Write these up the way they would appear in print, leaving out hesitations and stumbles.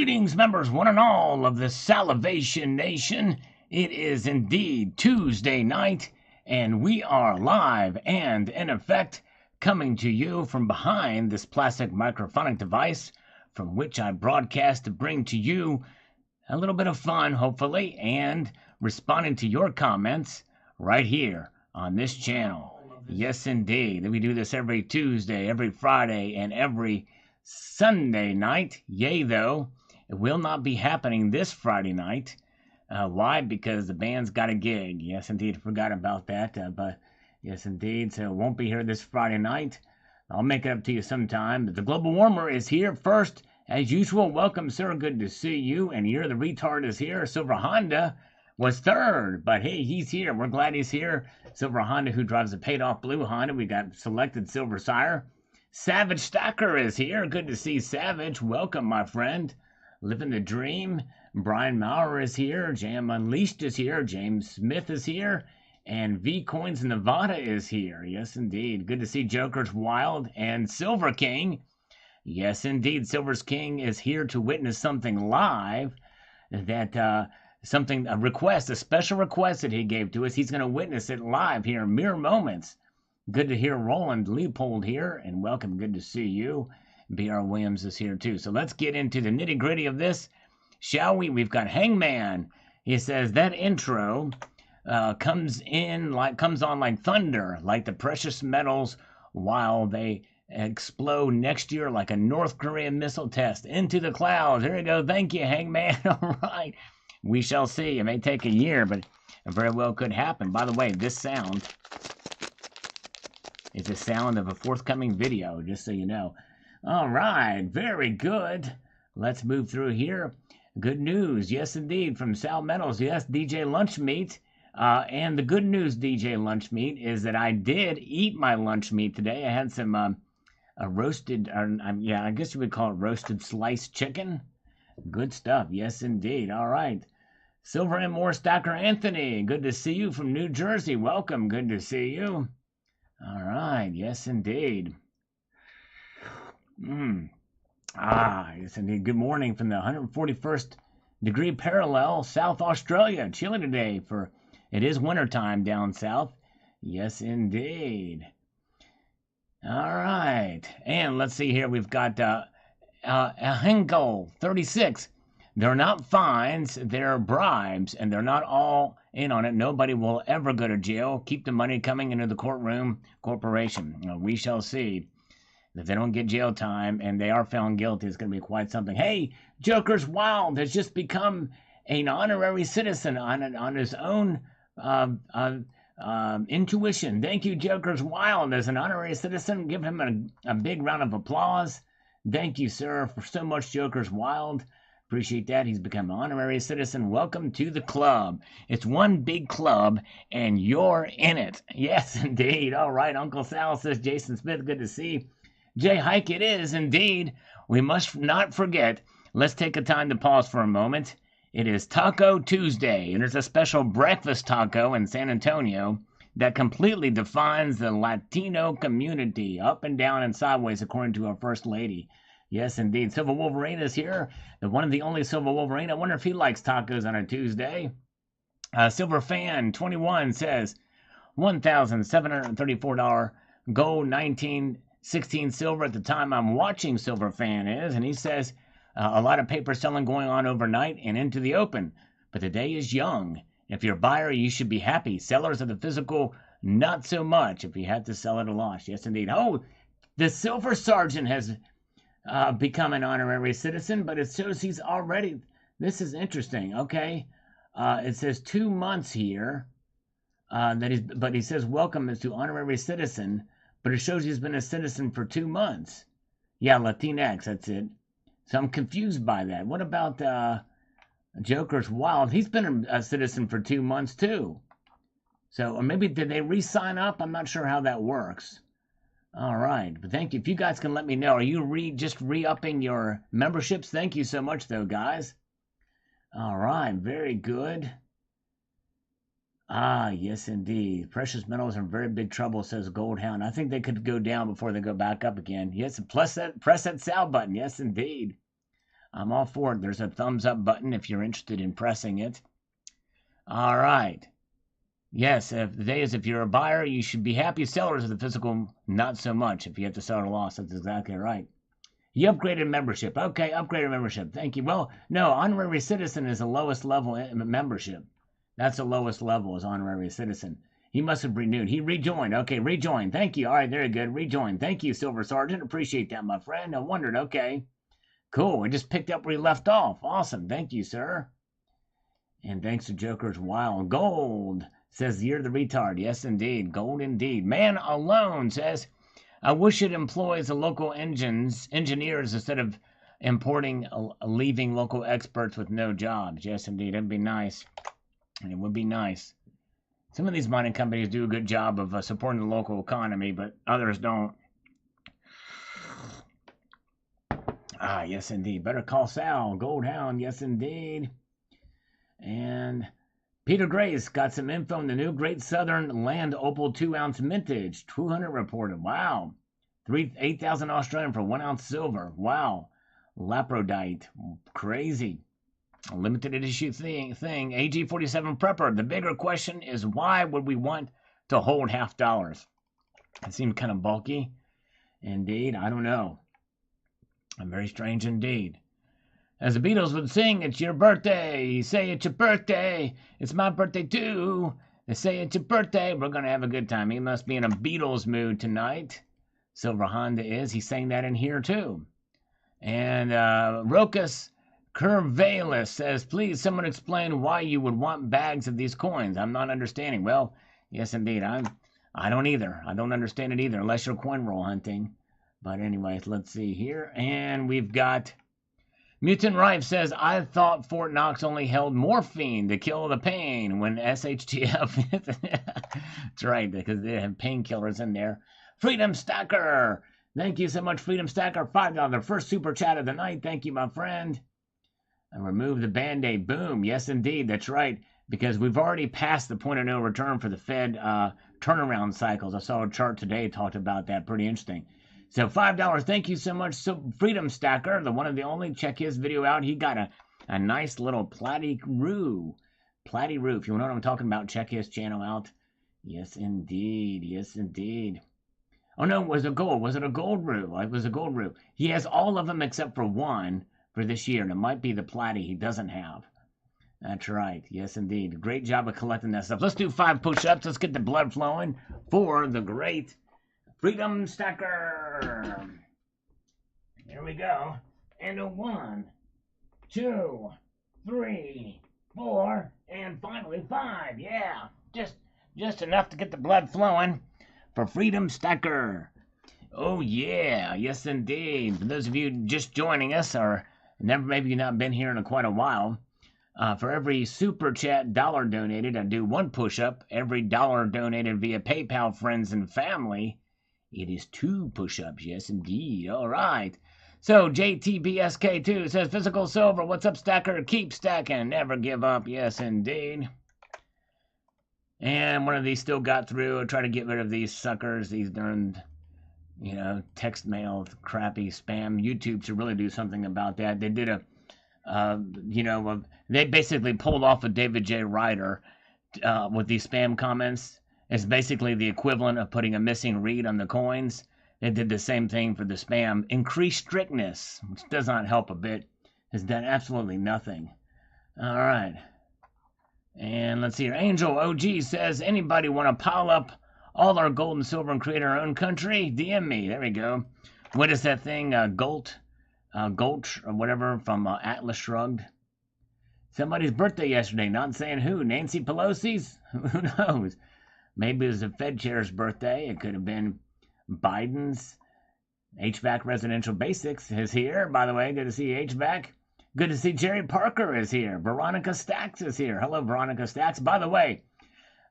Greetings, members, one and all of the Salivation Nation. It is indeed Tuesday night, and we are live and in effect coming to you from behind this plastic microphonic device from which I broadcast to bring to you a little bit of fun, hopefully, and responding to your comments right here on this channel. Yes, indeed. We do this every Tuesday, every Friday, and every Sunday night. Yay, though, it will not be happening this Friday night. Why? Because the band's got a gig. Yes, indeed. Forgot about that. But yes, indeed. So it won't be here this Friday night. I'll make it up to you sometime. But the Global Warmer is here first. As usual, welcome, sir. Good to see you. And You're the Retard is here. Silver Honda was third. But hey, he's here. We're glad he's here. Silver Honda, who drives a paid-off blue Honda. We got selected Silver Sire. Savage Stacker is here. Good to see Savage. Welcome, my friend. Living the dream. Brian Maurer is here. Jam Unleashed is here. James Smith is here. And V Coins Nevada is here. Yes, indeed. Good to see Joker's Wild and Silver King. Yes, indeed. Silver's King is here to witness something live. A request, a special request that he gave to us. He's going to witness it live here in mere moments. Good to hear Roland Leopold here, and welcome. Good to see you. B.R. Williams is here too. So let's get into the nitty-gritty of this, shall we? We've got Hangman. He says that intro comes on like thunder, like the precious metals, while they explode next year like a North Korean missile test into the clouds. There you go. Thank you, Hangman. All right. We shall see. It may take a year, but it very well could happen. By the way, this sound is the sound of a forthcoming video, just so you know. All right, very good. Let's move through here. Good news, yes indeed, from Sal Metals. Yes, DJ Lunch Meat. And the good news, DJ Lunch Meat, is that I did eat my lunch meat today. I had some roasted, I guess you would call it roasted sliced chicken. Good stuff, yes indeed. All right. Silver and More Stacker Anthony, good to see you from New Jersey. Welcome, good to see you. All right, yes, indeed. Yes, indeed. Good morning from the 141st degree parallel, South Australia. Chilly today, for it is wintertime down south. Yes, indeed. All right, and let's see here. We've got Henkel 36. They're not fines, they're bribes, and they're not all in on it. Nobody will ever go to jail. Keep the money coming into the courtroom corporation. We shall see. If they don't get jail time and they are found guilty, it's going to be quite something. Hey, Joker's Wild has just become an honorary citizen on his own intuition. Thank you, Joker's Wild. As an honorary citizen, give him a big round of applause. Thank you, sir, for so much, Joker's Wild. Appreciate that. He's become an honorary citizen. Welcome to the club. It's one big club, and you're in it. Yes, indeed. All right, Uncle Sal says, Jason Smith, good to see. Jay Hike, it is indeed. We must not forget. Let's take a time to pause for a moment. It is Taco Tuesday, and there's a special breakfast taco in San Antonio that completely defines the Latino community, up and down and sideways, according to our First Lady. Yes, indeed. Silver Wolverine is here. The one and the only Silver Wolverine. I wonder if he likes tacos on a Tuesday. Silver Fan 21 says $1,734 gold, 1916 silver at the time I'm watching. Silver Fan is, and he says a lot of paper selling going on overnight and into the open. But the day is young. If you're a buyer, you should be happy. Sellers of the physical, not so much. If you have to sell at a loss, yes, indeed. Oh, the Silver Sergeant has become an honorary citizen, but it shows he's already. This is interesting. Okay, it says 2 months here. But he says welcome to honorary citizen, but it shows he's been a citizen for 2 months. Yeah, Latinx. That's it. So I'm confused by that. What about Joker's Wild? He's been a citizen for 2 months too. So, or maybe did they re-sign up? I'm not sure how that works. All right, but thank you. If you guys can let me know, are you just re-upping your memberships? Thank you so much, though, guys. All right, very good. Yes, indeed. Precious metals are in very big trouble, says Goldhound. I think they could go down before they go back up again. Yes, press that Sal button. Yes, indeed. I'm all for it. There's a thumbs up button if you're interested in pressing it. All right. Yes, if the day is if you're a buyer, you should be happy. Sellers of the physical, not so much. If you have to sell at a loss, that's exactly right. You upgraded membership. Okay, upgraded membership. Thank you. Well, no, honorary citizen is the lowest level membership. That's the lowest level is honorary citizen. He must have renewed. He rejoined. Okay, rejoined. Thank you. All right, very good. Rejoined. Thank you, Silver Sergeant. Appreciate that, my friend. I wondered. Okay, cool. We just picked up where we left off. Awesome. Thank you, sir. And thanks to Joker's Wild Gold says you're the retard. Yes, indeed. Gold indeed. Man Alone says, I wish it employs the local engineers instead of importing, leaving local experts with no jobs. Yes, indeed. It'd be nice. It would be nice. Some of these mining companies do a good job of supporting the local economy, but others don't. Ah, yes, indeed. Better call Sal. Goldhound. Yes, indeed. And Peter Gray's got some info on the new Great Southern Land Opal 2-ounce mintage. 200 reported. Wow. 8,000 Australian for 1 ounce silver. Wow. Laprodite. Crazy. A limited issue thing. AG47 Prepper. The bigger question is why would we want to hold $half? It seemed kind of bulky. Indeed. I don't know. Very strange indeed. As the Beatles would sing, it's your birthday. You say it's your birthday. It's my birthday too. They say it's your birthday. We're going to have a good time. He must be in a Beatles mood tonight. Silver Honda is. He sang that in here too. And Rokas Curvalis says, please, someone explain why you would want bags of these coins. I'm not understanding. Well, yes, indeed. I don't either. I don't understand it either, unless you're coin roll hunting. But anyways, let's see here. And we've got Mutant Rife says, I thought Fort Knox only held morphine to kill the pain when SHTF. That's right, because they have painkillers in there. Freedom Stacker. Thank you so much, Freedom Stacker. $5. First super chat of the night. Thank you, my friend. And remove the Band-Aid. Boom. Yes, indeed. That's right. Because we've already passed the point of no return for the Fed turnaround cycles. I saw a chart today talked about that. Pretty interesting. So $5. Thank you so much, Freedom Stacker, the one of the only. Check his video out. He got a nice little platy roof. If you know what I'm talking about, check his channel out. Yes, indeed. Yes, indeed. Oh, no, it was a gold. Was it a gold roof? It was a gold roof. He has all of them except for one for this year, and it might be the platy he doesn't have. That's right. Yes, indeed. Great job of collecting that stuff. Let's do 5 push-ups. Let's get the blood flowing for the great Freedom Stacker. Here we go. And a 1, 2, 3, 4, and finally 5. Yeah, just enough to get the blood flowing for Freedom Stacker. Oh yeah, yes indeed. For those of you just joining us or maybe not been here in quite a while, for every super chat dollar donated, I do 1 push-up. Every dollar donated via PayPal, friends and family, it is 2 push-ups. Yes, indeed. All right. So, JTBSK2 says, Physical Silver, what's up, Stacker? Keep stacking. Never give up. Yes, indeed. And one of these still got through. I try to get rid of these suckers, these darn, text mail, crappy spam. YouTube should really do something about that. They did they basically pulled off of David J. Ryder with these spam comments. It's basically the equivalent of putting a missing read on the coins. They did the same thing for the spam. Increased strictness, which does not help a bit, has done absolutely nothing. All right. And let's see here. Angel OG says, anybody want to pile up all our gold and silver and create our own country? DM me. There we go. What is that thing? Gulch or whatever from Atlas Shrugged. Somebody's birthday yesterday. Not saying who. Nancy Pelosi's? Who knows? Maybe it was the Fed chair's birthday. It could have been Biden's. HVAC Residential Basics is here. By the way, good to see HVAC. Good to see Jerry Parker is here. Veronica Stacks is here. Hello, Veronica Stacks. By the way,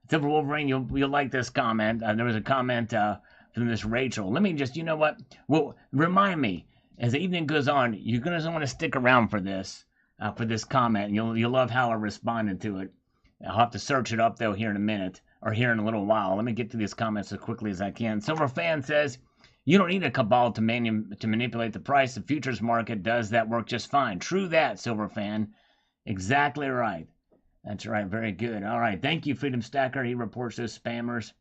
Silver Wolverine, you'll like this comment. There was a comment from this Rachel. Let me just, you know what? Well, remind me, as the evening goes on, you're going to want to stick around for this comment. You'll love how I responded to it. I'll have to search it up, though, here in a minute. Or here in a little while. Let me get to these comments as quickly as I can. Silver Fan says, You don't need a cabal to manipulate the price. The futures market does that work just fine. True that, Silverfan. Exactly right. That's right. Very good. All right. Thank you, Freedom Stacker. He reports those spammers.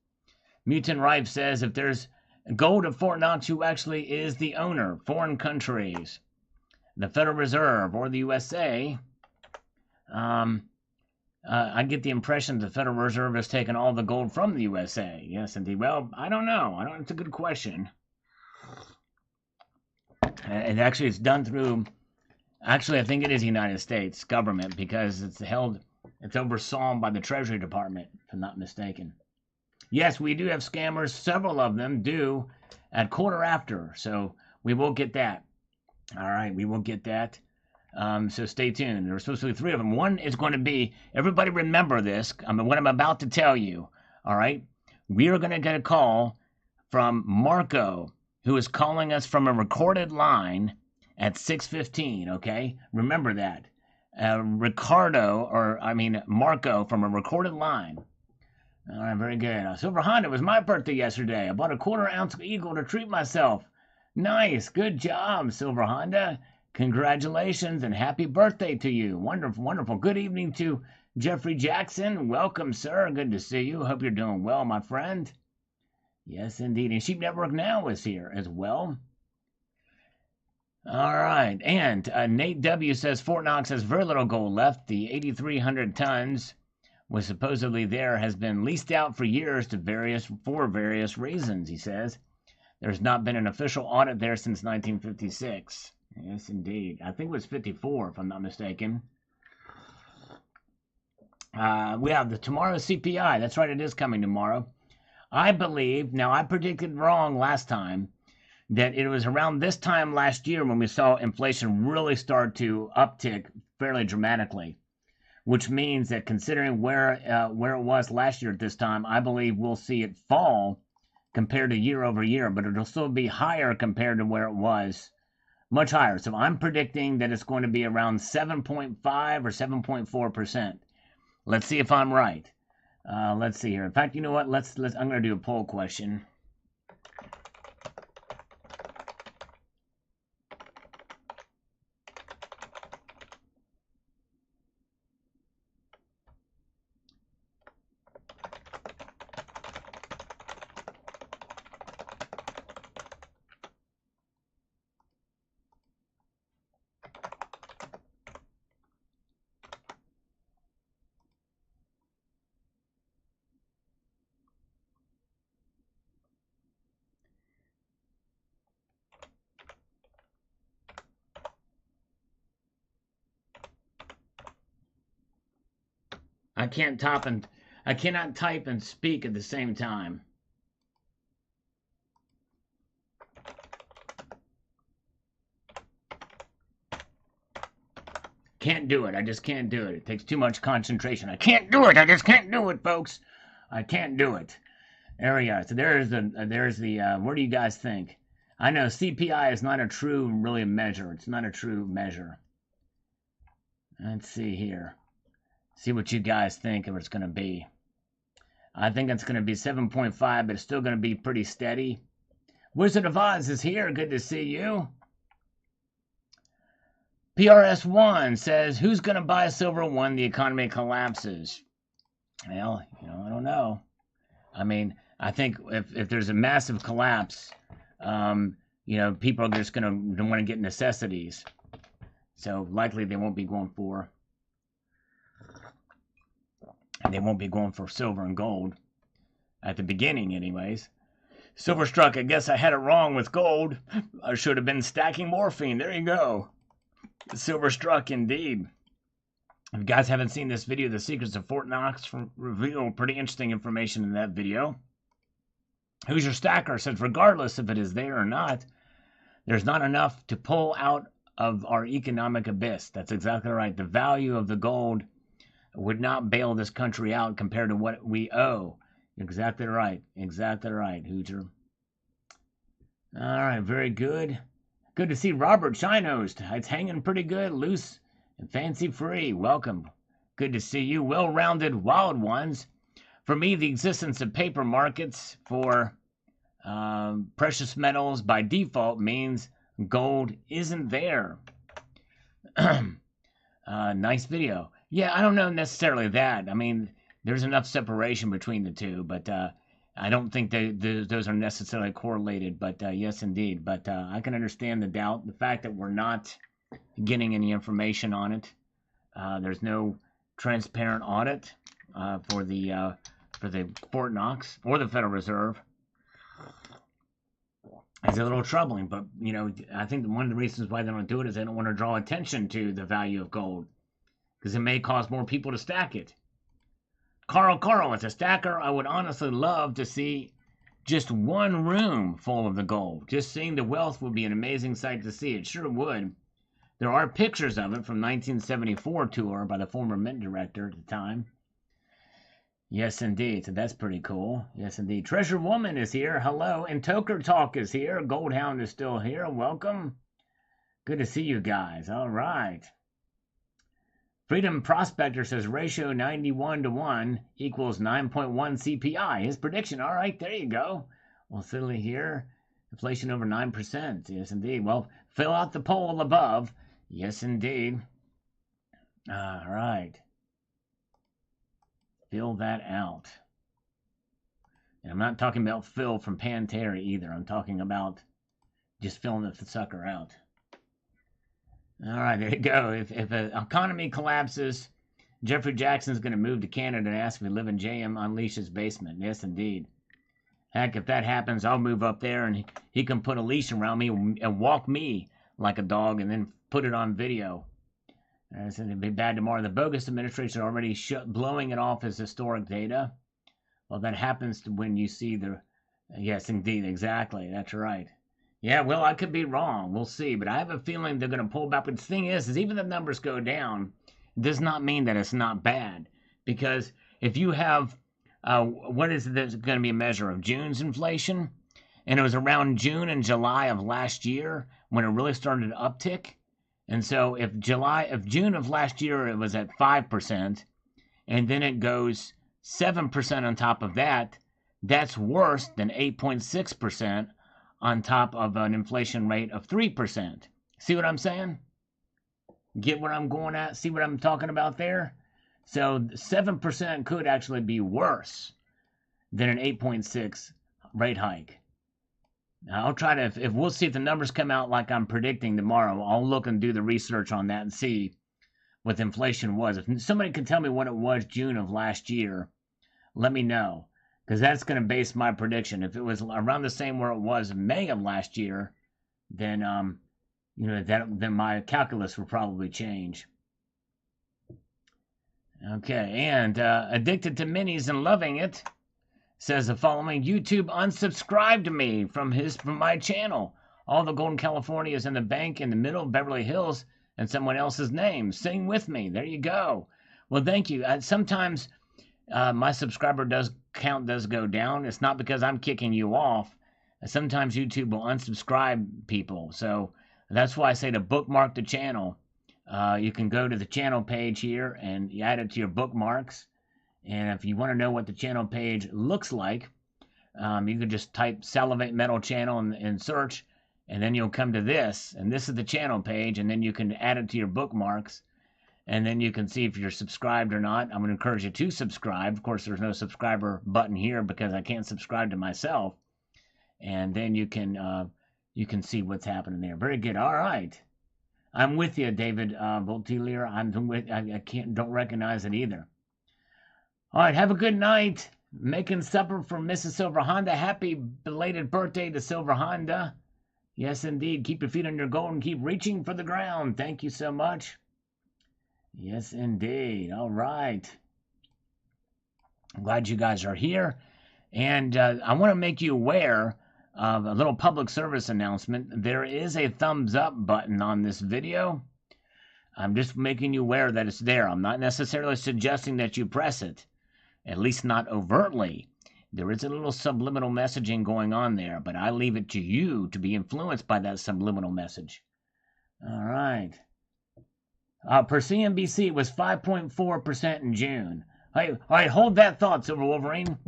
Mutant Rife says if there's gold at Fort Knox, who actually is the owner? Foreign countries, the Federal Reserve, or the USA. I get the impression the Federal Reserve has taken all the gold from the USA. Yes, indeed. Well, I don't know. It's a good question. And actually, it's done through. Actually, I think it is the United States government because it's oversawn by the Treasury Department, if I'm not mistaken. Yes, we do have scammers. Several of them do at quarter after. So we will get that. All right, we will get that. So stay tuned. There's supposed to be 3 of them. One is going to be, everybody remember this, what I'm about to tell you. All right, we are going to get a call from Marco, who is calling us from a recorded line at 6:15. Okay, remember that. Marco from a recorded line. All right, very good. Silver Honda, it was my birthday yesterday. I bought a quarter-ounce eagle to treat myself. Nice, good job, Silver Honda. Congratulations and happy birthday to you. Wonderful, wonderful. Good evening to Jeffrey Jackson. Welcome, sir. Good to see you. Hope you're doing well, my friend. Yes, indeed. And Sheep Network Now is here as well. All right. And Nate W. says Fort Knox has very little gold left. The 8,300 tons was supposedly there has been leased out for years for various reasons, he says. There's not been an official audit there since 1956. Yes, indeed. I think it was 54, if I'm not mistaken. We have the tomorrow's CPI. That's right, it is coming tomorrow. I believe, now I predicted wrong last time, that it was around this time last year when we saw inflation really start to uptick fairly dramatically, which means that considering where it was last year at this time, I believe we'll see it fall compared to year over year, but it'll still be higher compared to where it was. Much higher. So I'm predicting that it's going to be around 7.5 or 7.4%. Let's see if I'm right. Let's see here. In fact, you know what? I'm going to do a poll question. I cannot type and speak at the same time. Can't do it. I just can't do it. It takes too much concentration. I can't do it. I just can't do it, folks. I can't do it. There we go. So there's the what do you guys think? I know CPI is not a true really measure. It's not a true measure. Let's see here. See what you guys think of it's going to be. I think it's going to be 7.5, but it's still going to be pretty steady. Wizard of Oz is here. Good to see you. PRS1 says, who's going to buy silver when the economy collapses? Well, I don't know. I mean, I think if there's a massive collapse, people are just going to want to get necessities. So likely they won't be going for silver and gold at the beginning anyways. Silver struck, I guess I had it wrong with gold. I should have been stacking morphine. There you go. Silver struck indeed. If you guys haven't seen this video, The Secrets of Fort Knox reveal pretty interesting information in that video. Who's Your Stacker says, regardless if it is there or not, there's not enough to pull out of our economic abyss. That's exactly right. The value of the gold would not bail this country out compared to what we owe. Exactly right. Exactly right, Hooter. All right, very good. Good to see Robert Shinost. It's hanging pretty good, loose and fancy-free. Welcome. Good to see you. Well-rounded wild ones. For me, the existence of paper markets for Precious metals by default means gold isn't there. Nice video. Yeah, I don't know necessarily that. I mean, there's enough separation between the two, but I don't think those are necessarily correlated. But yes, indeed. But I can understand the doubt, the fact that we're not getting any information on it. There's no transparent audit for the Fort Knox or the Federal Reserve. It's a little troubling, but you know, I think one of the reasons why they don't do it is they don't want to draw attention to the value of gold, because it may cause more people to stack it. Carl, as a stacker, I would honestly love to see just one room full of the gold. Just seeing the wealth would be an amazing sight to see. It sure would. There are pictures of it from 1974 tour by the former mint director at the time. Yes, indeed. So that's pretty cool. Yes, indeed. Treasure Woman is here. Hello. And Toker Talk is here. Goldhound is still here. Welcome. Good to see you guys. All right. Freedom Prospector says ratio 91:1 equals 9.1 CPI. His prediction. All right, there you go. Well, certainly here, inflation over 9%. Yes, indeed. Well, fill out the poll above. Yes, indeed. All right. Fill that out. And I'm not talking about Phil from Pantera either. I'm talking about just filling the sucker out. All right, there you go. If an economy collapses, Jeffrey Jackson's going to move to Canada and ask if we live in JM Unleash's basement. Yes, indeed. Heck, if that happens, I'll move up there and he can put a leash around me and walk me like a dog and then put it on video. I said it'd be bad tomorrow. The bogus administration are already blowing it off as historic data. Well, that happens when you see the... Yes, indeed, exactly. That's right. Yeah, well, I could be wrong. We'll see. But I have a feeling they're going to pull back. But the thing is even the numbers go down, it does not mean that it's not bad. Because if you have, what is it that's going to be a measure of? June's inflation? And it was around June and July of last year when it really started to uptick. And so if June of last year, it was at 5%, and then it goes 7% on top of that, that's worse than 8.6% on top of an inflation rate of 3%. See what I'm saying? Get what I'm going at? See what I'm talking about there? So 7% could actually be worse than an 8.6 rate hike. Now, I'll try to, if we'll see if the numbers come out like I'm predicting tomorrow, I'll look and do the research on that and see what inflation was. If somebody can tell me what it was June of last year, let me know. Because that's going to base my prediction. If it was around the same where it was May of last year, then then my calculus will probably change. Okay, and Addicted to Minis and Loving It says the following: YouTube unsubscribed me from my channel. All the gold in California is in the bank in the middle of Beverly Hills and someone else's name. Sing with me. There you go. Well, thank you. Sometimes my subscriber count does go down. It's not because I'm kicking you off. Sometimes YouTube will unsubscribe people. So that's why I say to bookmark the channel. You can go to the channel page here and you add it to your bookmarks. And if you want to know what the channel page looks like, you can just type Salivate Metal Channel in search, and then you'll come to this. And this is the channel page, and then you can add it to your bookmarks. And then you can see if you're subscribed or not. I'm going to encourage you to subscribe. Of course, there's no subscriber button here because I can't subscribe to myself. And then you can see what's happening there. Very good. All right. I'm with you, David Voltelier. I don't recognize it either. All right. Have a good night. Making supper for Mrs. Silver Honda. Happy belated birthday to Silver Honda. Yes, indeed. Keep your feet on your goal and keep reaching for the ground. Thank you so much. Yes, indeed. All right. I'm glad you guys are here. And I want to make you aware of a little public service announcement. There is a thumbs up button on this video. I'm just making you aware that it's there. I'm not necessarily suggesting that you press it, at least not overtly. There is a little subliminal messaging going on there, but I leave it to you to be influenced by that subliminal message. All right. Per CNBC, it was 5.4% in June. All right, hold that thought, Silver Wolverine.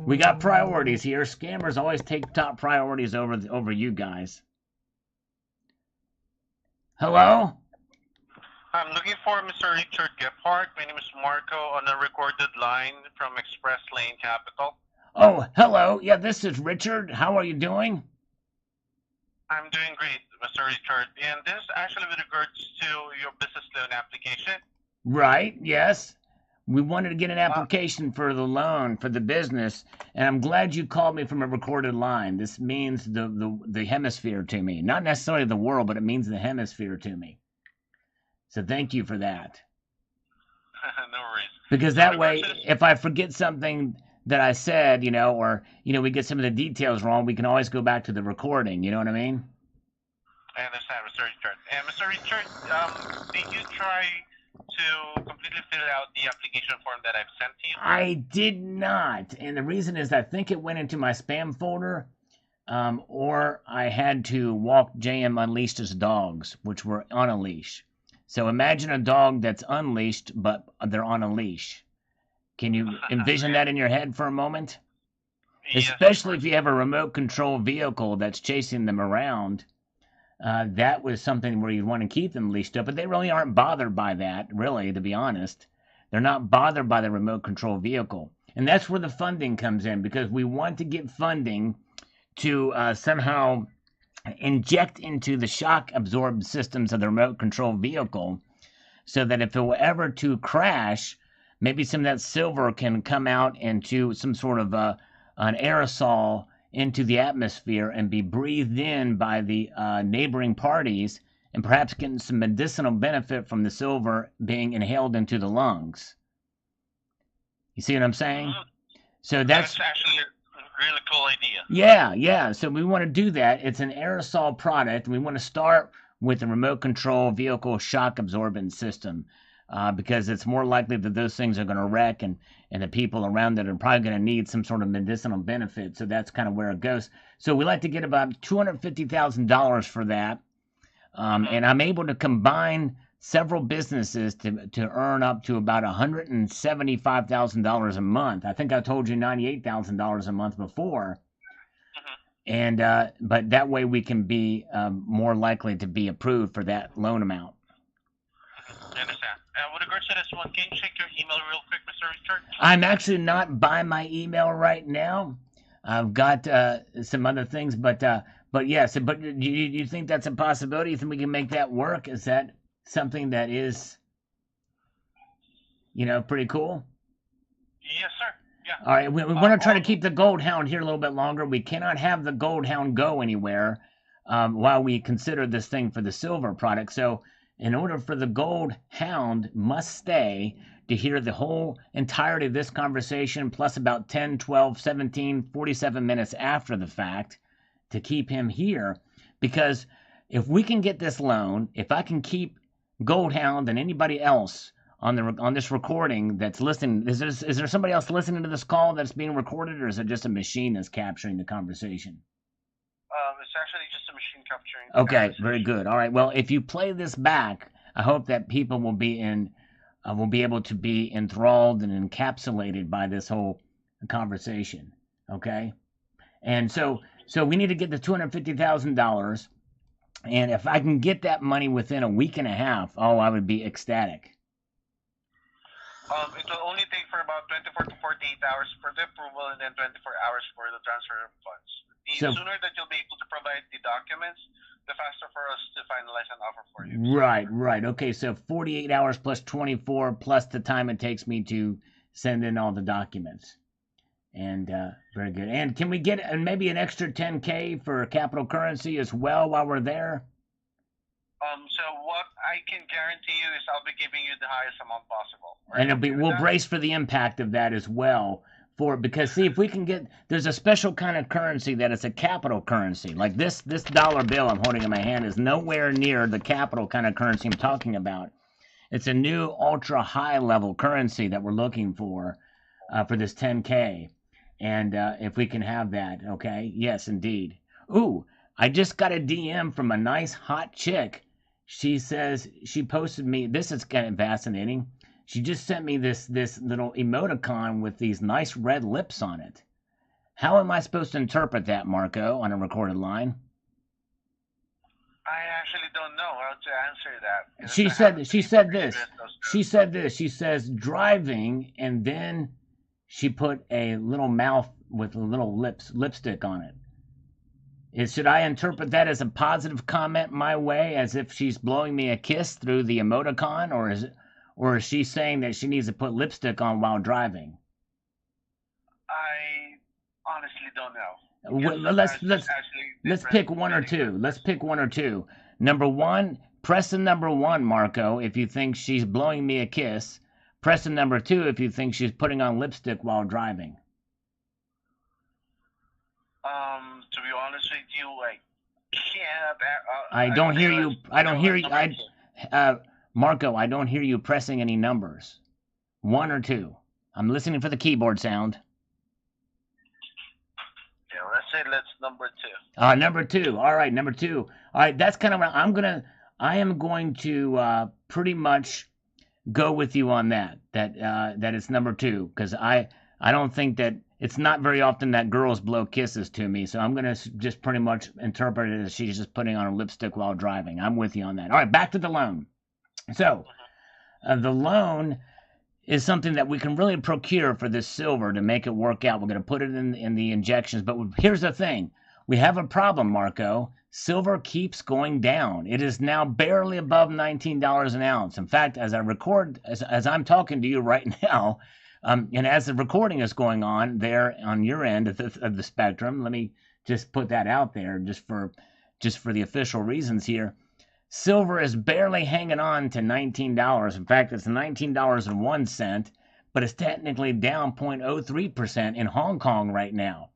We got priorities here. Scammers always take top priorities over you guys. Hello? I'm looking for Mr. Richard Gephardt. My name is Marco on a recorded line from Express Lane Capital. Oh, hello. Yeah, this is Richard. How are you doing? I'm doing great, Mr. Richard. And this is actually with regards to your business loan application. Right, yes. We wanted to get an application for the loan for the business, and I'm glad you called me from a recorded line. This means the hemisphere to me. Not necessarily the world, but it means the hemisphere to me. So thank you for that. No worries. Because that way, if I forget something that I said, or, we get some of the details wrong, we can always go back to the recording. You know what I mean? I understand, Mr. Richard. And Mr. Richard, did you try to completely fill out the application form that I've sent to you? I did not. And the reason is I think it went into my spam folder, or I had to walk JM Unleashed's dogs, which were on a leash. So imagine a dog that's unleashed, but they're on a leash. Can you envision that in your head for a moment? Yes, Especially if you have a remote control vehicle that's chasing them around. That was something where you'd want to keep them leashed up, but they really aren't bothered by that, really, to be honest. They're not bothered by the remote control vehicle. And that's where the funding comes in, because we want to get funding to somehow inject into the shock absorbed systems of the remote control vehicle, so that if it were ever to crash, maybe some of that silver can come out into some sort of an aerosol into the atmosphere and be breathed in by the neighboring parties, and perhaps getting some medicinal benefit from the silver being inhaled into the lungs. You see what I'm saying? So that's actually a really cool idea. Yeah. So we want to do that. It's an aerosol product. We want to start with the remote control vehicle shock absorbent system, because it's more likely that those things are going to wreck, and the people around it are probably going to need some sort of medicinal benefit. So that's kind of where it goes. So we like to get about $250,000 for that. And I'm able to combine several businesses to earn up to about $175,000 a month. I think I told you $98,000 a month before. And but that way we can be more likely to be approved for that loan amount. I understand. With regards to this one, can you check your email real quick, Mr. Richard? I'm actually not by my email right now. I've got some other things, but yes. But do you think that's a possibility? You think we can make that work? Is that something that is, pretty cool? Yes, sir. Yeah. All right. We want to try to keep the Gold Hound here a little bit longer. We cannot have the Gold Hound go anywhere while we consider this thing for the silver product. So, in order for the Gold Hound must stay to hear the whole entirety of this conversation, plus about 10, 12, 17, 47 minutes after the fact, to keep him here. Because if we can get this loan, if I can keep Gold Hound and anybody else on this recording that's listening, is there somebody else listening to this call that's being recorded, or is it just a machine that's capturing the conversation? It's actually just a machine capturing. Okay, very good. All right. Well, if you play this back, I hope that people will be able to be enthralled and encapsulated by this whole conversation. Okay, and so we need to get the $250,000, and if I can get that money within a week and a half, I would be ecstatic. It will only take for about 24 to 48 hours for the approval, and then 24 hours for the transfer of funds. The sooner that you'll be able to provide the documents, the faster for us to finalize an offer for you. Right. Okay, so 48 hours plus 24 plus the time it takes me to send in all the documents. And very good. And can we get maybe an extra $10K for capital currency as well while we're there? So what I can guarantee you is I'll be giving you the highest amount possible. And we'll brace for the impact of that as well. Because see, if we can there's a special kind of currency that is a capital currency. Like this dollar bill I'm holding in my hand is nowhere near the capital kind of currency I'm talking about. It's a new ultra high level currency that we're looking for this 10K. And if we can have that, okay? Yes, indeed. Ooh, I just got a DM from a nice hot chick. She says, she posted me, this is kind of fascinating. She just sent me this little emoticon with these nice red lips on it. How am I supposed to interpret that, Marco, on a recorded line? I actually don't know how to answer that. She said this. She said this. She says driving, and then she put a little mouth with a little lipstick on it. Should I interpret that as a positive comment my way, as if she's blowing me a kiss through the emoticon, or is she saying that she needs to put lipstick on while driving? I honestly don't know. Well, let's pick one or two. Let's pick one or two. Number one, press the number one, Marco, if you think she's blowing me a kiss. Press the number two if you think she's putting on lipstick while driving. To be honest with you, I can't. I don't hear you. I don't hear you. Marco, I don't hear you pressing any numbers. One or two. I'm listening for the keyboard sound. Yeah, let's say number two. Number two. All right, number two. All right, that's kind of what I am going to pretty much go with you on that. That it's number two, because I don't think that it's not very often that girls blow kisses to me, so I'm gonna just pretty much interpret it as she's just putting on a lipstick while driving. I'm with you on that. All right, back to the loan. So the loan is something that we can really procure for this silver to make it work out. We're going to put it in the injections. But here's the thing. We have a problem, Marco. Silver keeps going down. It is now barely above $19 an ounce. In fact, as I record, as I'm talking to you right now, and as the recording is going on there on your end of the spectrum, let me just put that out there just for the official reasons here. Silver is barely hanging on to $19. In fact, it's $19.01, but it's technically down 0.03% in Hong Kong right now.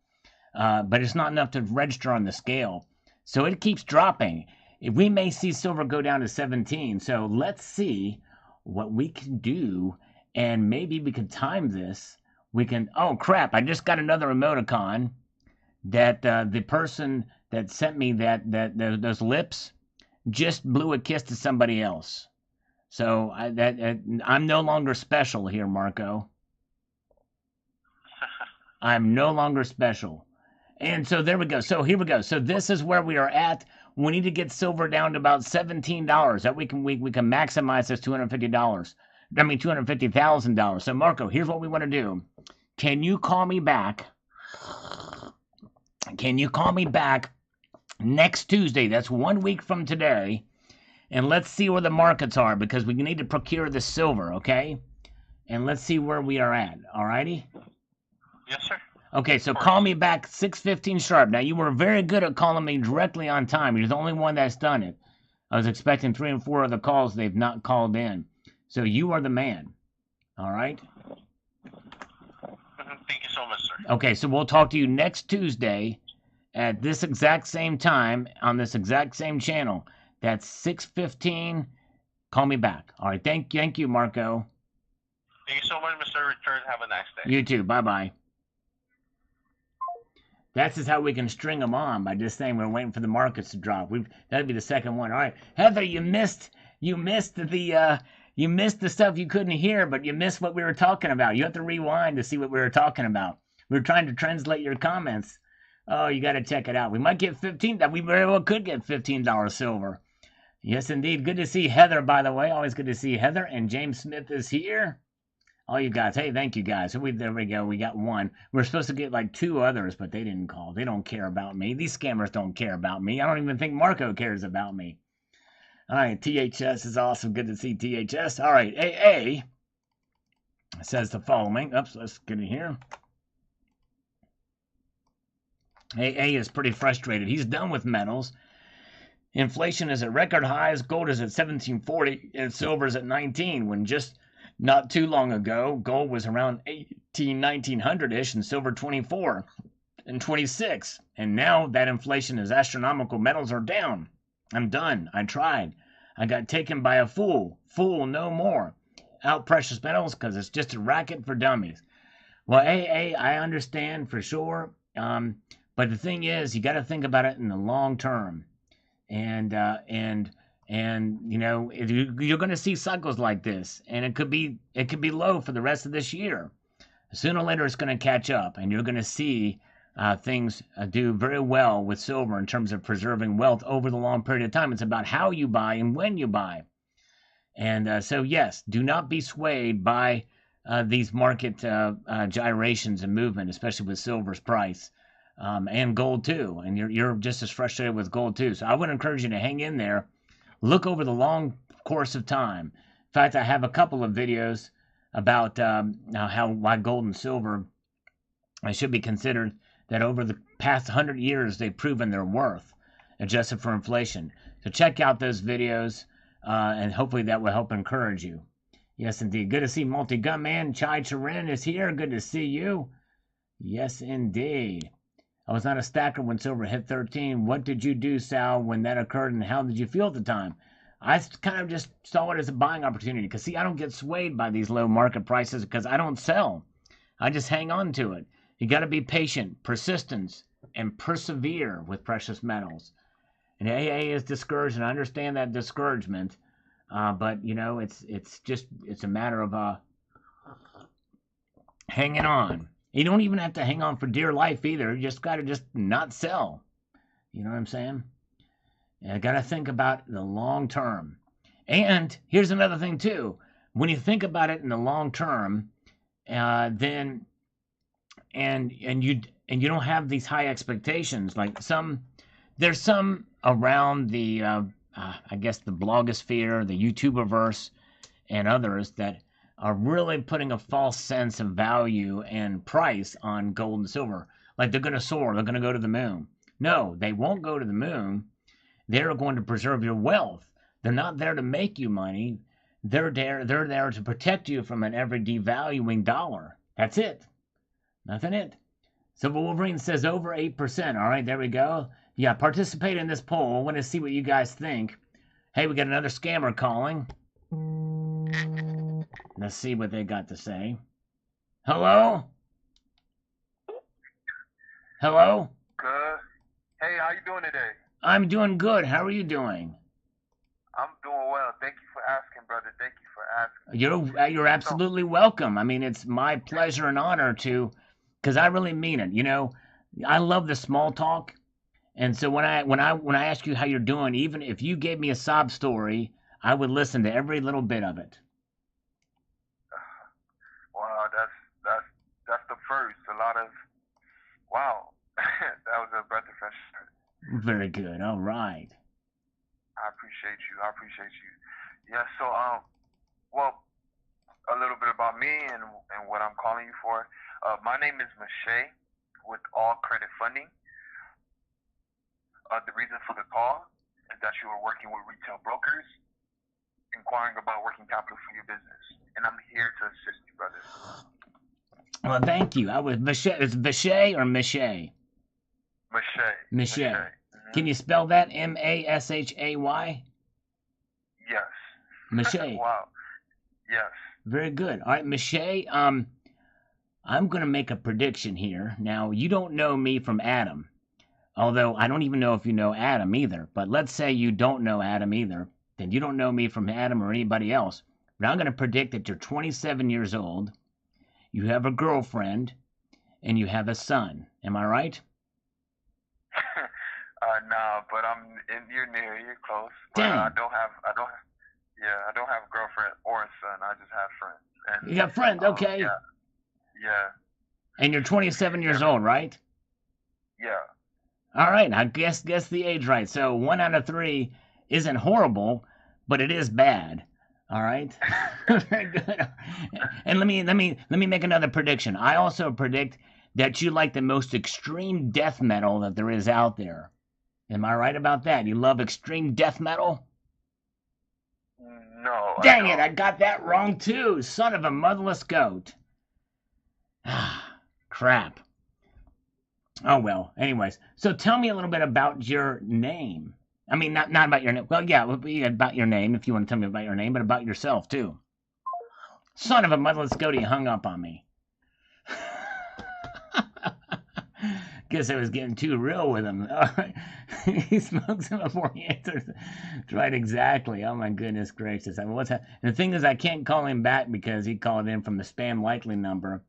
But it's not enough to register on the scale. So it keeps dropping. We may see silver go down to 17. So let's see what we can do, and maybe we can time this. We can, oh crap, I just got another emoticon that the person that sent me those lips just blew a kiss to somebody else. So I'm no longer special here, Marco. I'm no longer special. And so there we go. So here we go. So this is where we are at. We need to get silver down to about $17. That we can maximize this $250. I mean $250,000. So Marco, here's what we want to do. Can you call me back? Can you call me back next Tuesday? That's 1 week from today. And let's see where the markets are, because we need to procure the silver, okay? And let's see where we are at. All righty? Yes, sir. Okay, so call me back 6:15 sharp. Now, you were very good at calling me directly on time. You're the only one that's done it. I was expecting 3 and 4 other calls. They've not called in. So you are the man. All right? Thank you so much, sir. Okay, so we'll talk to you next Tuesday at this exact same time on this exact same channel. That's 6:15. Call me back. All right, thank you, Marco. Thank you so much, Mr. Richard. Have a nice day. You too. Bye-bye. That's just how we can string them on, by just saying we're waiting for the markets to drop. That'd be the second one. All right, Heather, you missed the stuff you couldn't hear, but you missed what we were talking about. You have to rewind to see what we were talking about. We were trying to translate your comments. Oh, you got to check it out. We might get 15. We very well could get $15 silver. Yes, indeed. Good to see Heather, by the way. Always good to see Heather. And James Smith is here. All you guys. Hey, thank you, guys. There we go. We got one. We're supposed to get like 2 others, but they didn't call. They don't care about me. These scammers don't care about me. I don't even think Marco cares about me. All right, THS is awesome. Good to see THS. All right, AA says the following. Oops, let's get in here. AA is pretty frustrated. He's done with metals. Inflation is at record highs. Gold is at 1740 and silver is at 19, when just not too long ago, gold was around 1900-ish and silver 24 and 26. And now that inflation is astronomical. Metals are down. I'm done. I tried. I got taken by a fool. Fool no more. Out precious metals, because it's just a racket for dummies. Well, AA, I understand for sure. But the thing is, you got to think about it in the long term. And you know, you're going to see cycles like this, and it could be low for the rest of this year. Sooner or later, it's going to catch up, and you're going to see things do very well with silver in terms of preserving wealth over the long period of time. It's about how you buy and when you buy. And so, yes, do not be swayed by these market gyrations and movement, especially with silver's price and gold too. And you're just as frustrated with gold too. So I would encourage you to hang in there, look over the long course of time. In fact, I have a couple of videos about why gold and silver should be considered that over the past 100 years they've proven their worth, adjusted for inflation. So check out those videos, and hopefully that will help encourage you. Yes, indeed. Good to see Multi-Gunman. Chai Charin is here. Good to see you. Yes, indeed. I was not a stacker when silver hit 13. What did you do, Sal, when that occurred, and how did you feel at the time? I kind of just saw it as a buying opportunity because, see, I don't get swayed by these low market prices because I don't sell. I just hang on to it. You got to be patient, persistence, and persevere with precious metals. And AA is discouraged, and I understand that discouragement, but you know it's a matter of hanging on. You don't even have to hang on for dear life either. You just got to just not sell. You know what I'm saying? And I got to think about the long term. And here's another thing too. When you think about it in the long term, then and you don't have these high expectations like there's some around the I guess the blogosphere, the YouTuberverse, and others that are really putting a false sense of value and price on gold and silver. Like they're going to soar, they're going to go to the moon. No, they won't go to the moon. They're going to preserve your wealth. They're not there to make you money. They're there to protect you from an ever devaluing dollar. That's it. Nothing it. Silver Wolverine says over 8%. All right, there we go. Yeah, participate in this poll. I want to see what you guys think. Hey, we got another scammer calling. Let's see what they got to say. Hello? Hello? Good. Hey, how you doing today? I'm doing good. How are you doing? I'm doing well. Thank you for asking, brother. Thank you for asking. You're absolutely welcome. I mean, it's my pleasure and honor to, because I really mean it. You know, I love the small talk, and so when I ask you how you're doing, even if you gave me a sob story, I would listen to every little bit of it. Wow, that's the first. A lot of wow. That was a breath of fresh air. Very good. All right. I appreciate you. Yeah. So well, a little bit about me and what I'm calling you for. My name is Mache with All Credit Funding. The reason for the call is that you are working with retail brokers, inquiring about working capital for your business, and I'm here to assist you, brother. Well, thank you. I was Mache. Is Mache or Mache? Mache. Mm-hmm. Can you spell that? Mashay? Yes. Mache. Wow. Yes. Very good. All right, Mache. I'm going to make a prediction here. Now, you don't know me from Adam, although I don't even know if you know Adam either. But let's say you don't know Adam either, then you don't know me from Adam or anybody else. But I'm going to predict that you're 27 years old, you have a girlfriend, and you have a son. Am I right? No, but you're near, you're close. Dang. I don't have a girlfriend or a son. I just have friends. And, you got friends, okay. Yeah. And you're 27 years old, right? Yeah. All right, I guess the age right. So 1 out of 3 isn't horrible, but it is bad. All right. Very good. And let me make another prediction. I also predict that you like the most extreme death metal that there is out there. Am I right about that? You love extreme death metal? No. Dang it, I got that wrong too. Son of a motherless goat. Ah, crap. Oh well. Anyways, so tell me a little bit about your name. I mean, not about your name. Well, yeah, about your name if you want to tell me about your name, but about yourself too. Son of a motherless goat, he hung up on me. Guess I was getting too real with him. All right. He smokes him before he answers. That's right, exactly. Oh my goodness gracious. I mean, and the thing is, I can't call him back because he called in from the spam likely number.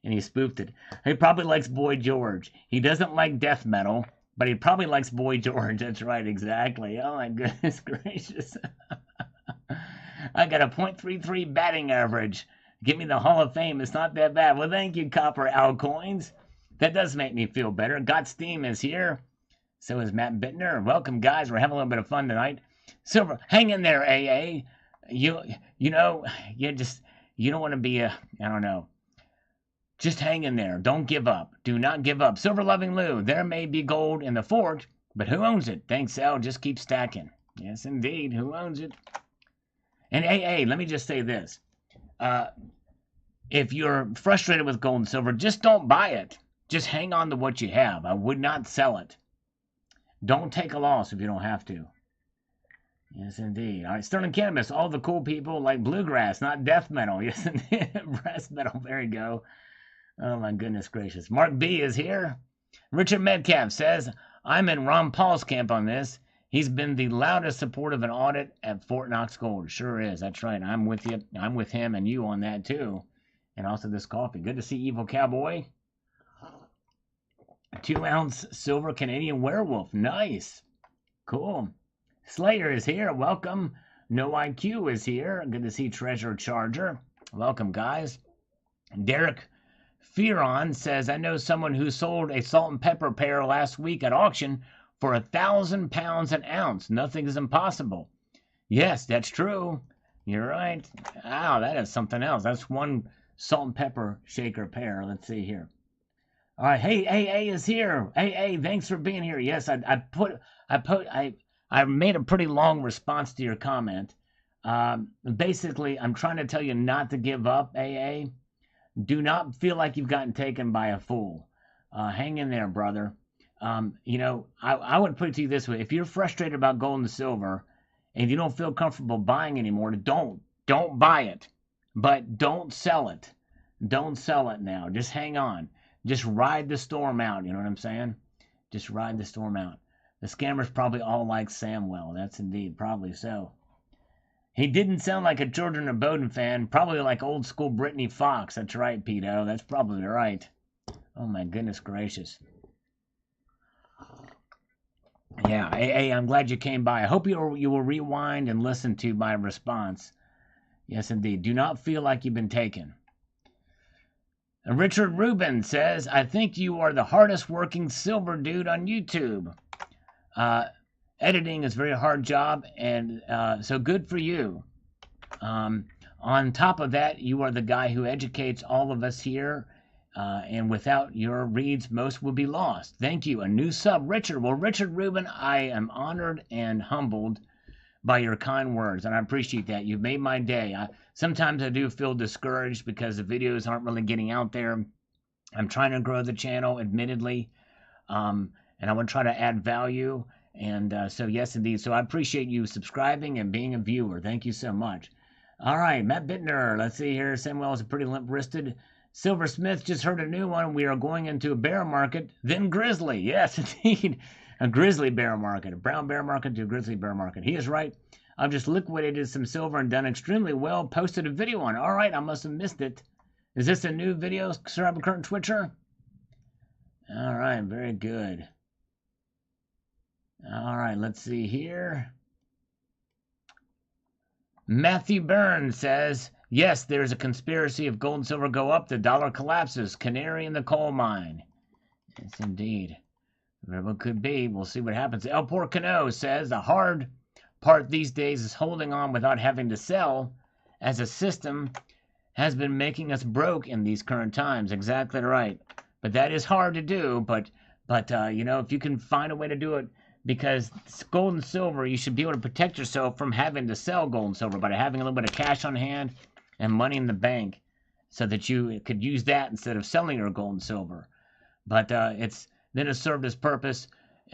and he spoofed it. He probably likes Boy George. He doesn't like death metal, but he probably likes Boy George. That's right, exactly. Oh my goodness gracious. I got a .33 batting average. Give me the Hall of Fame. It's not that bad. Well, thank you, Copper Alcoins. That does make me feel better. Got Steam is here. So is Matt Bittner. Welcome, guys. We're having a little bit of fun tonight. Silver, hang in there, AA. You know, you don't want to be I don't know. Just hang in there. Don't give up. Do not give up. Silver Loving Lou, there may be gold in the fort, but who owns it? Thanks, Al. Just keep stacking. Yes, indeed. Who owns it? And AA, let me just say this. If you're frustrated with gold and silver, just don't buy it. Just hang on to what you have. I would not sell it. Don't take a loss if you don't have to. Yes, indeed. All right, Sterling Cannabis. All the cool people like bluegrass, not death metal. Yes, indeed. Brass metal. There you go. Oh, my goodness gracious. Mark B is here. Richard Metcalf says, I'm in Ron Paul's camp on this. He's been the loudest supporter of an audit at Fort Knox Gold. Sure is. That's right. I'm with you. I'm with him and you on that, too. And also this coffee. Good to see Evil Cowboy. 2-ounce silver Canadian werewolf. Nice. Cool. Slayer is here. Welcome. No IQ is here. Good to see Treasure Charger. Welcome, guys. Derek Fearon says, I know someone who sold a salt and pepper pair last week at auction for 1,000 pounds an ounce. Nothing is impossible. Yes, that's true. You're right. Wow, that is something else. That's one salt and pepper shaker pair. Let's see here. All right, hey, AA is here. AA, thanks for being here. Yes, I made a pretty long response to your comment. Basically, I'm trying to tell you not to give up, AA. Do not feel like you've gotten taken by a fool. Hang in there, brother. You know, I would put it to you this way. If you're frustrated about gold and silver and you don't feel comfortable buying anymore, don't buy it. But don't sell it. Don't sell it now. Just hang on. Just ride the storm out. You know what I'm saying? Just ride the storm out. The scammers probably all like Samwell. That's indeed. Probably so. He didn't sound like a Jordan or Bowden fan. Probably like old school Brittany Fox. That's right, Pito. That's probably right. Oh, my goodness gracious. Yeah, AA, I'm glad you came by. I hope you will rewind and listen to my response. Yes, indeed. Do not feel like you've been taken. And Richard Rubin says, I think you are the hardest working silver dude on YouTube. Editing is a very hard job, and so good for you. On top of that, you are the guy who educates all of us here, and without your reads, most would be lost. Thank you. A new sub, Richard. Well, Richard Rubin, I am honored and humbled by your kind words, and I appreciate that. You've made my day. Sometimes I do feel discouraged because the videos aren't really getting out there. I'm trying to grow the channel, admittedly, and I want to try to add value. And so, yes, indeed. So I appreciate you subscribing and being a viewer. Thank you so much. All right, Matt Bittner. Let's see here. Samuel is a pretty limp-wristed. Silversmith just heard a new one. We are going into a bear market, then grizzly. Yes, indeed. A grizzly bear market. A brown bear market to a grizzly bear market. He is right. I've just liquidated some silver and done extremely well. Posted a video on it. All right, I must have missed it. Is this a new video, Sir Curtain Twitcher? All right, very good. All right, let's see here. Matthew Burns says, yes, there's a conspiracy. If gold and silver go up, the dollar collapses. Canary in the coal mine. Yes, indeed. Very well could be. We'll see what happens. El Porcano says, the hard part these days is holding on without having to sell, as a system has been making us broke in these current times. Exactly right. But that is hard to do. But you know, if you can find a way to do it, because gold and silver, you should be able to protect yourself from having to sell gold and silver by having a little bit of cash on hand and money in the bank so that you could use that instead of selling your gold and silver. But it's served its purpose.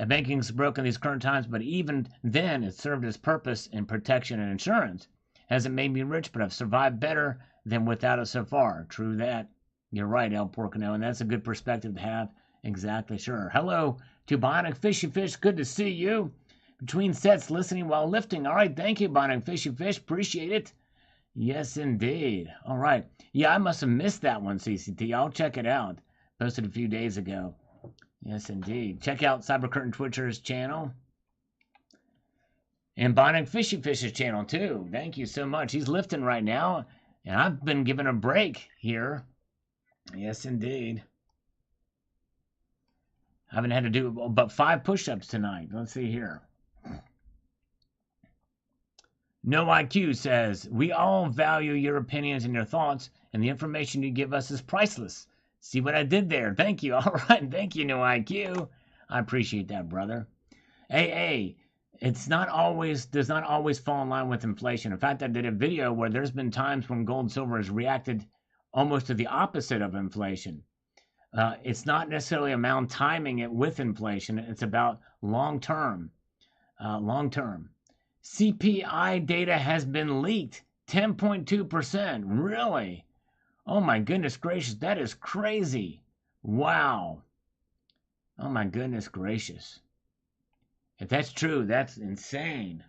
Banking's broken these current times, but even then it served its purpose in protection and insurance. Hasn't made me rich, but I've survived better than without it so far. True that. You're right, El Porcano, and that's a good perspective to have. Exactly, sure. Hello to Bionic Fishy Fish. Good to see you. Between sets, listening while lifting. All right, thank you, Bionic Fishy Fish. Appreciate it. Yes, indeed. All right. Yeah, I must have missed that one, CCT. I'll check it out. Posted a few days ago. Yes, indeed. Check out Cybercurtain Twitcher's channel. And Bionic Fishy Fish's channel, too. Thank you so much. He's lifting right now. And I've been given a break here. Yes, indeed. I haven't had to do but 5 push-ups tonight. Let's see here. No IQ says, we all value your opinions and your thoughts, and the information you give us is priceless. See what I did there? Thank you. All right. Thank you, No IQ. I appreciate that, brother. AA, does not always fall in line with inflation. In fact, I did a video where there's been times when gold and silver has reacted almost to the opposite of inflation. It's not necessarily about timing it with inflation. It's about long-term. CPI data has been leaked. 10.2%. Really? Oh my goodness gracious. That is crazy. Wow. Oh my goodness gracious. If that's true, that's insane.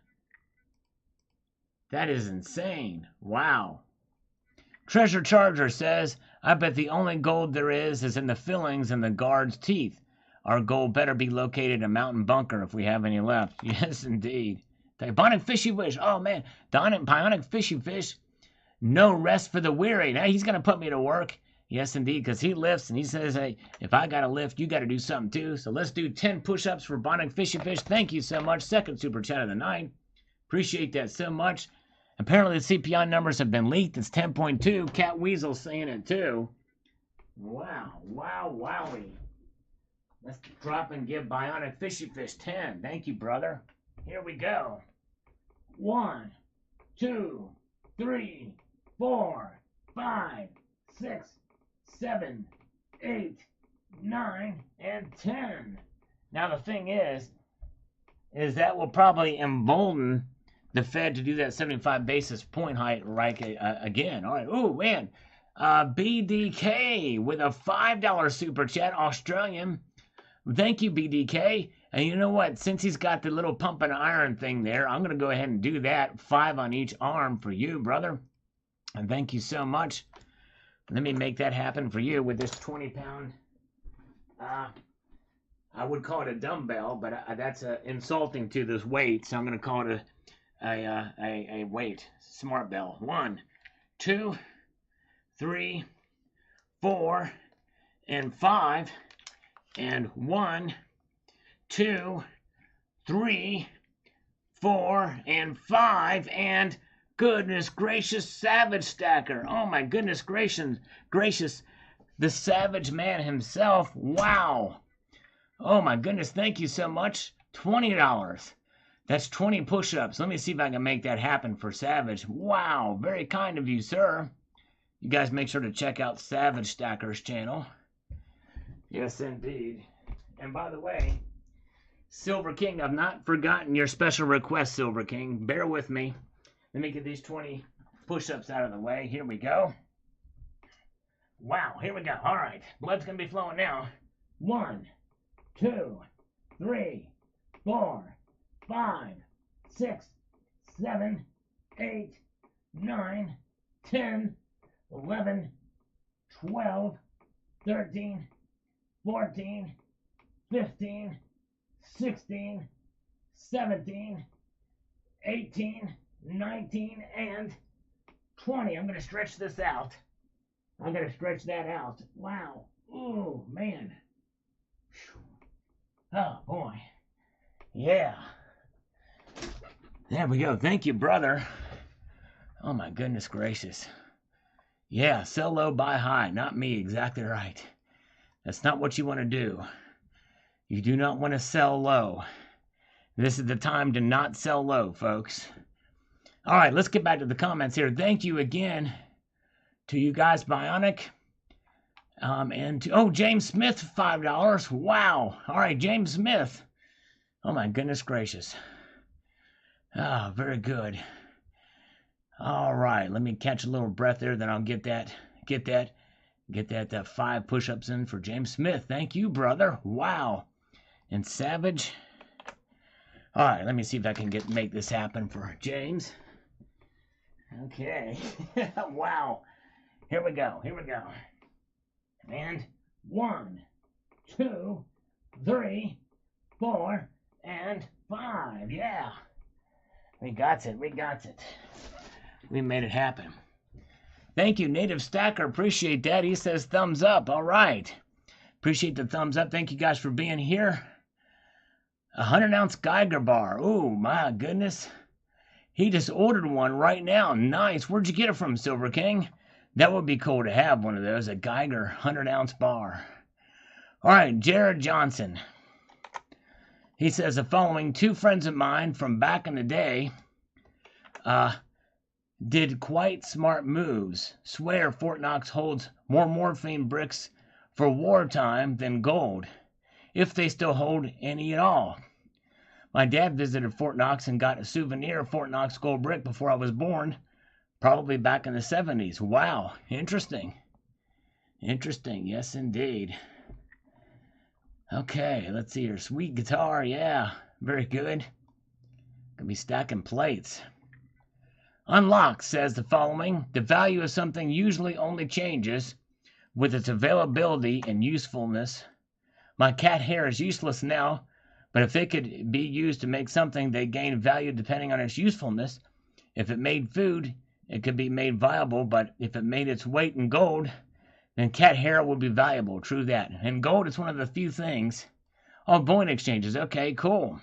That is insane. Wow. Treasure Charger says, I bet the only gold there is in the fillings and the guard's teeth. Our gold better be located in a mountain bunker if we have any left. Yes, indeed. Bionic Fishy Fish. Oh, man. Bionic Fishy Fish. No rest for the weary. Now, he's going to put me to work. Yes, indeed, because he lifts, and he says, hey, if I got to lift, you got to do something, too. So let's do 10 push-ups for Bionic Fishy Fish. Thank you so much. Second super chat of the night. Appreciate that so much. Apparently, the CPI numbers have been leaked. It's 10.2. Cat Weasel saying it, too. Wow. Wow, wowie. Let's drop and give Bionic Fishy Fish 10. Thank you, brother. Here we go. 1, 2, 3, 4, 5, 6, 7, 8, 9, and 10. Now, the thing is that will probably embolden the Fed to do that 75 basis point hike right again. All right. Oh, man. BDK with a $5 super chat, Australian. Thank you, BDK. And you know what? Since he's got the little pump and iron thing there, I'm going to go ahead and do that. 5 on each arm for you, brother. And thank you so much. Let me make that happen for you with this 20-pound. I would call it a dumbbell, but that's insulting to this weight, so I'm going to call it a weight. Smart bell. 1, 2, 3, 4, and 5. And 1, 2, 3, 4, and 5, and goodness gracious, Savage Stacker. Oh my goodness gracious, the Savage Man himself. Wow. Oh my goodness, thank you so much. $20. That's 20 push-ups. Let me see if I can make that happen for Savage. Wow, very kind of you, sir. You guys make sure to check out Savage Stacker's channel. Yes, indeed. And by the way, Silver King, I've not forgotten your special request, Silver King. Bear with me. Let me get these 20 push-ups out of the way. Here we go. Wow, here we go. All right. Blood's going to be flowing now. 1, 2, 3, 4, 5, 6, 7, 8, 9, 10, 11, 12, 13, 14, 15, 16, 17, 18, 19, and 20. I'm going to stretch this out. I'm going to stretch that out. Wow. Oh, man. Oh, boy. Yeah. There we go. Thank you, brother. Oh, my goodness gracious. Yeah, sell low, buy high. Not me. Exactly right. That's not what you want to do. You do not want to sell low. This is the time to not sell low, folks. All right, let's get back to the comments here. Thank you again to you guys, Bionic. James Smith, $5. Wow. All right, James Smith. Oh, my goodness gracious. Ah, very good. All right, let me catch a little breath there, then I'll get that 5 push-ups in for James Smith. Thank you, brother. Wow. And Savage. All right, let me see if I can make this happen for James. Okay. Wow. Here we go. Here we go. And 1, 2, 3, 4, and 5. Yeah. We got it. We got it. We made it happen. Thank you, Native Stacker. Appreciate that. He says thumbs up. All right. Appreciate the thumbs up. Thank you guys for being here. 100-ounce Geiger bar. Oh, my goodness. He just ordered one right now. Nice. Where'd you get it from, Silver King? That would be cool to have one of those, a Geiger 100-ounce bar. All right, Jared Johnson. He says the following: 2 friends of mine from back in the day did quite smart moves. Swear Fort Knox holds more morphine bricks for wartime than gold, if they still hold any at all. My dad visited Fort Knox and got a souvenir Fort Knox gold brick before I was born, probably back in the 70s. Wow, interesting. Interesting, yes indeed. Okay, let's see here. Sweet guitar, yeah, very good. Gonna be stacking plates. Unlock says the following: the value of something usually only changes with its availability and usefulness. My cat hair is useless now, but if it could be used to make something, they gain value depending on its usefulness. If it made food, it could be made viable, but if it made its weight in gold, then cat hair would be valuable. True that. And gold is one of the few things. Oh, bullion exchanges. Okay, cool.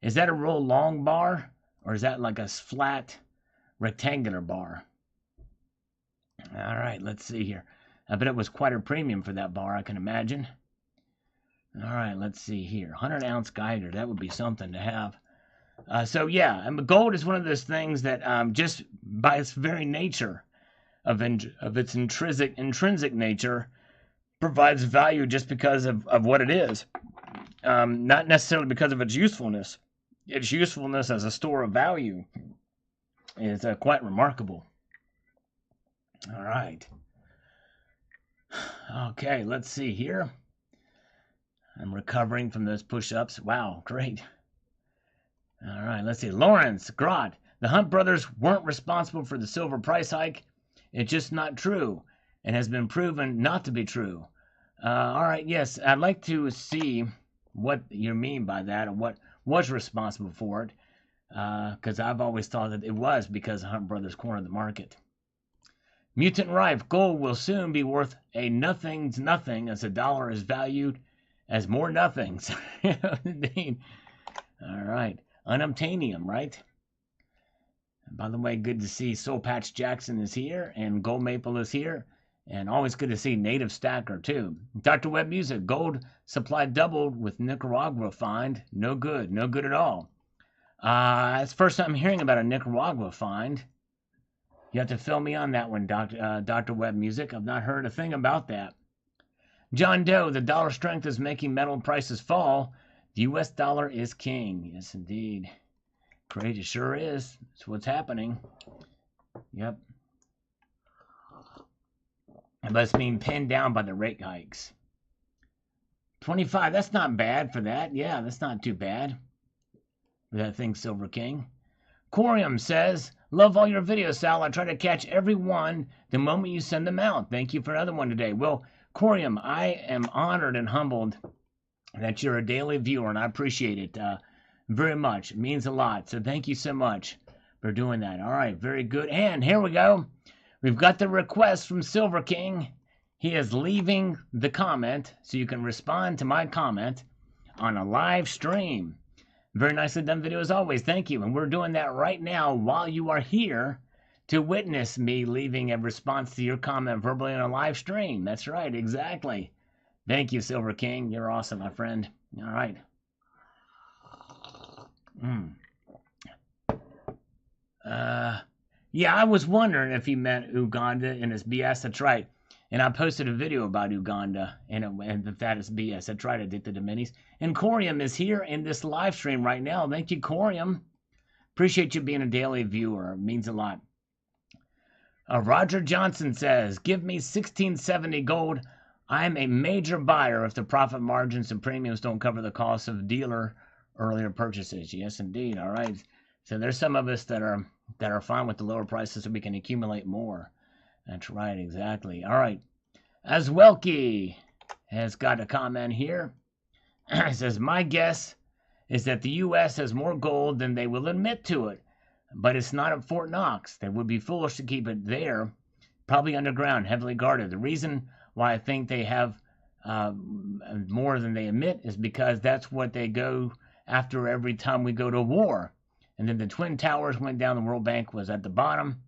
Is that a real long bar, or is that like a flat rectangular bar? All right, let's see here. I bet it was quite a premium for that bar, I can imagine. All right, let's see here. 100-ounce Geiger. That would be something to have. So, yeah, and gold is one of those things that just by its very nature of its intrinsic nature provides value just because of what it is. Not necessarily because of its usefulness. Its usefulness as a store of value is quite remarkable. All right. Okay, let's see here. I'm recovering from those push-ups. Wow, great. All right, let's see. Lawrence Grott. The Hunt brothers weren't responsible for the silver price hike. It's just not true and has been proven not to be true. All right, yes, I'd like to see what you mean by that, or what was responsible for it, because I've always thought that it was because the Hunt brothers cornered the market. Mutant Rife. Gold will soon be worth a nothing's nothing as a dollar is valued as more nothings. Indeed. All right. Unobtainium, right? By the way, good to see Soul Patch Jackson is here, and Gold Maple is here, and always good to see Native Stacker, too. Dr. Web Music. Gold supply doubled with Nicaragua find. No good. No good at all. It's the first time I'm hearing about a Nicaragua find. You have to fill me on that one, Dr. Web Music. I've not heard a thing about that. John Doe. The dollar strength is making metal prices fall. The U.S. dollar is king. Yes, indeed. Great, it sure is. That's what's happening. Yep. But it's being pinned down by the rate hikes. 25, that's not bad for that. Yeah, that's not too bad. For that thing, Silver King. Corium says, love all your videos, Sal. I try to catch every one the moment you send them out. Thank you for another one today. Well, Corium, I am honored and humbled that you're a daily viewer, and I appreciate it very much. It means a lot. So thank you so much for doing that. All right, very good. And here we go. We've got the request from Silver King. He is leaving the comment so you can respond to my comment on a live stream. Very nicely done video as always. Thank you. And we're doing that right now while you are here to witness me leaving a response to your comment verbally on a live stream. That's right, exactly. Thank you, Silver King. You're awesome, my friend. All right. Yeah, I was wondering if he meant Uganda in his BS. That's right. And I posted a video about Uganda and that is BS. That's right, Addicted to Minis. And Corium is here in this live stream right now. Thank you, Corium. Appreciate you being a daily viewer. It means a lot. Roger Johnson says, give me 1670 gold. I'm a major buyer if the profit margins and premiums don't cover the cost of dealer earlier purchases. Yes, indeed. All right. So there's some of us that are that are fine with the lower prices so we can accumulate more. That's right, exactly. All right. As Welky has got a comment here. It says, my guess is that the U.S. has more gold than they will admit to it, but it's not at Fort Knox. They would be foolish to keep it there, probably underground, heavily guarded. The reason why I think they have more than they admit is because that's what they go after every time we go to war. And then the Twin Towers went down, the World Bank was at the bottom,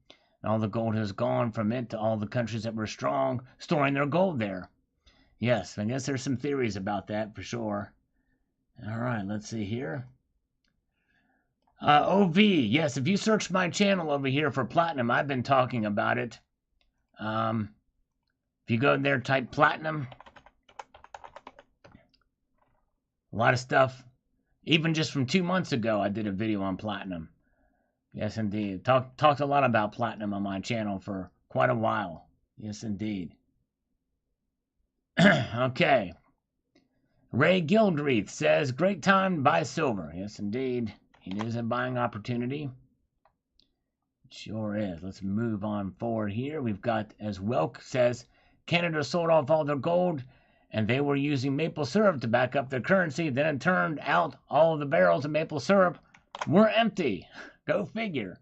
and all the gold has gone from it to all the countries that were strong, storing their gold there. Yes, I guess there's some theories about that for sure. All right, let's see here. OV, yes, if you search my channel over here for platinum, I've been talking about it. If you go there, type platinum. A lot of stuff. Even just from 2 months ago, I did a video on platinum. Yes, indeed. Talked a lot about platinum on my channel for quite a while. Yes, indeed. Okay. Ray Gildreath says, great time to buy silver. Yes, indeed. It is a buying opportunity. It sure is. Let's move on forward here. We've got, as Welk says, Canada sold off all their gold, and they were using maple syrup to back up their currency. Then it turned out all of the barrels of maple syrup were empty. Go figure.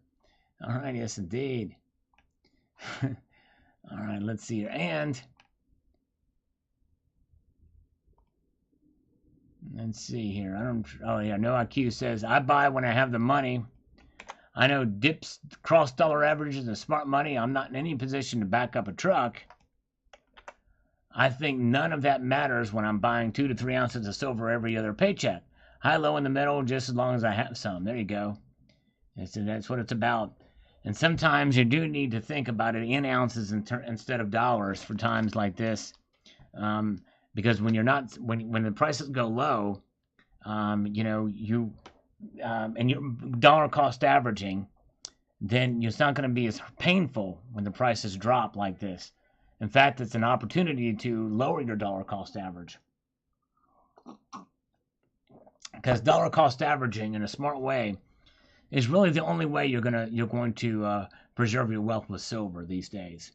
All right, yes, indeed. All right, let's see here. And let's see here. Oh, yeah, No IQ says, I buy when I have the money. I know dips, cross dollar averages, and smart money. I'm not in any position to back up a truck. I think none of that matters when I'm buying 2 to 3 ounces of silver every other paycheck. High, low, in the middle, just as long as I have some. There you go. That's what it's about. And sometimes you do need to think about it in ounces instead of dollars for times like this. Because when the prices go low, and you're dollar cost averaging, then it's not going to be as painful when the prices drop like this. In fact, it's an opportunity to lower your dollar cost average. Because dollar cost averaging in a smart way is really the only way you're going to preserve your wealth with silver these days.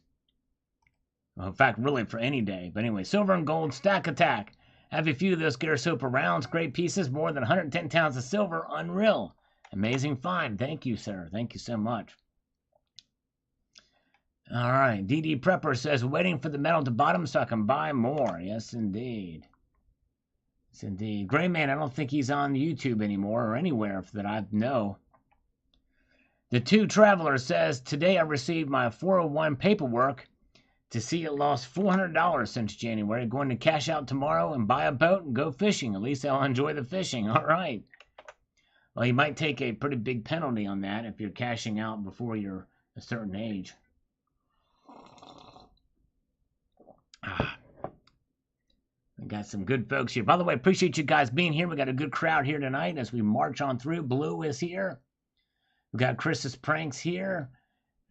Well, in fact, really for any day. But anyway, silver and gold stack attack. Have a few of those Gear Super rounds. Great pieces. More than 110 pounds of silver. Unreal. Amazing find. Thank you, sir. Thank you so much. All right. DD Prepper says, waiting for the metal to bottom so I can buy more. Yes, indeed. Yes, indeed. Gray Man, I don't think he's on YouTube anymore or anywhere that I know. The Two Traveler says, today I received my 401 paperwork to see it lost $400 since January. Going to cash out tomorrow and buy a boat and go fishing. At least I'll enjoy the fishing. All right. Well, you might take a pretty big penalty on that if you're cashing out before you're a certain age. We got some good folks here. By the way, appreciate you guys being here. We got a good crowd here tonight as we march on through. Blue is here. We got Chris's Pranks here.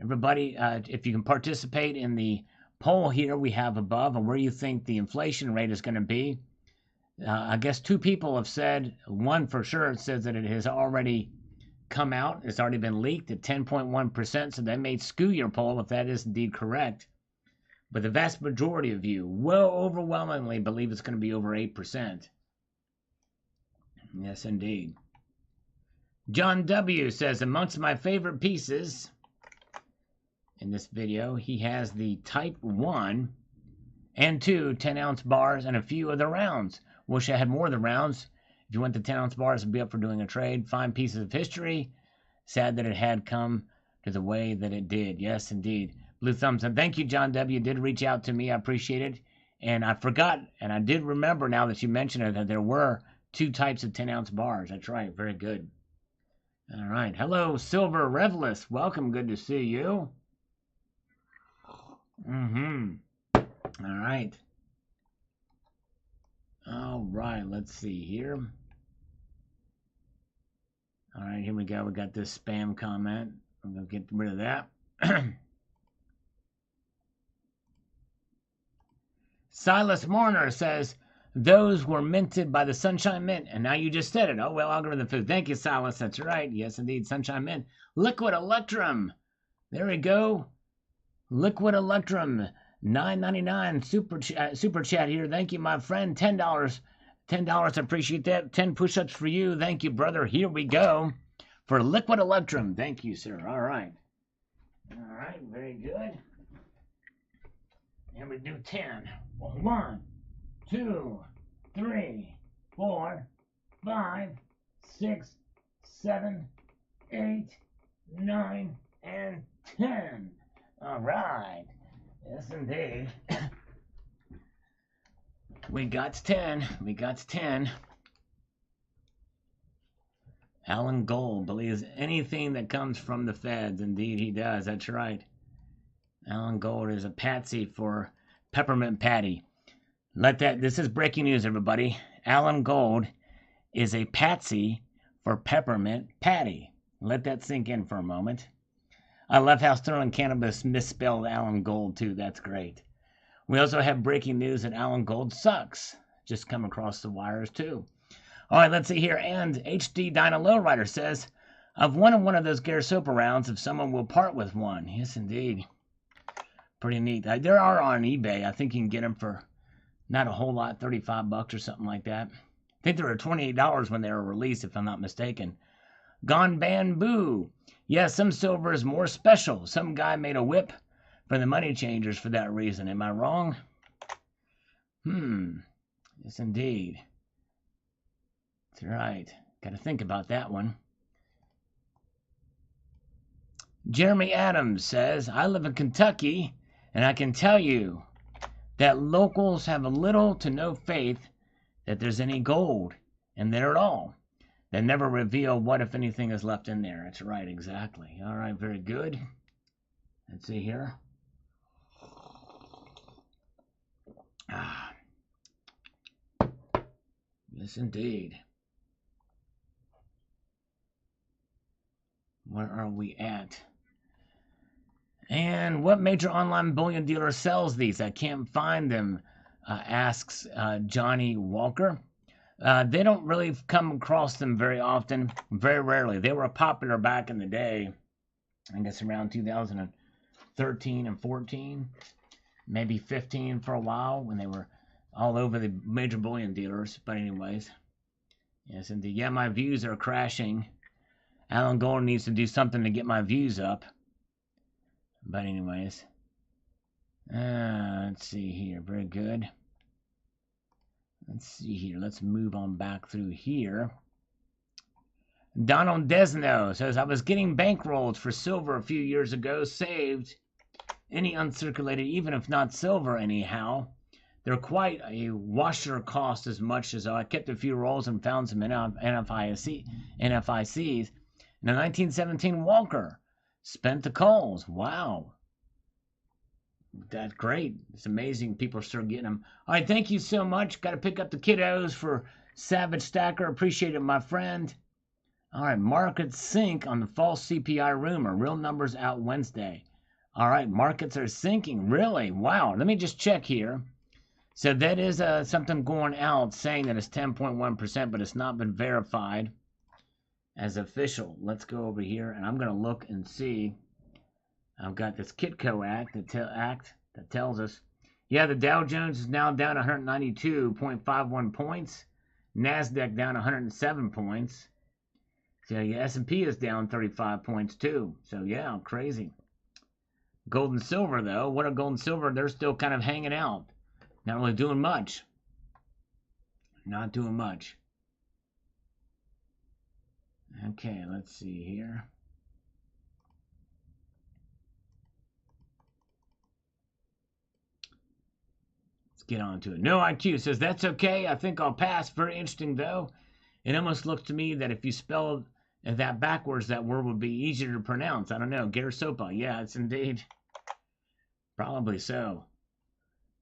Everybody, if you can participate in the poll here we have above on where you think the inflation rate is going to be. I guess 2 people have said, one for sure says that it has already come out. It's already been leaked at 10.1%, so that may skew your poll if that is indeed correct. But the vast majority of you will overwhelmingly believe it's going to be over 8%. Yes, indeed. John W. says, amongst my favorite pieces in this video, he has the Type 1 and 2 10-ounce bars and a few of the rounds. Wish I had more of the rounds. If you want the 10-ounce bars, I'd be up for doing a trade. Fine pieces of history. Sad that it had come to the way that it did. Yes, indeed. Blue thumbs up. Thank you, John W. Did reach out to me. I appreciate it. And I forgot, and I did remember now that you mentioned it, that there were 2 types of 10-ounce bars. That's right. Very good. All right. Hello, Silver Revelist. Welcome. Good to see you. All right. All right. Let's see here. All right. Here we go. We got this spam comment. I'm going to get rid of that. Silas Marner says, those were minted by the Sunshine Mint. And now you just said it. Oh, well, algorithm food. Thank you, Silas. That's right. Yes, indeed. Sunshine Mint. Liquid Electrum. There we go. Liquid Electrum. $9.99 super chat here. Thank you, my friend. $10. $10. Appreciate that. 10 push-ups for you. Thank you, brother. Here we go. For Liquid Electrum. Thank you, sir. All right. All right. Very good. And we do 10. 1, 2, 3, 4, 5, 6, 7, 8, 9, and 10. All right. Yes, indeed. We got 10. We got 10. Alan Gold believes anything that comes from the feds. Indeed, he does. That's right. Alan Gold is a patsy for Peppermint Patty. This is breaking news, everybody. Alan Gold is a patsy for Peppermint Patty. Let that sink in for a moment. I love how Sterling Cannabis misspelled Alan Gold, too. That's great. We also have breaking news that Alan Gold sucks. Just come across the wires, too. All right, let's see here. And HD Dyna Lowrider says, I've won one of those Garsopa rounds if someone will part with one. Yes, indeed. Pretty neat. There are on eBay. I think you can get them for not a whole lot, $35 or something like that. I think they were $28 when they were released, if I'm not mistaken. Gone Bamboo. Yeah, some silver is more special. Some guy made a whip for the money changers for that reason. Am I wrong? Yes, indeed. That's right. Got to think about that one. Jeremy Adams says, I live in Kentucky, and I can tell you that locals have a little to no faith that there's any gold in there at all. They never reveal what, if anything, is left in there. That's right, exactly. All right, very good. Let's see here. Yes, indeed. Where are we at? And what major online bullion dealer sells these? I can't find them, asks Johnny Walker. They don't really come across them very often, very rarely. They were popular back in the day, I guess around 2013 and 14, maybe 15 for a while when they were all over the major bullion dealers. But anyways, yes, indeed. Yeah, my views are crashing. Alan Gold needs to do something to get my views up. But anyways, let's see here. Very good. Let's see here. Let's move on back through here. Donald Desno says, I was getting bankrolls for silver a few years ago. Saved any uncirculated, even if not silver anyhow. They're quite a washer cost as much as I kept a few rolls and found some NFICs. In the 1917 Walker. Spent the calls. Wow. That's great. It's amazing people are still getting them. All right, thank you so much. Got to pick up the kiddos for Savage Stacker. Appreciate it, my friend. All right, markets sink on the false CPI rumor. Real numbers out Wednesday. All right, markets are sinking. Really? Wow. Let me just check here. So that is something going out saying that it's 10.1%, but it's not been verified as official. Let's go over here, and I'm going to look and see. I've got this Kitco Act that tells us, yeah, the Dow Jones is now down 192.51 points. NASDAQ down 107 points. So yeah, S&P is down 35 points too. So yeah, crazy. Gold and silver though, what are gold and silver? They're still kind of hanging out. Not really doing much. Not doing much. Okay, let's see here. Let's get on to it. No IQ says, that's okay. I think I'll pass. Very interesting, though. It almost looks to me that if you spelled that backwards, that word would be easier to pronounce. I don't know. Garsopa. Yeah, it's indeed. Probably so.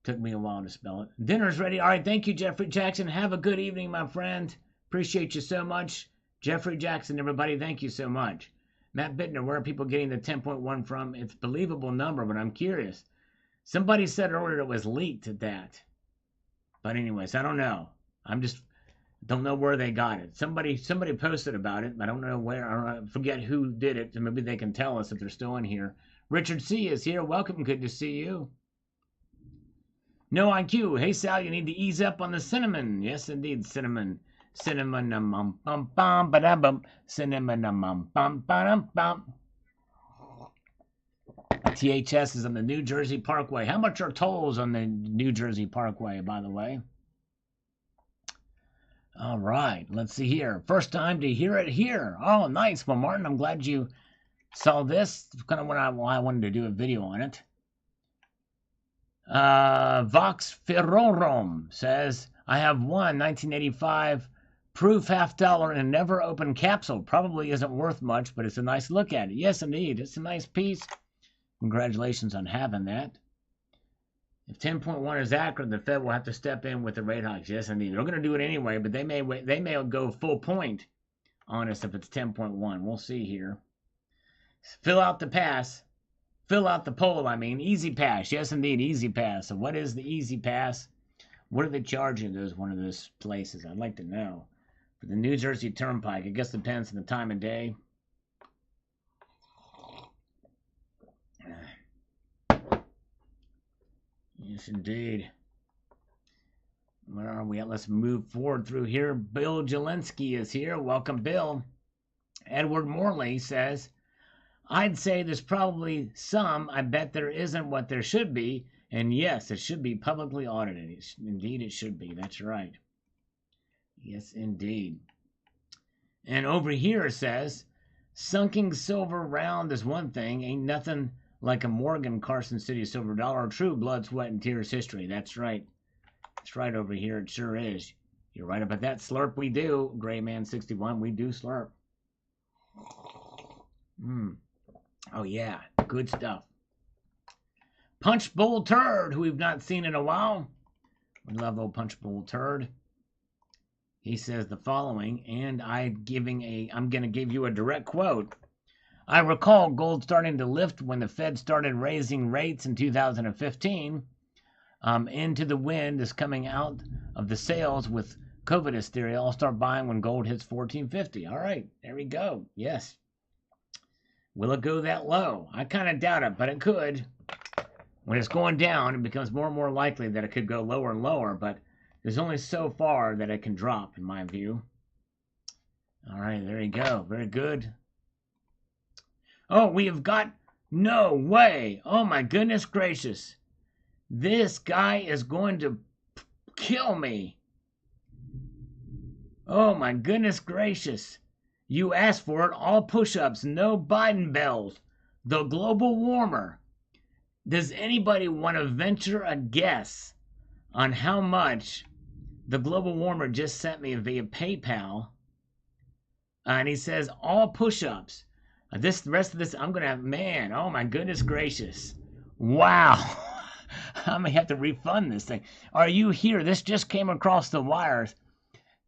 Took me a while to spell it. Dinner's ready. All right, thank you, Jeffrey Jackson. Have a good evening, my friend. Appreciate you so much. Jeffrey Jackson, everybody, thank you so much. Matt Bittner, where are people getting the 10.1 from? It's a believable number, but I'm curious. Somebody said earlier it was leaked at that. But anyways, I don't know. Don't know where they got it. Somebody posted about it. I don't know where. I forget who did it. So maybe they can tell us if they're still in here. Richard C is here. Welcome. Good to see you. No IQ. Hey Sal, you need to ease up on the cinnamon. Yes, indeed, cinnamon. Cinnamon bum bum bum ba bum. Cinnamon bum bum ba bum. THS is on the New Jersey Parkway. How much are tolls on the New Jersey Parkway, by the way? All right, let's see here. First time to hear it here. Oh, nice. Well, Martin, I'm glad you saw this. Kind of why I wanted to do a video on it. Vox Ferrorum says, I have one 1985 proof $50 in a never open capsule. Probably isn't worth much, but it's a nice look at it. Yes, indeed. It's a nice piece. Congratulations on having that. If 10.1 is accurate, the Fed will have to step in with the rate hikes. Yes, indeed. They're going to do it anyway, but they may go full point on us if it's 10.1. We'll see here. Fill out the pass. Fill out the poll, I mean. Easy Pass. Yes, indeed, Easy Pass. So what is the Easy Pass? What are they charging one of those places? I'd like to know. For the New Jersey Turnpike, I guess it depends on the time of day. Yes, indeed. Where are we at? Let's move forward through here. Bill Jelensky is here. Welcome, Bill. Edward Morley says, I'd say there's probably some. I bet there isn't what there should be. And yes, it should be publicly audited. Indeed, it should be. That's right. Yes, indeed. And over here says, sunking silver round is one thing. Ain't nothing like a Morgan Carson City silver dollar. True blood, sweat, and tears history. That's right. That's right over here. It sure is. You're right about that. Slurp we do. Gray Man 61, we do slurp. Oh, yeah. Good stuff. Punch Bowl Turd, who we've not seen in a while. We love old Punch Bowl Turd. He says the following, and I'm going to give you a direct quote. I recall gold starting to lift when the Fed started raising rates in 2015. Into the wind is coming out of the sales with COVID hysteria. I'll start buying when gold hits $14.50. All right, there we go. Yes. Will it go that low? I kind of doubt it, but it could. When it's going down, it becomes more and more likely that it could go lower and lower, but there's only so far that it can drop, in my view. All right, there you go. Very good. Oh, we have got... No way. Oh, my goodness gracious. This guy is going to kill me. Oh, my goodness gracious. You asked for it. All push-ups. No Biden bells. The global warmer. Does anybody want to venture a guess on how much the global warmer just sent me via PayPal? And he says all push-ups. The rest of this, I'm going to have, man, oh my goodness gracious. Wow. I may have to refund this thing. Are you here? This just came across the wires.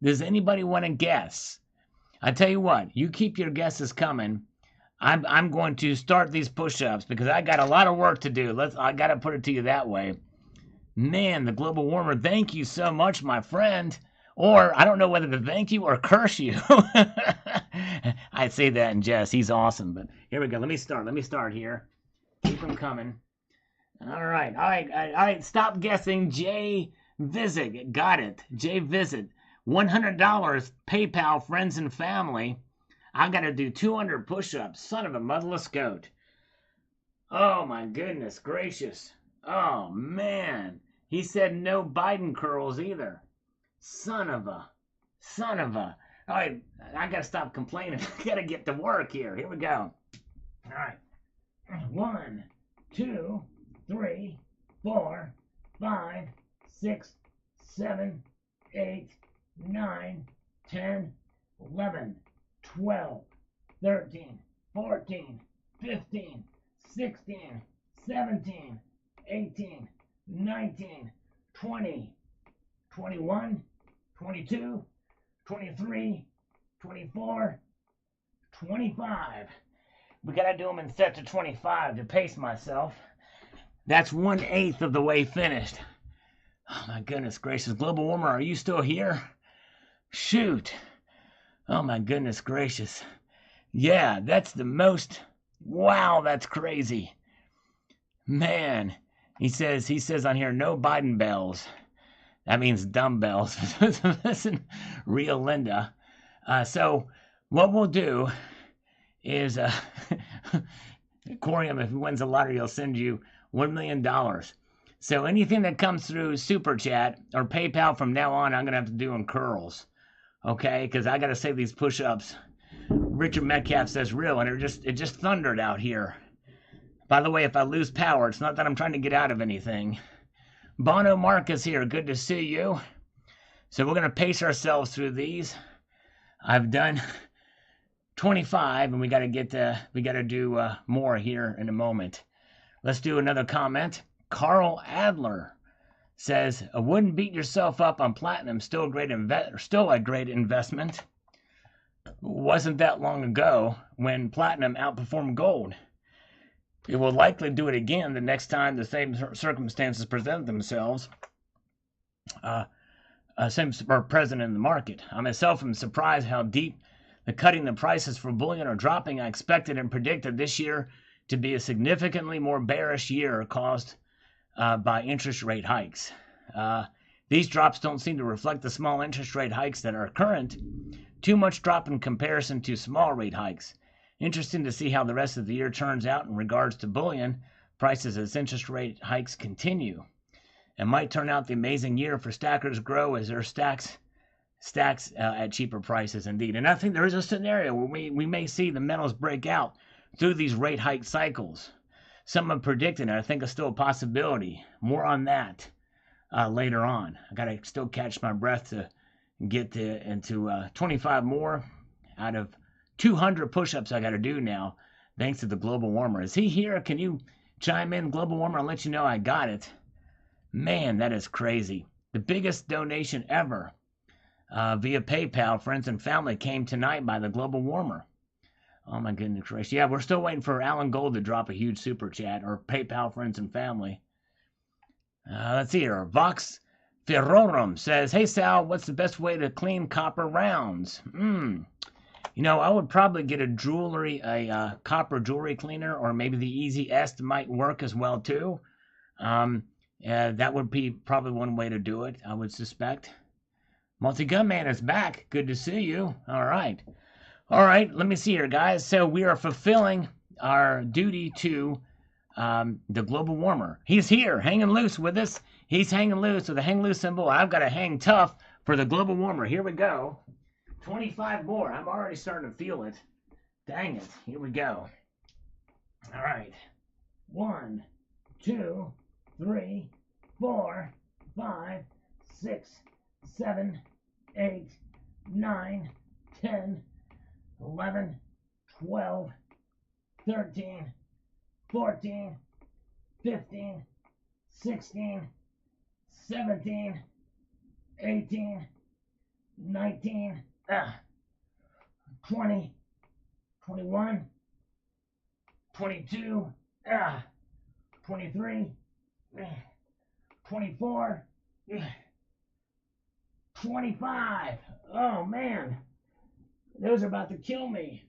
Does anybody want to guess? I tell you what, you keep your guesses coming. I'm going to start these push-ups because I got a lot of work to do. I got to put it to you that way. Man, the global warmer, thank you so much, my friend. Or I don't know whether to thank you or curse you. I'd say that in jest. He's awesome. But here we go. Let me start here. Keep them coming. All right. Stop guessing. Jay Visit. Got it. Jay Visit. $100 PayPal friends and family. I got to do 200 push-ups. Son of a motherless goat. Oh, my goodness gracious. Oh, man. He said no Biden curls either. Son of a. All right, I got to stop complaining. I got to get to work here. Here we go. All right. 1, 2, 3, 4, 5, 6, 7, 8, 9, 10, 11, 12, 13, 14, 15, 16, 17, 18, 19, 20, 21, 22, 23, 24, 25. We got to do them in sets of 25 to pace myself. That's 1/8 of the way finished. Oh my goodness gracious. Global warmer, are you still here? Shoot. Oh my goodness gracious. Yeah, that's the most. Wow, that's crazy. Man. He says on here, no Biden bells. That means dumbbells. Listen, real Linda. So what we'll do is Corium, if he wins the lottery, he'll send you $1 million. So anything that comes through Super Chat or PayPal from now on, I'm going to have to do in curls. Okay? Because I got to save these push-ups. Richard Metcalf says real, and it just thundered out here. By the way, if I lose power, it's not that I'm trying to get out of anything. Bono Marcus here. Good to see you. So we're going to pace ourselves through these. I've done 25, and we got to do more here in a moment. Let's do another comment. Carl Adler says, "I wouldn't beat yourself up on platinum. Still a great investment. Wasn't that long ago when platinum outperformed gold. It will likely do it again the next time the same circumstances present themselves. Same present in the market. I myself am surprised how deep the cutting the prices for bullion are dropping. I expected and predicted this year to be a significantly more bearish year caused by interest rate hikes. These drops don't seem to reflect the small interest rate hikes that are current. Too much drop in comparison to small rate hikes. Interesting to see how the rest of the year turns out in regards to bullion prices as interest rate hikes continue. It might turn out the amazing year for stackers grow as their stacks at cheaper prices indeed. And I think there is a scenario where we may see the metals break out through these rate hike cycles. Some have predicted, and I think it's still a possibility. More on that later on. I got to still catch my breath to get into 25 more out of 200 push-ups I got to do now, thanks to the global warmer. Is he here? Can you chime in, global warmer? I'll let you know I got it. Man, that is crazy. The biggest donation ever via PayPal, friends and family, came tonight by the global warmer. Oh my goodness gracious. Yeah, we're still waiting for Alan Gold to drop a huge super chat or PayPal, friends and family. Let's see here. Vox Ferrorum says, "Hey Sal, what's the best way to clean copper rounds?" You know, I would probably get a copper jewelry cleaner, or maybe the Easy S might work as well too. That would be probably one way to do it, I would suspect. Multi-Gun Man is back. Good to see you. All right, let me see here, guys. So we are fulfilling our duty to the global warmer. He's here, hanging loose with us. He's hanging loose with the hang loose symbol. I've got to hang tough for the global warmer. Here we go. 25 more. I'm already starting to feel it. Dang it. Here we go. All right. 1, 2, 3, 4, 5, 6, 7, 8, 9, 10, 11, 12, 13, 14, 15, 16, 17, 18, 19, 20, 21, 22, 23, 24, 25. Oh man, those are about to kill me.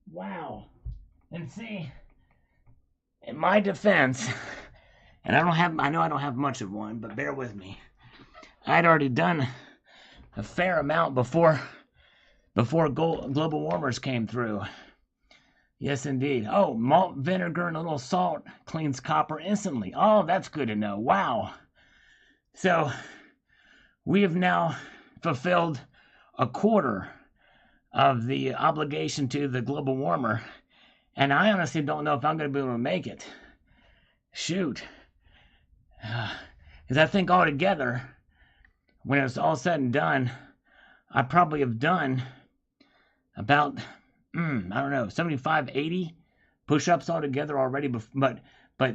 Wow. And see, in my defense, and I know I don't have much of one, but bear with me. I'd already done a fair amount before global warmers came through. Yes, indeed. Oh, malt vinegar and a little salt cleans copper instantly. Oh, that's good to know. Wow. So we have now fulfilled a quarter of the obligation to the global warmer, and I honestly don't know if I'm going to be able to make it. Shoot. Because I think altogether, when it's all said and done, I probably have done about, I don't know, 75, 80 push-ups altogether already. But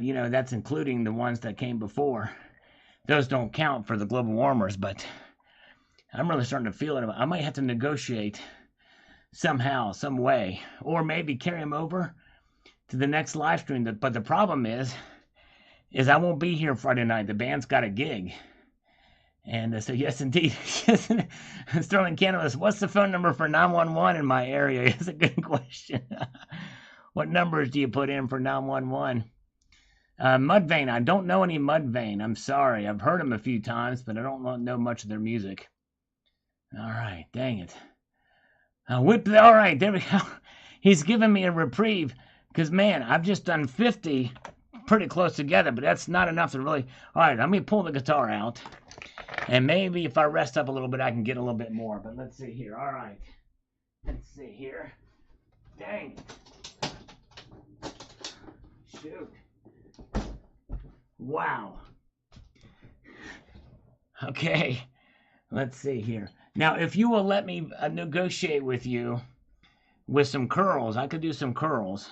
you know, that's including the ones that came before. Those don't count for the global warmers, but I'm really starting to feel it. I might have to negotiate somehow, some way, or maybe carry them over to the next live stream. But the problem is is I won't be here Friday night. The band's got a gig. And so, yes, indeed. Sterling Cannabis, what's the phone number for 911 in my area? It's a good question. What numbers do you put in for 911? Mudvayne, I don't know any Mudvayne. I'm sorry. I've heard them a few times, but I don't know much of their music. All right, dang it. All right, there we go. He's giving me a reprieve because, man, I've just done 50 pretty close together, but that's not enough to really... All right, let me pull the guitar out. And maybe if I rest up a little bit, I can get a little bit more. But let's see here. All right. Let's see here. Dang. Shoot. Wow. Okay. Let's see here. Now, if you will let me negotiate with you with some curls, I could do some curls.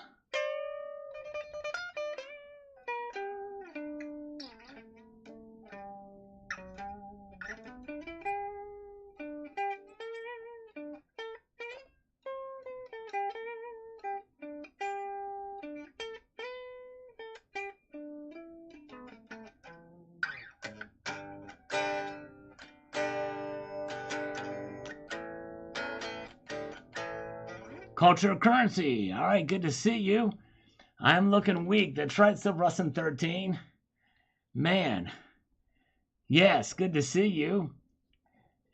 Culture Currency. All right, good to see you. I'm looking weak. That's right, Silver Rustin 13. Man. Yes, good to see you.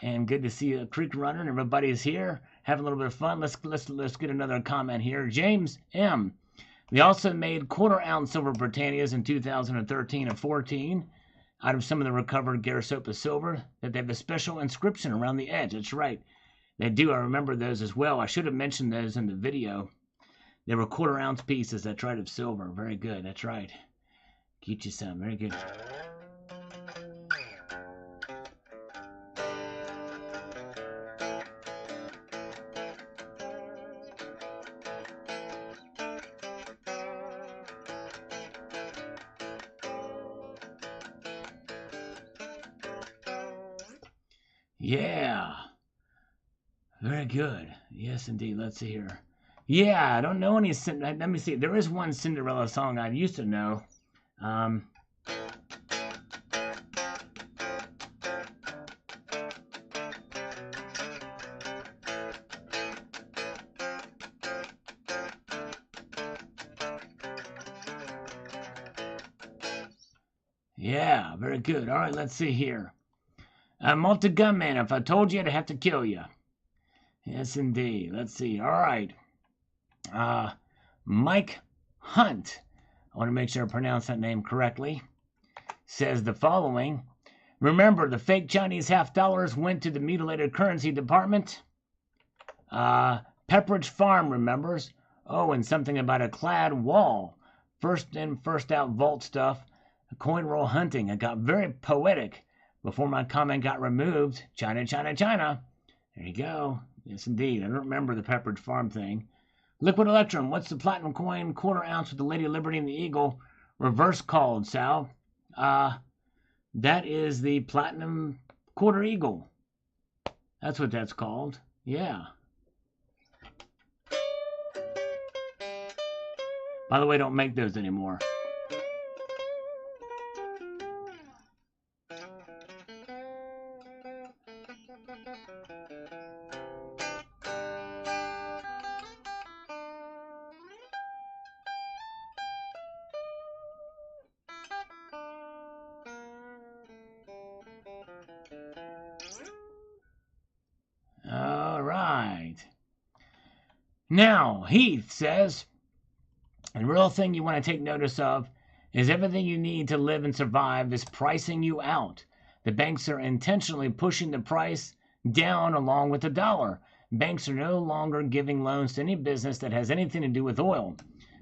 And good to see a Creek Runner and everybody's here. Having a little bit of fun. Let's get another comment here. James M. They also made quarter-ounce silver Britannias in 2013 and 14 out of some of the recovered Garasopa silver that they have a special inscription around the edge. That's right. They do. I remember those as well. I should have mentioned those in the video. They were quarter-ounce pieces. That's right, of silver. Very good. That's right. Get you some. Very good. Yeah. Very good. Yes, indeed. Let's see here. Yeah, I don't know any... Let me see. There is one Cinderella song I used to know. Yeah, very good. All right, let's see here. Multi-gunman, if I told you, I'd have to kill you. Yes, indeed. Let's see. All right. Mike Hunt, I want to make sure I pronounce that name correctly, says the following. Remember, the fake Chinese half dollars went to the mutilated currency department. Pepperidge Farm remembers. Oh, and something about a clad wall. First in, first out vault stuff. Coin roll hunting. It got very poetic before my comment got removed. China, China, China. There you go. Yes, indeed. I don't remember the Pepperidge Farm thing. Liquid Electrum. What's the platinum coin quarter ounce with the Lady Liberty and the Eagle reverse called, Sal? That is the platinum quarter eagle. That's what that's called. Yeah. By the way, don't make those anymore. All right. Now, Heath says, the real thing you want to take notice of is everything you need to live and survive is pricing you out. The banks are intentionally pushing the price down along with the dollar. Banks are no longer giving loans to any business that has anything to do with oil.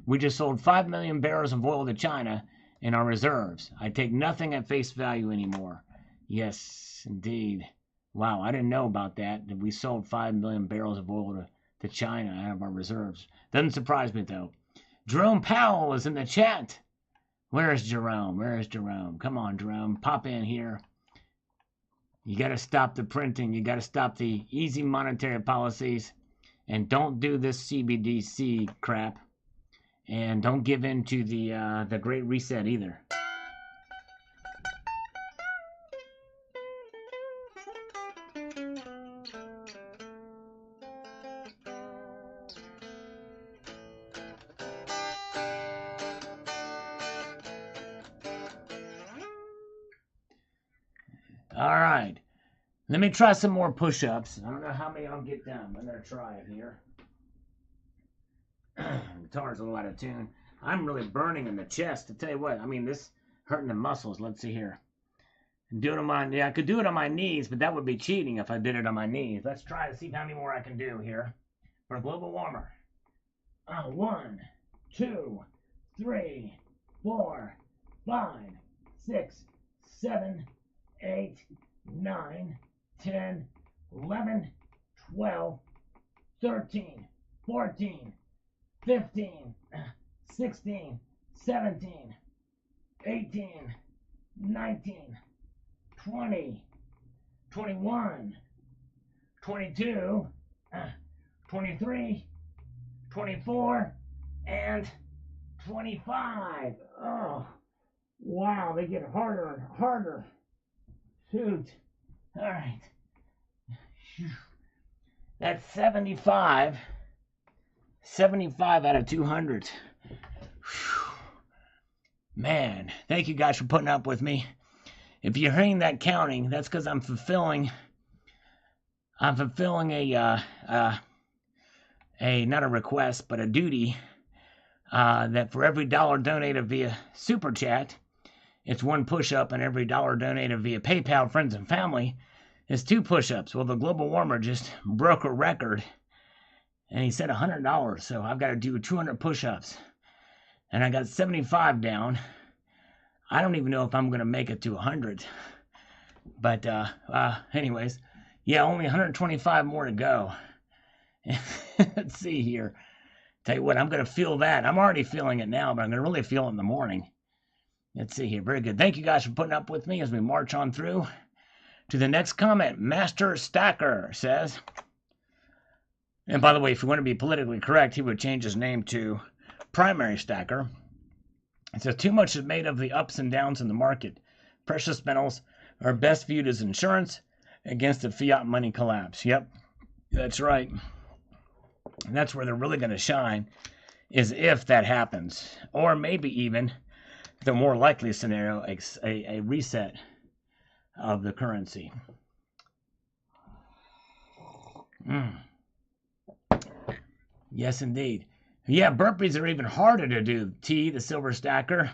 We just sold 5 million barrels of oil to China in our reserves. I take nothing at face value anymore. Yes, indeed. Wow, I didn't know about that we sold 5 million barrels of oil to China out of our reserves. Doesn't surprise me, though. Jerome Powell is in the chat. Where is Jerome? Where is Jerome? Come on, Jerome. Pop in here. You got to stop the printing. You got to stop the easy monetary policies. And don't do this CBDC crap. And don't give in to the Great Reset either. All right. Let me try some more push-ups. I don't know how many I'll get done. I'm going to try it here. Guitar's a little out of tune. I'm really burning in the chest. To tell you what, I mean, this hurting the muscles. Let's see here. Do it on my, yeah, I could do it on my knees, but that would be cheating if I did it on my knees. Let's try to see how many more I can do here for a global warmer. 1, 2, 3, 4, 5, 6, 7, 8, 9, 10, 11, 12, 13, 14, 15, 16, 17, 18, 19, 20, 21, 22, 23, 24, and 25. Oh, wow, they get harder and harder. Shoot. All right. That's 75. 75 out of 200. Man, thank you guys for putting up with me. If you're hearing that counting, that's because I'm fulfilling a not a request, but a duty, that for every dollar donated via Super Chat, it's 1 push-up, and every dollar donated via PayPal, friends and family, is 2 push-ups. Well, the global warmer just broke a record, and he said $100, so I've got to do 200 push-ups, and I got 75 down. I don't even know if I'm going to make it to 100, but anyways, yeah, only 125 more to go. Let's see here. Tell you what, I'm going to feel that. I'm already feeling it now, but I'm going to really feel it in the morning. Let's see here. Very good. Thank you guys for putting up with me as we march on through to the next comment. Master Stacker says, and by the way, if you want to be politically correct, he would change his name to Primary Stacker. It says, too much is made of the ups and downs in the market. Precious metals are best viewed as insurance against the fiat money collapse. Yep, that's right. And that's where they're really going to shine, is if that happens. Or maybe even, the more likely scenario, a reset of the currency. Yes, indeed. Yeah, burpees are even harder to do, T, the Silver Stacker.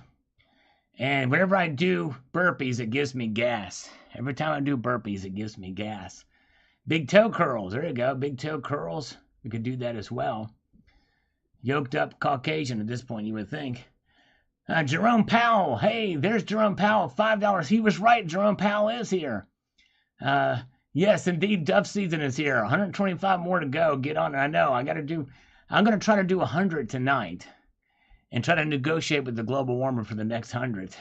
And whenever I do burpees, it gives me gas. Every time I do burpees, it gives me gas. Big toe curls. There you go. Big toe curls. We could do that as well. Yoked up Caucasian at this point, you would think. Jerome Powell. Hey, there's Jerome Powell. $5. He was right. Jerome Powell is here. Yes, indeed. Duff season is here. 125 more to go. Get on it. I know. I'm going to try to do 100 tonight and try to negotiate with the global warmer for the next 100.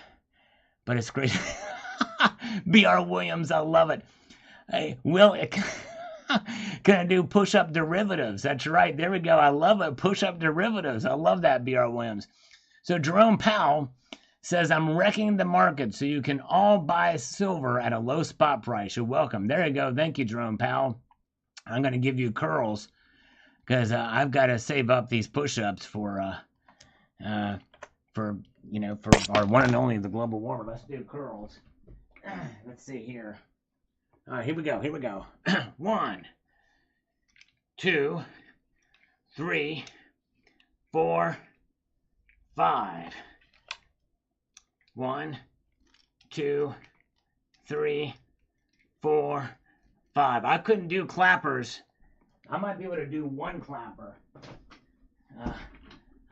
But it's crazy. B.R. Williams, I love it. Hey, Will, can I do push-up derivatives? That's right. There we go. I love it. Push-up derivatives. I love that, B.R. Williams. So Jerome Powell says, I'm wrecking the market so you can all buy silver at a low spot price. You're welcome. There you go. Thank you, Jerome Powell. I'm going to give you curls, because I've got to save up these push-ups for our one and only the global warmer. Let's do curls. Let's see here. All right, here we go. 1, 2, 3, 4, 5. 1, 2, 3, 4, 5. I couldn't do clappers. I might be able to do 1 clapper.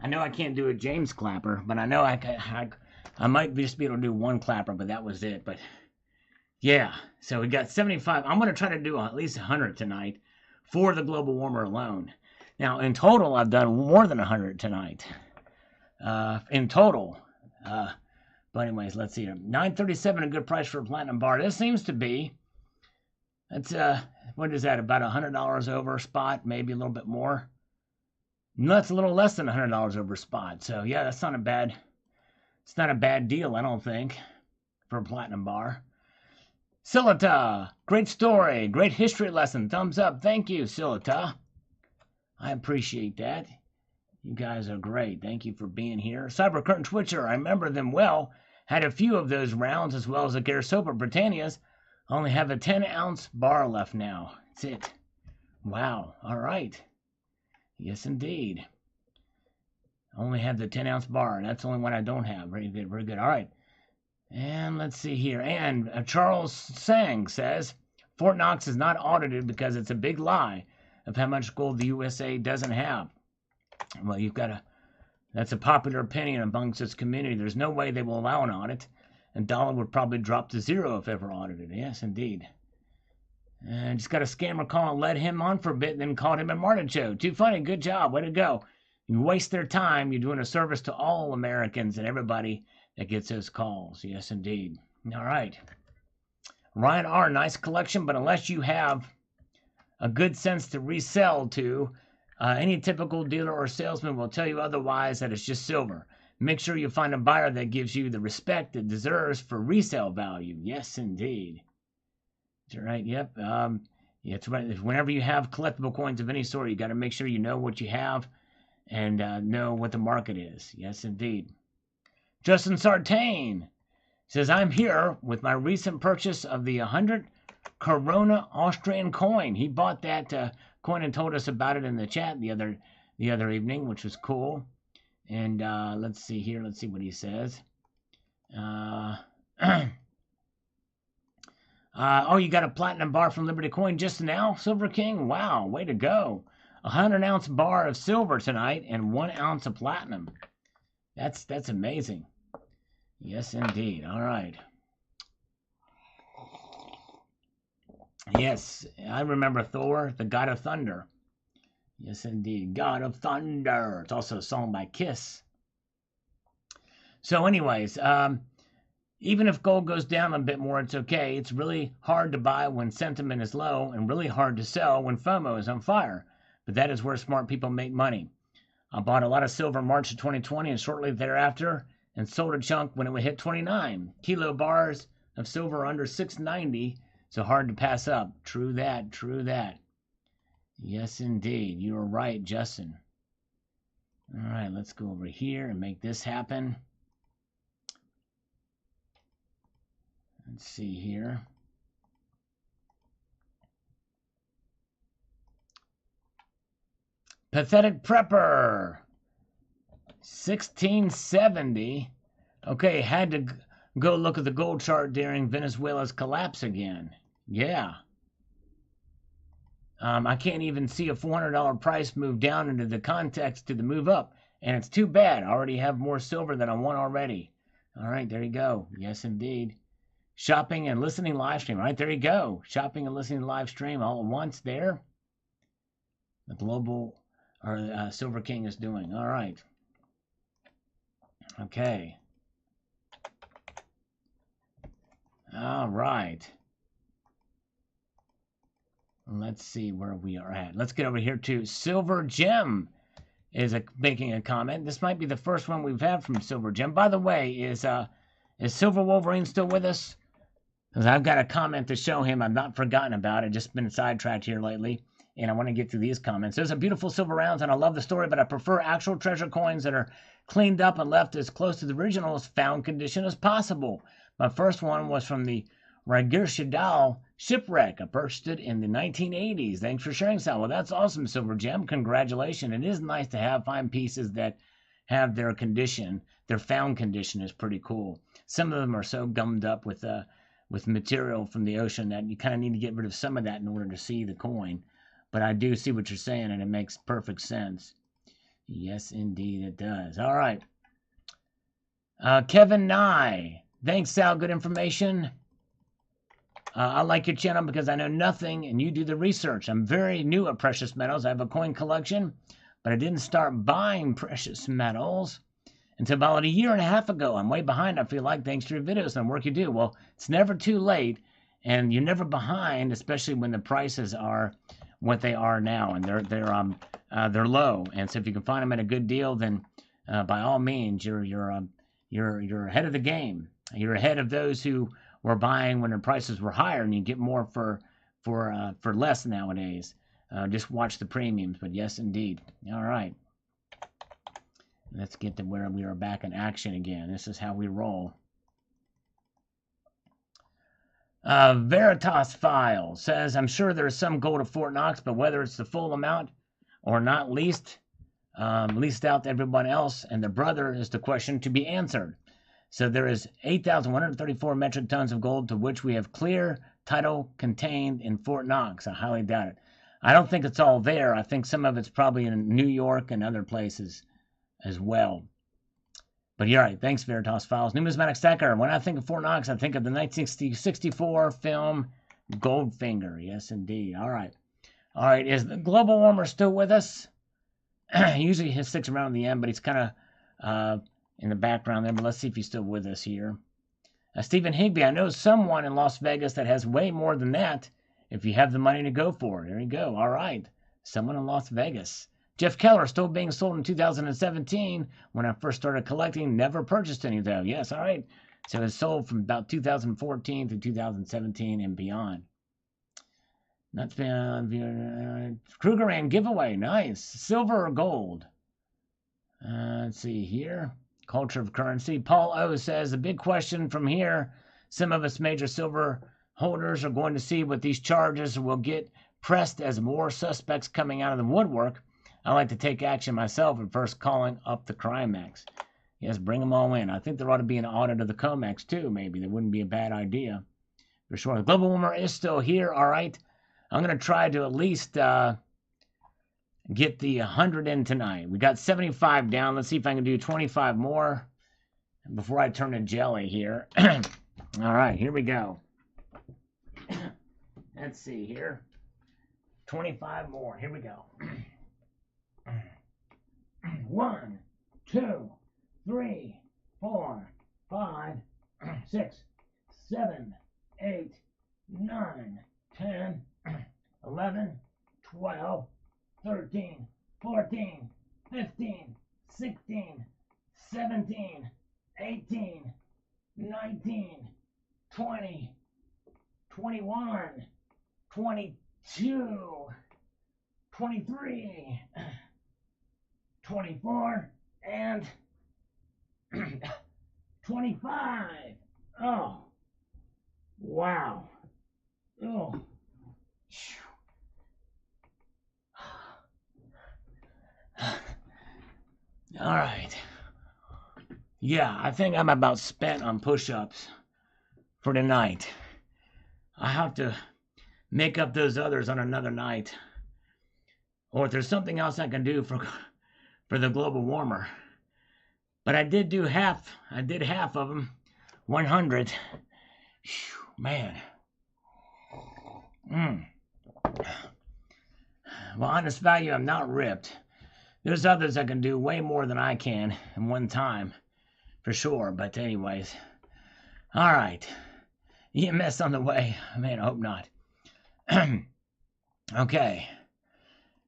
I know I can't do a James clapper, but I know I might just be able to do 1 clapper, but that was it. But yeah, so we got 75. I'm going to try to do at least 100 tonight for the global warmer alone. Now, in total, I've done more than 100 tonight. In total. But anyways, let's see here. $9.37, a good price for a platinum bar. This seems to be, that's, what is that, about $100 over spot, maybe a little bit more. No, that's a little less than $100 over spot. So yeah, it's not a bad deal, I don't think, for a platinum bar. Silita, great story, great history lesson. Thumbs up. Thank you, Silita. I appreciate that. You guys are great. Thank you for being here. Cyber Curtain Twitcher, I remember them well. Had a few of those rounds, as well as the Garsopa Britannias. Only have a 10-ounce bar left now. That's it. Wow. All right. Yes, indeed. Only have the 10-ounce bar. That's the only one I don't have. Very good. Very good. All right. And let's see here. And Charles Sang says, Fort Knox is not audited because it's a big lie of how much gold the USA doesn't have. Well, you've got that's a popular opinion amongst its community. There's no way they will allow an audit. And dollar would probably drop to zero if ever audited. Yes, indeed. And just got a scammer call and led him on for a bit and then called him a martichoke. Too funny. Good job. Way to go. You waste their time. You're doing a service to all Americans and everybody that gets those calls. Yes, indeed. All right. Ryan R., nice collection, but unless you have a good sense to resell to, any typical dealer or salesman will tell you otherwise, that it's just silver. Make sure you find a buyer that gives you the respect it deserves for resale value. Yes, indeed. That's right. Yep. Yeah, it's right. Whenever you have collectible coins of any sort, you got to make sure you know what you have and know what the market is. Yes, indeed. Justin Sartain says, I'm here with my recent purchase of the 100 Corona Austrian coin. He bought that coin and told us about it in the chat the other evening, which was cool. And let's see here. Let's see what he says. Oh, you got a platinum bar from Liberty Coin just now, Silver King? Wow, way to go. 100-ounce bar of silver tonight and 1 ounce of platinum. That's amazing. Yes, indeed. All right. Yes, I remember Thor, the God of Thunder. Yes, indeed. God of Thunder. It's also a song by Kiss. So anyways, even if gold goes down a bit more, it's okay. It's really hard to buy when sentiment is low and really hard to sell when FOMO is on fire. But that is where smart people make money. I bought a lot of silver in March of 2020 and shortly thereafter and sold a chunk when it would hit 29. Kilo bars of silver under 690, so hard to pass up. True that, true that. Yes, indeed. You are right, Justin. All right, let's go over here and make this happen. Let's see here. Pathetic Prepper. 1670. Okay, had to go look at the gold chart during Venezuela's collapse again. Yeah. I can't even see a $400 price move down into the context to the move up. And it's too bad. I already have more silver than I want already. All right, there you go. Yes, indeed. Shopping and listening live stream. Right, there you go. Shopping and listening live stream all at once there. The global or Silver King is doing. All right. Okay. All right. Let's see where we are at. Let's get over here to Silver Gem is making a comment. This might be the first one we've had from Silver Gem. By the way, is Silver Wolverine still with us? Because I've got a comment to show him. I've not forgotten about it. Just been sidetracked here lately. And I want to get through these comments. There's a beautiful silver rounds, and I love the story, but I prefer actual treasure coins that are cleaned up and left as close to the original found condition as possible. My first one was from the Raigurshidal shipwreck. I purchased it in the 1980s. Thanks for sharing, Sal. Well, that's awesome, Silver Gem. Congratulations. It is nice to find pieces that have their condition. Their found condition is pretty cool. Some of them are so gummed up with material from the ocean that you kind of need to get rid of some of that in order to see the coin. But I do see what you're saying, and it makes perfect sense. Yes, indeed, it does. All right. Kevin Nye. Thanks, Sal. Good information. I like your channel because I know nothing, and you do the research. I'm very new at precious metals. I have a coin collection, but I didn't start buying precious metals until about a year and a half ago. I'm way behind, I feel like, thanks to your videos and the work you do. Well, it's never too late, and you're never behind, especially when the prices are what they are now, and they're low. And so if you can find them at a good deal, then by all means, you're ahead of the game. You're ahead of those who were buying when the prices were higher, and you get more for less nowadays. Just watch the premiums. But yes, indeed. All right. Let's get to where we are back in action again. This is how we roll. Veritas File says, I'm sure there's some gold at Fort Knox, but whether it's the full amount or not leased out to everyone else and their brother is the question to be answered. So there is 8,134 metric tons of gold to which we have clear title contained in Fort Knox. I highly doubt it. I don't think it's all there. I think some of it's probably in New York and other places as well. But you're right. Thanks, Veritas Files. Numismatic Stacker. When I think of Fort Knox, I think of the 1964 film Goldfinger. Yes, indeed. All right. All right. Is the global warmer still with us? Usually he sticks around at the end, but he's kind of in the background there. But let's see if he's still with us here. Stephen Higby. I know someone in Las Vegas that has way more than that if you have the money to go for it. There you go. All right. Someone in Las Vegas. Jeff Keller, still being sold in 2017. When I first started collecting, never purchased any though. Yes, all right. So it's sold from about 2014 to 2017 and beyond. That's been Krugerrand giveaway. Nice. Silver or gold? Let's see here. Culture of currency. Paul O says, the big question from here, some of us major silver holders are going to see what these charges will get pressed as more suspects coming out of the woodwork. I like to take action myself and first calling up the Crimex. Yes, bring them all in. I think there ought to be an audit of the COMEX too, maybe. That wouldn't be a bad idea. For sure. The global warmer is still here. All right. I'm going to try to at least get the 100 in tonight. We got 75 down. Let's see if I can do 25 more before I turn to jelly here. All right, here we go. Let's see here. 25 more. Here we go. 1, 2, 3, 4, 5, 6, 7, 8, 9, 10, 11, 12, 13, 14, 15, 16, 17, 18, 19, 20, 21, 22, 23, 24, and 25. Oh, wow. Oh. All right. Yeah, I think I'm about spent on push-ups for tonight. I have to make up those others on another night. Or if there's something else I can do for the global warmer. But I did half of them. 100. Whew, man. Well, honest value, I'm not ripped. There's others that can do way more than I can in one time. For sure, but anyways. All right. EMS on the way. Man, I hope not. Okay.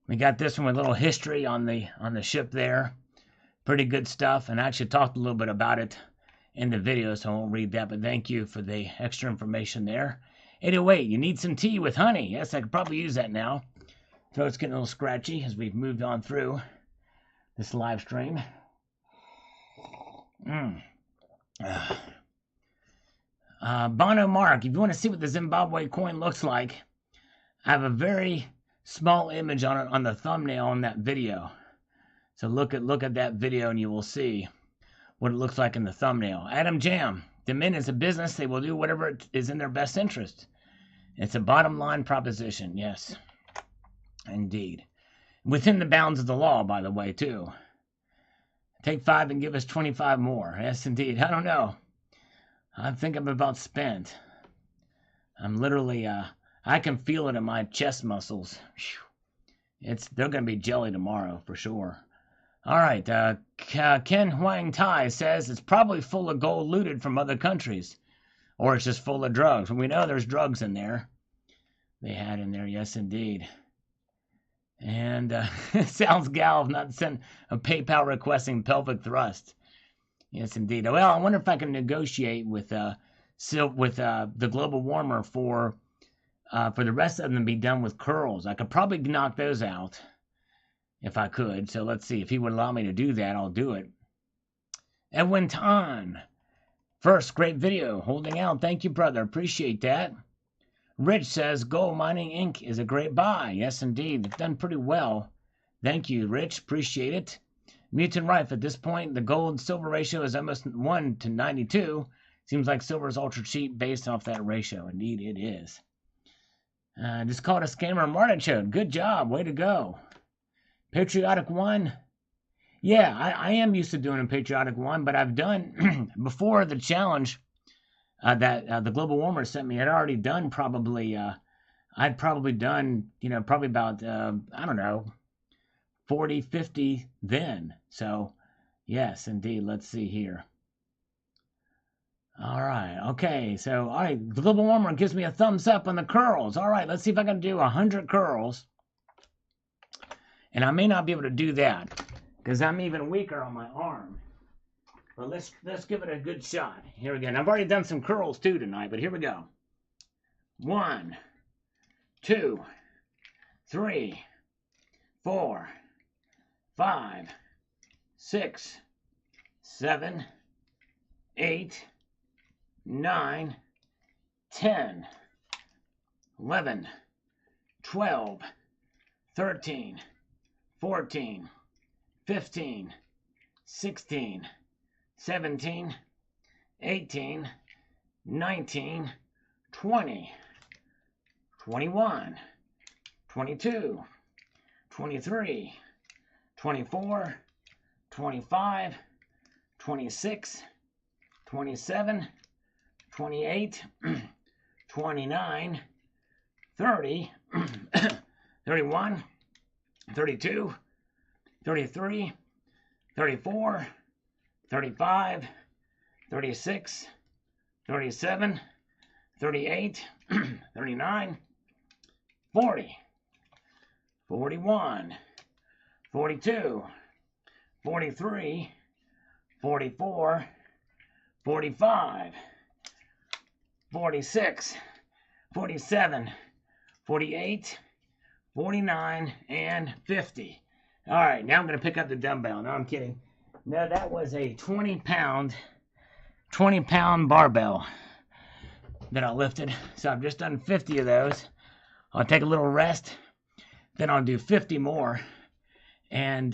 We got this one with a little history on the ship there. Pretty good stuff, and I actually talked a little bit about it in the video, so I won't read that, but thank you for the extra information there. 808, you need some tea with honey. Yes, I could probably use that now. Throat's getting a little scratchy as we've moved on through this live stream. Bono Mark, if you want to see what the Zimbabwe coin looks like, I have a very small image on it on the thumbnail on that video. So look at that video and you will see what it looks like in the thumbnail. Adam Jam, the Mint is a business. They will do whatever is in their best interest. It's a bottom line proposition. Yes, indeed. Within the bounds of the law, by the way, too. Take 5 and give us 25 more. Yes, indeed. I don't know. I think I'm about spent. I'm literally, I can feel it in my chest muscles. They're going to be jelly tomorrow for sure. All right, Ken Huang Tai says it's probably full of gold looted from other countries. Or it's just full of drugs. We know there's drugs in there. They had in there, yes, indeed. And Sal's gal have not sent a PayPal requesting pelvic thrust. Yes, indeed. Well, I wonder if I can negotiate with the global warmer for the rest of them to be done with curls. I could probably knock those out if I could. So let's see. If he would allow me to do that, I'll do it. Edwin Tan. First, great video. Holding out. Thank you, brother. Appreciate that. Rich says Gold Mining Inc. is a great buy. Yes, indeed. They've done pretty well. Thank you, Rich. Appreciate it. Mutant Rife, at this point, the gold-silver ratio is almost 1 to 92. Seems like silver is ultra cheap based off that ratio. Indeed, it is. Just called a scammer Martichoke. Good job. Way to go. Patriotic One. Yeah, I am used to doing a Patriotic One, but I've done, before the challenge that the Global Warmer sent me, I'd already done probably, I'd probably done, probably about, I don't know, 40, 50 then. So, yes, indeed. Let's see here. All right. Okay. So, all right. The Global Warmer gives me a thumbs up on the curls. All right. Let's see if I can do 100 curls. And I may not be able to do that because I'm even weaker on my arm. But let's give it a good shot. Here we go. And I've already done some curls too tonight, but here we go. 1, 2, 3, 4, 5, 6, 7, 8, 9, 10, 11, 12, 13, 14, 15, 16, 17, 18, 19, 20, 21, 22, 23, 24, 25, 26, 27, 28, 29, 30, 31, 32, 33, 34, 35, 36, 37, 38, 39, 40, 41, 42, 43, 44, 45, 46, 47, 48, 49, and 50. All right, now I'm going to pick up the dumbbell. No, I'm kidding. No, that was a 20-pound barbell that I lifted. So I've just done 50 of those. I'll take a little rest. Then I'll do 50 more. And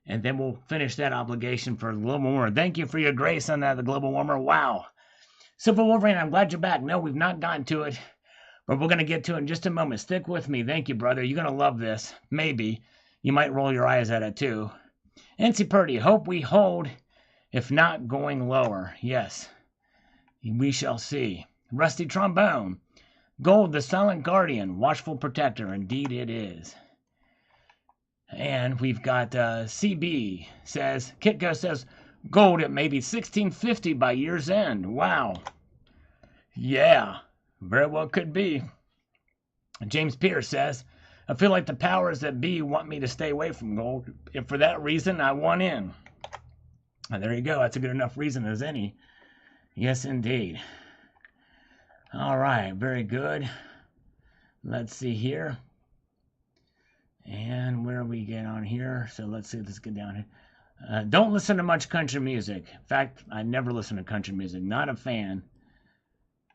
then we'll finish that obligation for the Global Warmer. Thank you for your grace on that, the Global Warmer. Wow. Silver Wolverine, I'm glad you're back. No, we've not gotten to it, but we're going to get to it in just a moment. Stick with me. Thank you, brother. You're going to love this. Maybe. You might roll your eyes at it, too. NC Purdy, hope we hold, if not going lower. Yes, we shall see. Rusty Trombone, gold, the silent guardian, watchful protector. Indeed it is. And we've got CB says, Kitco says, gold at maybe 1650 by year's end. Wow. Yeah, very well could be. James Pierce says, I feel like the powers that be want me to stay away from gold. If for that reason, I want in. And there you go. That's a good enough reason as any. Yes, indeed. All right. Very good. Let's see here. And where we get on here. So let's see. Let's get down here. Don't listen to much country music. In fact, I never listen to country music. Not a fan.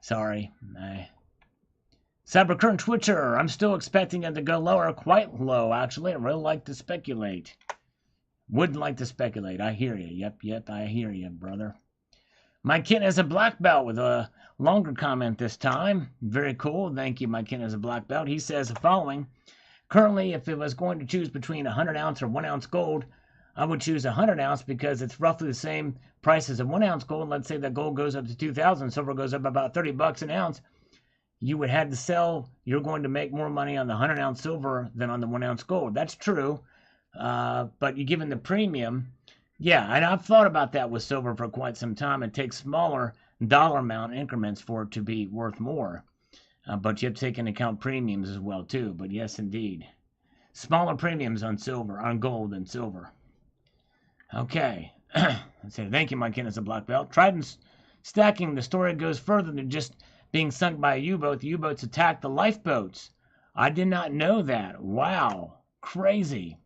Sorry. Cybercurrent Twitcher, I'm still expecting it to go lower, quite low, actually. I really like to speculate. Would like to speculate. I hear you. Yep, I hear you, brother. My kid has a black belt with a longer comment this time. Very cool. Thank you, my kid has a black belt. He says the following. Currently, if it was going to choose between 100 ounce or 1 ounce gold, I would choose 100 ounce because it's roughly the same price as a 1 ounce gold. Let's say that gold goes up to 2,000, silver goes up about $30 an ounce. You would have to sell, you're going to make more money on the 100 ounce silver than on the 1 ounce gold. That's true. But you're given the premium. Yeah, and I've thought about that with silver for quite some time. It takes smaller dollar amount increments for it to be worth more. But you have to take into account premiums as well, too. But yes, indeed. Smaller premiums on silver, on gold and silver. Okay. Let's say thank you, my kin, as a black belt. Trident stacking, the story goes further than just being sunk by a U-boat. The U-boats attacked the lifeboats. I did not know that. Wow. Crazy.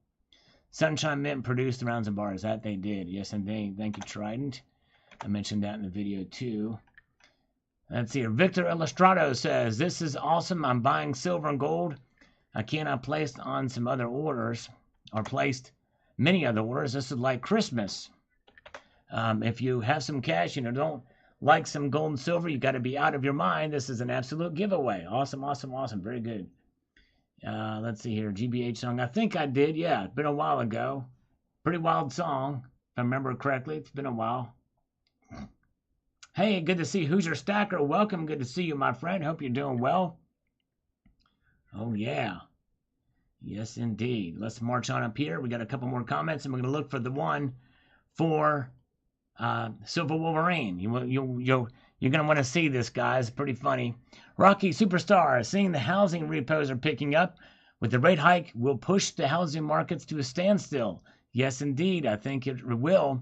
Sunshine Mint produced the rounds and bars. That they did. Yes, indeed. Thank you, Trident. I mentioned that in the video, too. Let's see here. Victor Illustrato says, this is awesome. I'm buying silver and gold. I cannot place on some other orders, or placed many other orders. This is like Christmas. If you have some cash and you don't like some gold and silver, you got to be out of your mind. This is an absolute giveaway. Awesome, awesome, awesome. Very good. Let's see here. GBH song. I think I did. Yeah, it's been a while ago. Pretty wild song, if I remember correctly. It's been a while. Hey, good to see Hoosier Stacker. Welcome. Good to see you, my friend. Hope you're doing well. Oh, yeah. Yes, indeed. Let's march on up here. We got a couple more comments, and we're going to look for the one for Silver Wolverine. You're going to want to see this, guys. Pretty funny. Rocky Superstar, seeing the housing repos are picking up. With the rate hike, will push the housing markets to a standstill. Yes, indeed. I think it will.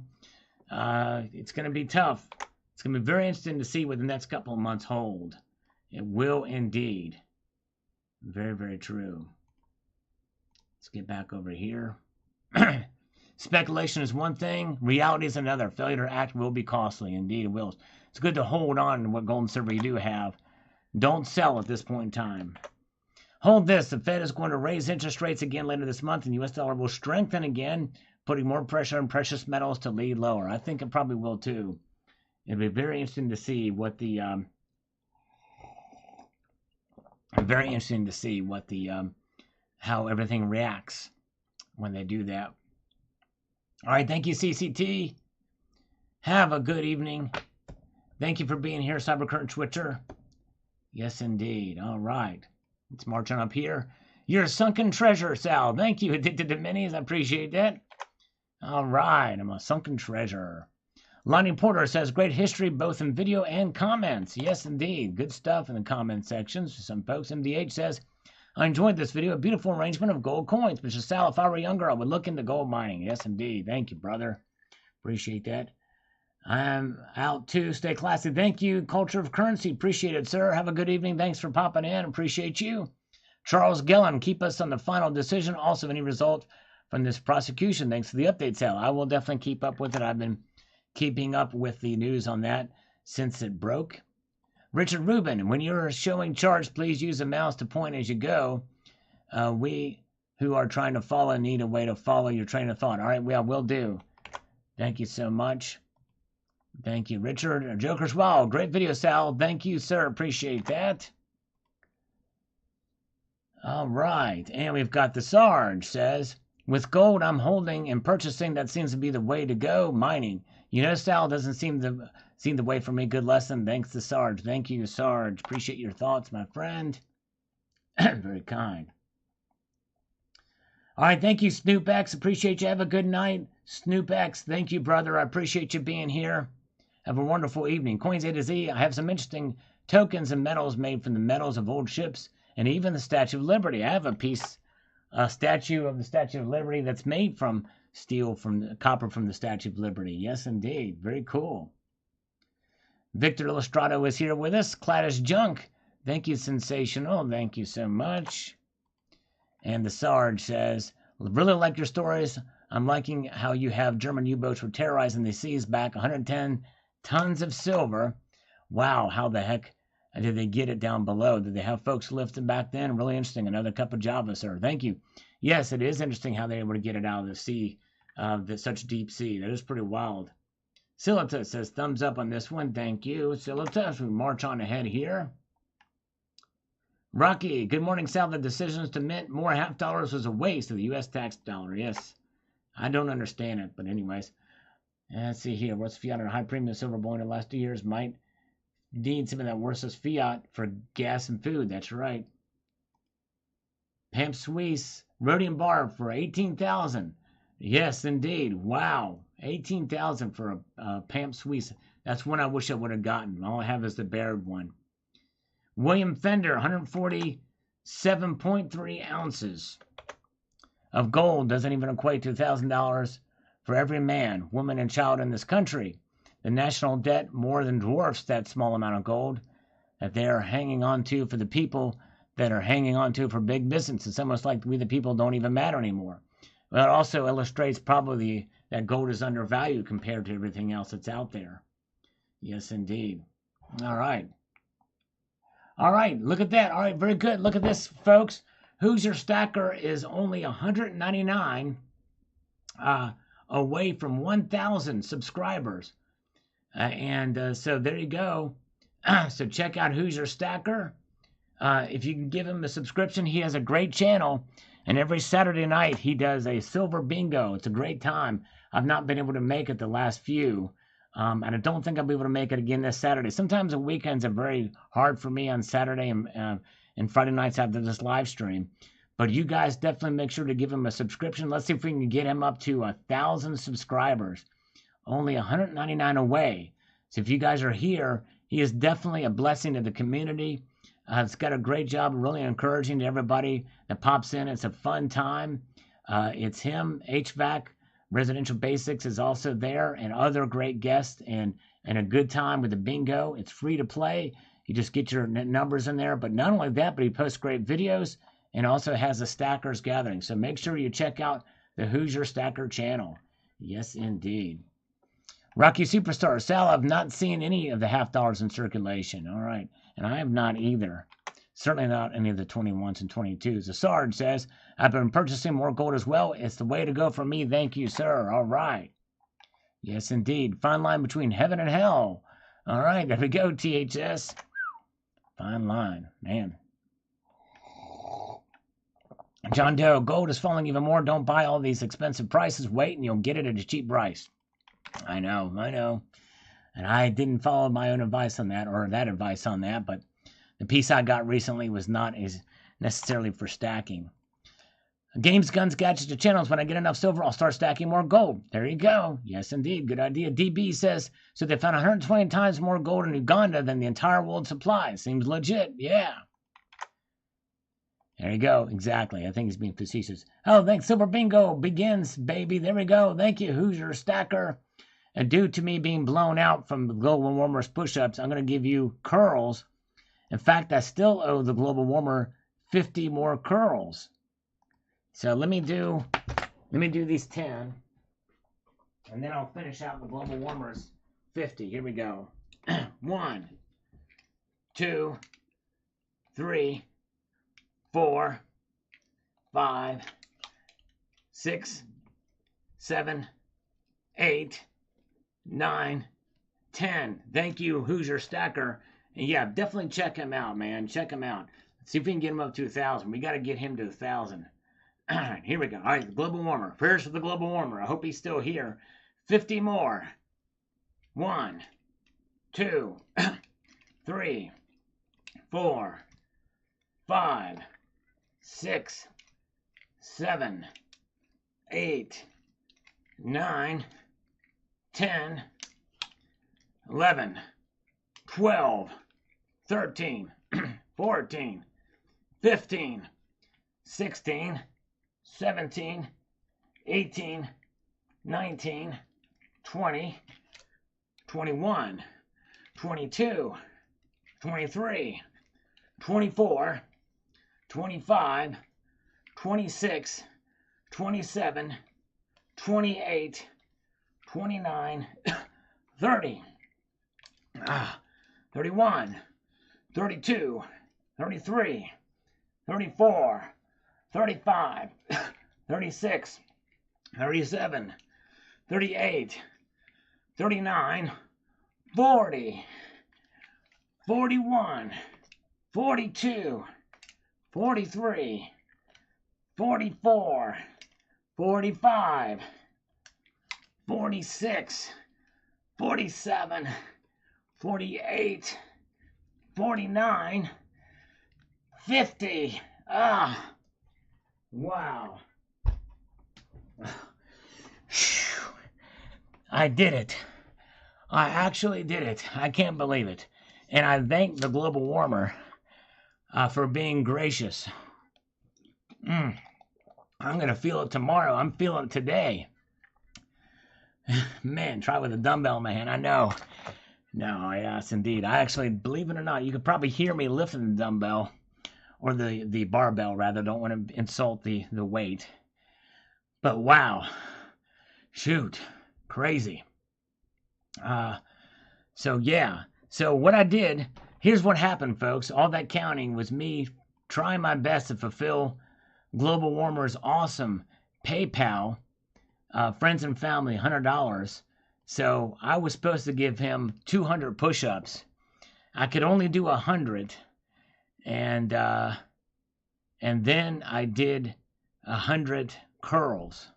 It's going to be tough. It's going to be very interesting to see what the next couple of months hold. It will indeed. Very, very true. Let's get back over here. Speculation is one thing. Reality is another. Failure to act will be costly. Indeed, it will. It's good to hold on to what gold and silver you do have. Don't sell at this point in time. Hold this. The Fed is going to raise interest rates again later this month, and the U.S. dollar will strengthen again, putting more pressure on precious metals to lead lower. I think it probably will, too. It'll be very interesting to see what the how everything reacts when they do that. All right, thank you, CCT. Have a good evening. Thank you for being here, Cybercurrent Twitter. Yes, indeed. All right, let's march on up here. You're a sunken treasure, Sal. Thank you, Addicted to Minis. I appreciate that. All right, I'm a sunken treasure. Lonnie Porter says, great history both in video and comments. Yes, indeed. Good stuff in the comment sections for some folks. MDH says, I enjoyed this video. A beautiful arrangement of gold coins. Mr. Sal, if I were younger, I would look into gold mining. Yes, indeed. Thank you, brother. Appreciate that. I'm out too. Stay classy. Thank you. Culture of Currency. Appreciate it, sir. Have a good evening. Thanks for popping in. Appreciate you. Charles Gillen, keep us on the final decision. Also, any result from this prosecution. Thanks for the update, Sal. I will definitely keep up with it. I've been keeping up with the news on that since it broke. Richard Rubin, when you're showing charts, please use a mouse to point as you go. We who are trying to follow need a way to follow your train of thought. All right, well, will do. Thank you so much. Thank you, Richard. Joker's Wow, great video, Sal. Thank you, sir. Appreciate that. All right, and we've got the Sarge says, with gold I'm holding and purchasing, that seems to be the way to go, mining. You know, Sal doesn't seem the way for me. Good lesson. Thanks to Sarge. Thank you, Sarge. Appreciate your thoughts, my friend. Very kind. All right, thank you, Snoop X. Appreciate you. Have a good night. Snoop X, thank you, brother. I appreciate you being here. Have a wonderful evening. Coins A to Z, I have some interesting tokens and metals made from the metals of old ships and even the Statue of Liberty. I have a statue of the Statue of Liberty that's made from steel, from copper from the Statue of Liberty. Yes, indeed. Very cool. Victor Illustrato is here with us. Cladish Junk. Thank you, Sensational. Thank you so much. And the Sarge says, really like your stories. I'm liking how you have German U-boats were terrorizing the seas back. 110 tons of silver. Wow, how the heck did they get it down below? Did they have folks lifting back then? Really interesting. Another cup of Java, sir. Thank you. Yes, it is interesting how they were able to get it out of the sea, such deep sea. That is pretty wild. Silita says, thumbs up on this one. Thank you, Silita. As we march on ahead here. Rocky, good morning, Sal. The decisions to mint more half dollars was a waste of the U.S. tax dollar. Yes, I don't understand it, but anyways. Let's see here. What's fiat or high premium silver bullion in the last 2 years might need some of that worse as fiat for gas and food. That's right. Pamp Suisse, rhodium bar for 18,000. Yes, indeed. Wow, 18,000 for a Pamp Suisse. That's one I wish I would have gotten. All I have is the Baird one. William Fender, 147.3 ounces of gold doesn't even equate to $1,000 for every man, woman, and child in this country. The national debt more than dwarfs that small amount of gold that they are hanging on to for the people that are hanging on to for big business. It's almost like we the people don't even matter anymore. Well, it also illustrates probably that gold is undervalued compared to everything else that's out there. Yes, indeed. All right. All right, look at that. All right, very good. Look at this, folks. Who's Your Stacker is only 199 away from 1,000 subscribers. So there you go. So check out Who's Your Stacker. If you can give him a subscription, he has a great channel. And every Saturday night, he does a silver bingo. It's a great time. I've not been able to make it the last few. And I don't think I'll be able to make it again this Saturday. Sometimes the weekends are very hard for me on Saturday and Friday nights after this live stream. But you guys definitely make sure to give him a subscription. Let's see if we can get him up to 1,000 subscribers. Only 199 away. So if you guys are here, he is definitely a blessing to the community. It's got a great job, really encouraging to everybody that pops in. It's a fun time. It's him, HVAC, Residential Basics is also there, and other great guests, and a good time with the bingo. It's free to play. You just get your numbers in there. But not only that, but he posts great videos and also has a Stackers Gathering. So make sure you check out the Who's Your Stacker channel. Yes, indeed. Rocky Superstar, Sal, I've not seen any of the half dollars in circulation. All right. And I have not either. Certainly not any of the 21s and 22s. The Sarge says, I've been purchasing more gold as well. It's the way to go for me. Thank you, sir. All right. Yes, indeed. Fine line between heaven and hell. All right. There we go, THS. Fine line. Man. John Doe, gold is falling even more. Don't buy all these expensive prices. Wait and you'll get it at a cheap price. I know. And I didn't follow my own advice on that, or that advice on that, but the piece I got recently was not as necessarily for stacking. Games, guns, gadgets, or channels. When I get enough silver, I'll start stacking more gold. There you go. Yes, indeed. Good idea. DB says, so they found 120 times more gold in Uganda than the entire world supply. Seems legit. Yeah. There you go. Exactly. I think he's being facetious. Oh, thanks. Silver Bingo begins, baby. There we go. Thank you. Who's Your Stacker? And due to me being blown out from the Global Warmer's push-ups, I'm going to give you curls. In fact, I still owe the Global Warmer 50 more curls. So let me do these 10, and then I'll finish out the Global Warmer's 50. Here we go. 1, 2, 3, 4, 5, 6, 7, 8, 9, 10. Thank you, Who's Your Stacker? And yeah, definitely check him out, man. Check him out. Let's see if we can get him up to 1,000. We got to get him to 1,000. All right, here we go. All right, the Global Warmer. Prayers for the Global Warmer. I hope he's still here. 50 more. 1, 2, 3, 4, 5, 6, 7, 8, 9, 10, 11, 12, 13, 14, 15, 16, 17, 18, 19, 20, 21, 22, 23, 24, 25, 26, 27, 28, 29, 30, 31, 32, 33, 34, 35, 36, 37, 38, 39, 40, 41, 42, 43, 44, 45, 46, 47, 48, 49, 50. Wow. I did it. I actually did it. I can't believe it. And I thank the Global Warmer for being gracious. I'm going to feel it tomorrow. I'm feeling it today. Man, try with a dumbbell, man. I know. No, yes, indeed. I actually, believe it or not, you could probably hear me lifting the dumbbell. Or the barbell, rather. Don't want to insult the weight. But wow. Shoot. Crazy. So yeah. So what I did here's what happened, folks. All that counting was me trying my best to fulfill Global Warmer's awesome PayPal, friends and family, $100. So I was supposed to give him 200 push-ups. I could only do 100, and then I did 100 curls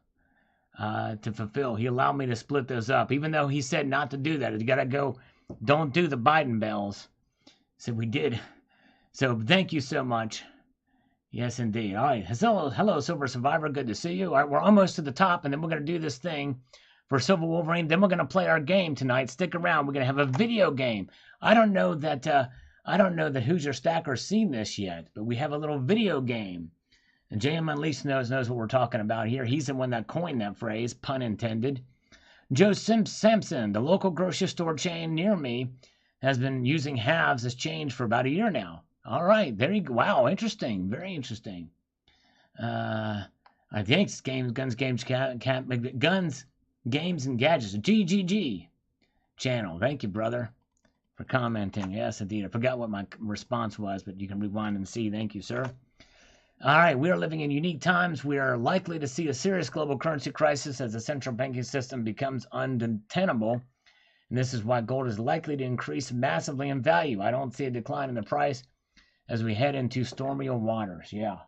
to fulfill. He allowed me to split those up, even though he said not to do that. You got to go, don't do the Biden bells. So we did. So thank you so much. Yes, indeed. All right. Hello, Silver Survivor. Good to see you. All right, we're almost to the top, and then we're going to do this thing for Silver Wolverine. Then we're going to play our game tonight. Stick around. We're going to have a video game. I don't know that Hoosier Stacker's seen this yet, but we have a little video game. And JM Unleashed knows what we're talking about here. He's the one that coined that phrase, pun intended. Joe Sampson, the local grocery store chain near me, has been using halves as change for about a year now. All right, there you go. Wow, interesting, very interesting. I think it's Guns, Games, and Gadgets, GGG channel. Thank you, brother, for commenting. Yes, indeed. I forgot what my response was, but you can rewind and see. Thank you, sir. All right, we are living in unique times. We are likely to see a serious global currency crisis as the central banking system becomes untenable. And this is why gold is likely to increase massively in value. I don't see a decline in the price as we head into stormier waters. Yeah.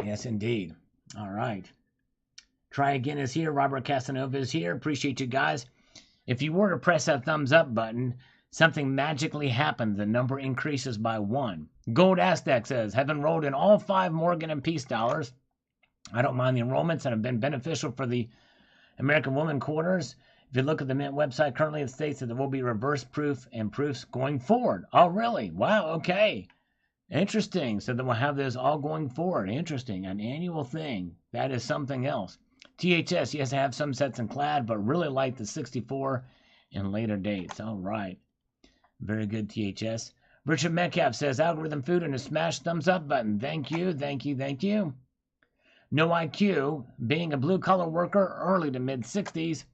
Yes, indeed. All right. Try Again is here. Robert Casanova is here. Appreciate you guys. If you were to press that thumbs up button, something magically happened. The number increases by 1. Gold Aztec says, have enrolled in all 5 Morgan and Peace dollars. I don't mind the enrollments and have been beneficial for the American Woman Quarters. If you look at the Mint website, currently it states that there will be reverse proof and proofs going forward. Oh, really? Wow, okay. Interesting. So then we'll have those all going forward. Interesting. An annual thing. That is something else. THS, yes, I have some sets in clad, but really like the 64 in later dates. All right. Very good, THS. Richard Metcalf says, algorithm food and a smash thumbs up button. Thank you, thank you, thank you. No IQ, being a blue-collar worker, early to mid-60s,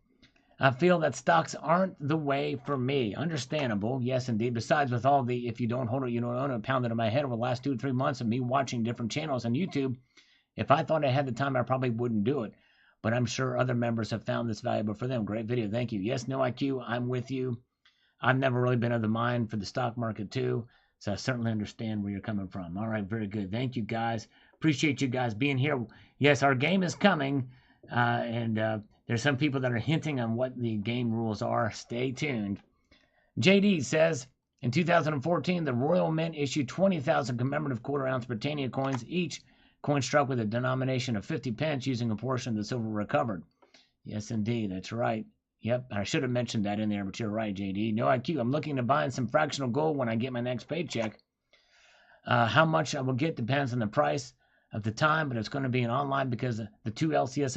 I feel that stocks aren't the way for me. Understandable, yes, indeed. Besides, with all the if you don't hold it, you don't own it pounded in my head over the last 2 or 3 months of me watching different channels on YouTube, if I thought I had the time, I probably wouldn't do it. But I'm sure other members have found this valuable for them. Great video, thank you. Yes, no IQ, I'm with you. I've never really been of the mind for the stock market, too. So I certainly understand where you're coming from. All right, very good. Thank you, guys. Appreciate you guys being here. Yes, our game is coming. And there's some people that are hinting on what the game rules are. Stay tuned. JD says, in 2014, the Royal Mint issued 20,000 commemorative quarter-ounce Britannia coins, each coin struck with a denomination of 50 pence using a portion of the silver recovered. Yes, indeed. That's right. Yep, I should have mentioned that in there, but you're right, JD. No IQ. I'm looking to buy in some fractional gold when I get my next paycheck. How much I will get depends on the price of the time, but it's going to be an online because the 2 LCS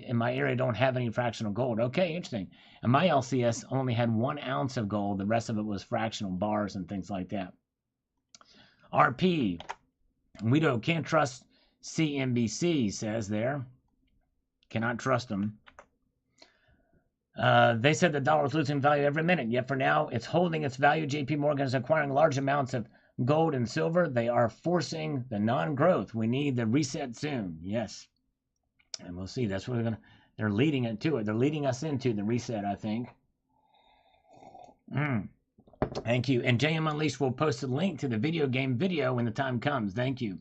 in my area don't have any fractional gold. Okay, interesting. And my LCS only had 1 ounce of gold. The rest of it was fractional bars and things like that. RP. We can't trust CNBC, says there. Cannot trust them. They said the dollar is losing value every minute, yet for now it's holding its value. JP Morgan is acquiring large amounts of gold and silver. They are forcing the non-growth. We need the reset soon. Yes. And we'll see. That's what they're leading it to it. They're leading us into the reset, I think. Thank you. And JM Unleashed will post a link to the video game video when the time comes. Thank you.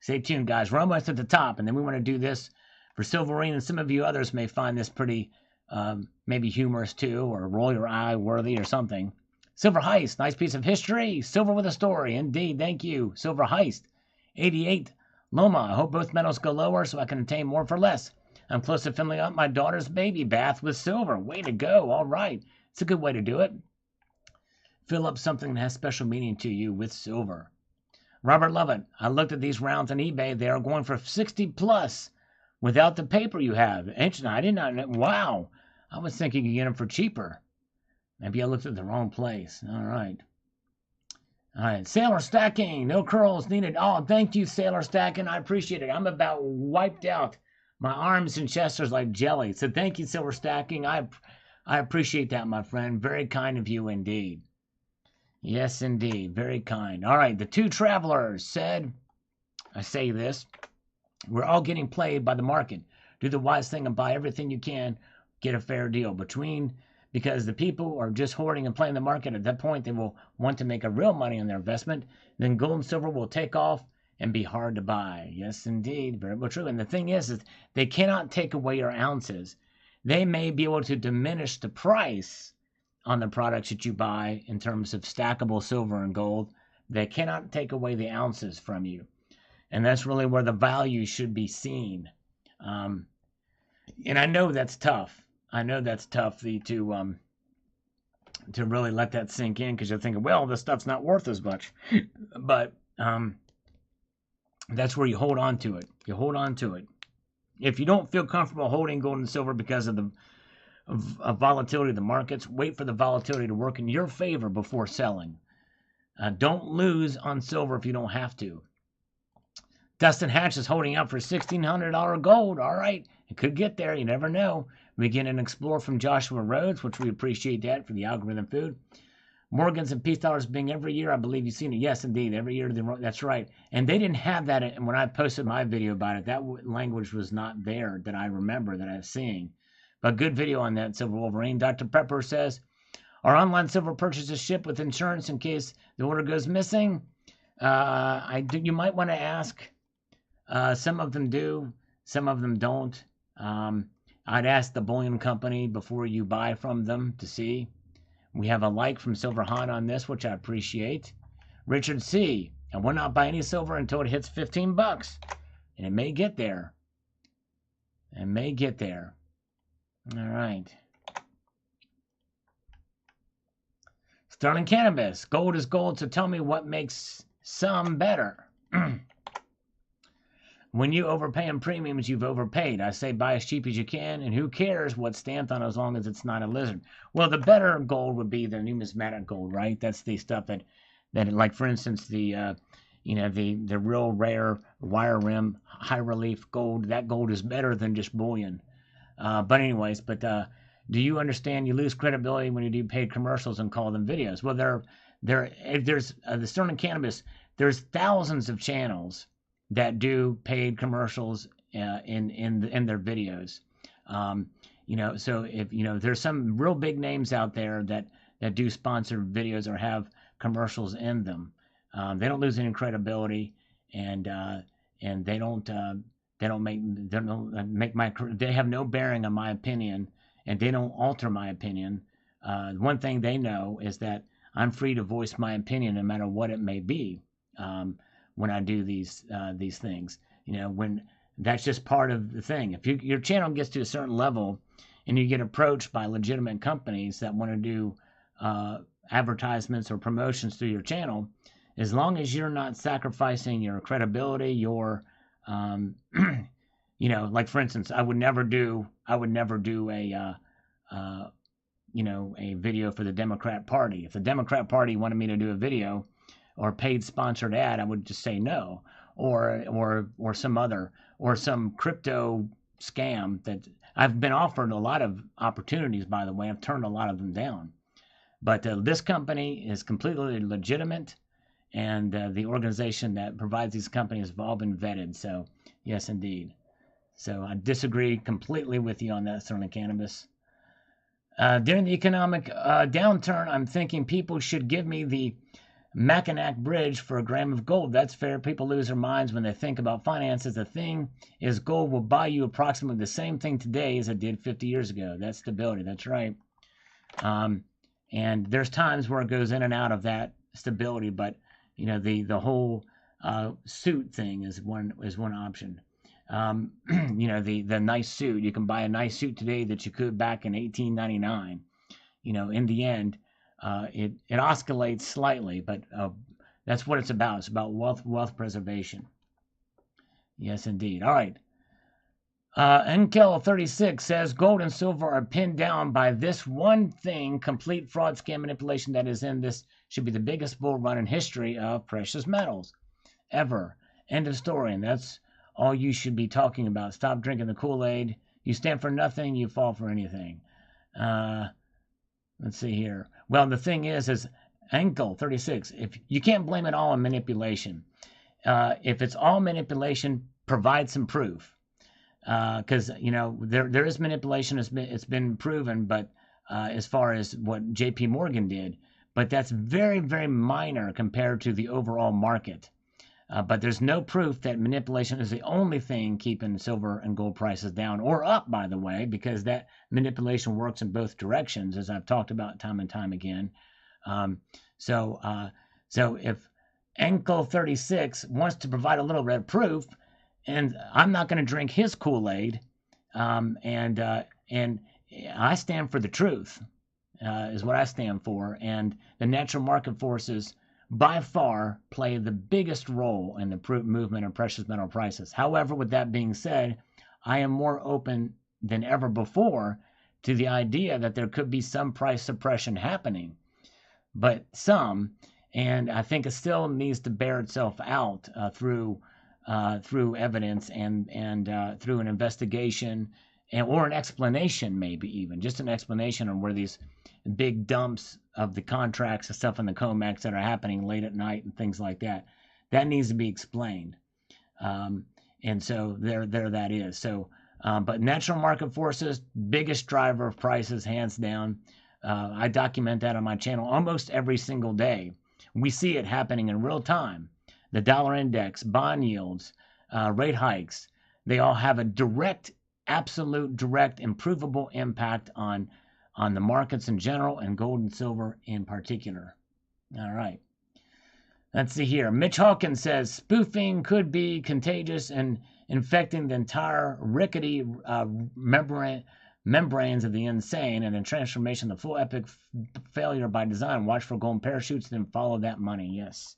Stay tuned, guys. We're almost at the top, and then we want to do this for Silverine, and some of you others may find this pretty maybe humorous too, or roll your eye worthy or something. Silver Heist, nice piece of history. Silver with a story, indeed. Thank you. Silver Heist, 88. Loma, I hope both metals go lower so I can attain more for less. I'm close to filling up my daughter's baby bath with silver. Way to go. All right. It's a good way to do it. Fill up something that has special meaning to you with silver. Robert Lovett, I looked at these rounds on eBay. They are going for 60 plus without the paper you have. Interesting. I did not know. Wow. I was thinking you could get them for cheaper. Maybe I looked at the wrong place. All right. All right. Sailor Stacking. No curls needed. Oh, thank you, Sailor Stacking. I appreciate it. I'm about wiped out. My arms and chest are like jelly. So thank you, Silver Stacking. I I appreciate that, my friend. Very kind of you indeed. Yes, indeed. Very kind. All right. The two travelers said, I say this, we're all getting played by the market. Do the wise thing and buy everything you can. Get a fair deal because the people are just hoarding and playing the market. At that point, they will want to make a real money on their investment. Then gold and silver will take off and be hard to buy. Yes, indeed. Very well true. And the thing is they cannot take away your ounces. They may be able to diminish the price on the products that you buy in terms of stackable silver and gold. They cannot take away the ounces from you. And that's really where the value should be seen. And I know that's tough. I know that's tough to really let that sink in, because you're thinking, well, this stuff's not worth as much. But that's where you hold on to it. You hold on to it. If you don't feel comfortable holding gold and silver because of the volatility of the markets, wait for the volatility to work in your favor before selling. Don't lose on silver if you don't have to. Dustin Hatch is holding out for $1,600 gold. All right, it could get there. You never know. We get an explore from Joshua Rhodes, which we appreciate that for the algorithm food. Morgans and Peace Dollars being every year. I believe you've seen it. Yes, indeed. Every year. That's right. And they didn't have that when I posted my video about it. That language was not there that I remember that I was seeing. But good video on that, Silver Wolverine. Dr. Pepper says, our online silver purchases ship with insurance in case the order goes missing. You might want to ask. Some of them do. Some of them don't. I'd ask the bullion company before you buy from them to see. We have a like from Silver Han on this, which I appreciate. Richard C. I will not buy any silver until it hits $15. And it may get there. It may get there. All right. Sterling Cannabis. Gold is gold, so tell me what makes some better. When you overpay in premiums, you've overpaid. I say buy as cheap as you can, and who cares what's stamped on as long as it's not a lizard. Well, the better gold would be the numismatic gold, right? That's the stuff that like, for instance, the real rare wire rim, high relief gold. That gold is better than just bullion. But do you understand you lose credibility when you do paid commercials and call them videos? Well, there's the Sterling Cannabis. There's thousands of channels that do paid commercials in their videos. So if there's some real big names out there that do sponsored videos or have commercials in them. They don't lose any credibility, and they have no bearing on my opinion, and they don't alter my opinion. One thing they know is that I'm free to voice my opinion no matter what it may be. When I do these things, when that's just part of the thing. If your channel gets to a certain level and you get approached by legitimate companies that want to do advertisements or promotions through your channel, as long as you're not sacrificing your credibility, your like, for instance, I would never do a video for the Democrat Party. If the Democrat Party wanted me to do a video or paid sponsored ad, I would just say no, or some crypto scam that I've been offered a lot of opportunities. By the way, I've turned a lot of them down. But this company is completely legitimate, and the organization that provides these companies have all been vetted. So yes, indeed. So I disagree completely with you on that, Sterling Cannabis. During the economic downturn, I'm thinking people should give me the Mackinac Bridge for a gram of gold. That's fair. People lose their minds when they think about finances. The thing is, gold will buy you approximately the same thing today as it did 50 years ago. That's stability. That's right. And there's times where it goes in and out of that stability, but the whole suit thing is one option. The nice suit. You can buy a nice suit today that you could back in 1899. In the end, it oscillates slightly, but that's what it's about. It's about wealth preservation. Yes, indeed. All right. NKL36 says gold and silver are pinned down by this one thing, complete fraud, scam, manipulation that is in this should be the biggest bull run in history of precious metals ever. End of story. And that's all you should be talking about. Stop drinking the Kool-Aid. You stand for nothing, you fall for anything. Let's see here. Well, the thing is Ankle 36. If you can't blame it all on manipulation. If it's all manipulation, provide some proof. Because there is manipulation. It's been proven, but as far as what J.P. Morgan did, but that's very, very minor compared to the overall market. But there's no proof that manipulation is the only thing keeping silver and gold prices down or up, by the way, because that manipulation works in both directions, as I've talked about time and time again. So if Ankle 36 wants to provide a little bit of proof, and I'm not going to drink his Kool-Aid, and I stand for the truth, is what I stand for, and the natural market forces by far play the biggest role in the movement of precious metal prices. However, with that being said, I am more open than ever before to the idea that there could be some price suppression happening, but some, and I think it still needs to bear itself out through evidence and through an investigation or an explanation, maybe even just an explanation on where these big dumps of the contracts and stuff in the COMEX that are happening late at night and things like that. That needs to be explained. And so there that is. So, but natural market forces, biggest driver of prices, hands down. I document that on my channel almost every single day. We see it happening in real time. The dollar index, bond yields, rate hikes, they all have a direct, absolute, direct, improvable impact on the markets in general and gold and silver in particular. All right. Let's see here. Mitch Hawkins says spoofing could be contagious and infecting the entire rickety membranes of the insane and a transformation, the full epic failure by design. Watch for golden parachutes, then follow that money. Yes.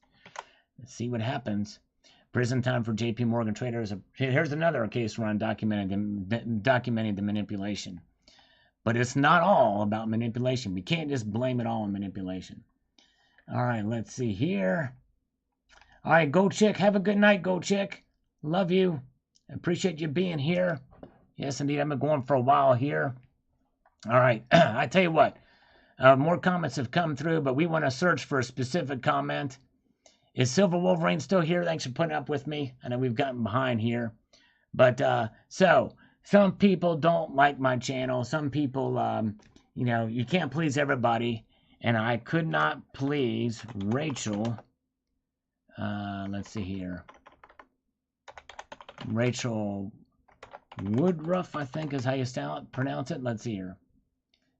Let's see what happens. Prison time for J.P. Morgan traders. Here's another case run documenting the manipulation. But it's not all about manipulation. We can't just blame it all on manipulation. All right, let's see here. All right, Gold Chick, have a good night, Gold Chick. Love you. Appreciate you being here. Yes, indeed, I've been going for a while here. All right, I tell you what, more comments have come through, but we want to search for a specific comment. Is Silver Wolverine still here? Thanks for putting up with me. I know we've gotten behind here. But, so, some people don't like my channel. Some people, you can't please everybody. And I could not please Rachel. Let's see here. Rachel Woodruff, I think is how you pronounce it. Let's see here.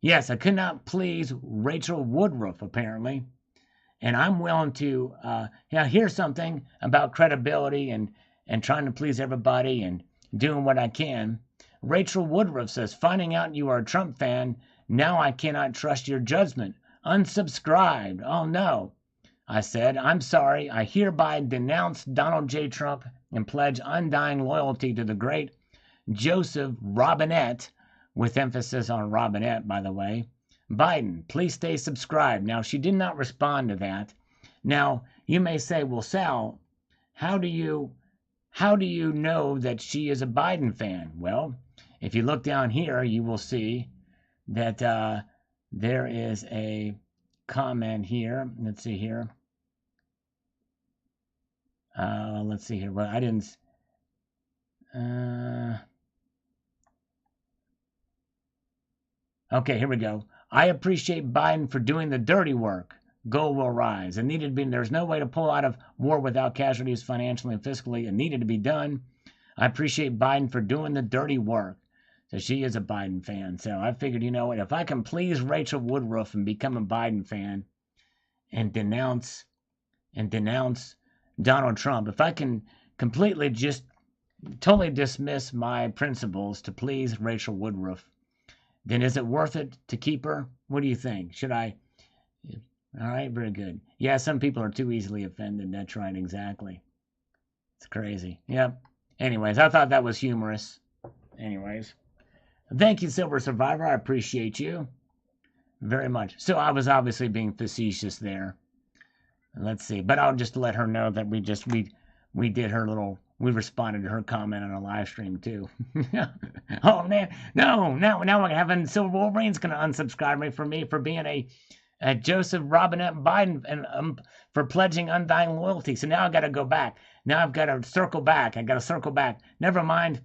Yes, I could not please Rachel Woodruff, apparently. And I'm willing to hear something about credibility and trying to please everybody and doing what I can. Rachel Woodruff says, finding out you are a Trump fan, now I cannot trust your judgment. Unsubscribed. Oh, no. I said, I'm sorry. I hereby denounce Donald J. Trump and pledge undying loyalty to the great Joseph Robinette, with emphasis on Robinette, by the way. Biden, please stay subscribed. Now, she did not respond to that. Now, you may say, well, Sal, how do you know that she is a Biden fan? Well, if you look down here, you will see that there is a comment here. Let's see here. Let's see here. Well, I didn't... Okay, here we go. I appreciate Biden for doing the dirty work. Gold will rise. It needed to be. There's no way to pull out of war without casualties financially and fiscally. It needed to be done. I appreciate Biden for doing the dirty work. So she is a Biden fan. So I figured, you know what? If I can please Rachel Woodruff and become a Biden fan and denounce Donald Trump, if I can completely just totally dismiss my principles to please Rachel Woodruff, then is it worth it to keep her? What do you think? Should I? All right, very good. Yeah, some people are too easily offended. That's right, exactly. It's crazy. Yep. Anyways, I thought that was humorous. Anyways. Thank you, Silver Survivor. I appreciate you very much. So I was obviously being facetious there. Let's see. But I'll just let her know that we did her little we responded to her comment on a live stream too. Oh man, no, now we're having Silver Wolverine's gonna unsubscribe me for being a Joseph Robinette Biden and for pledging undying loyalty. So now I got to go back. Now I've got to circle back. I got to circle back. Never mind.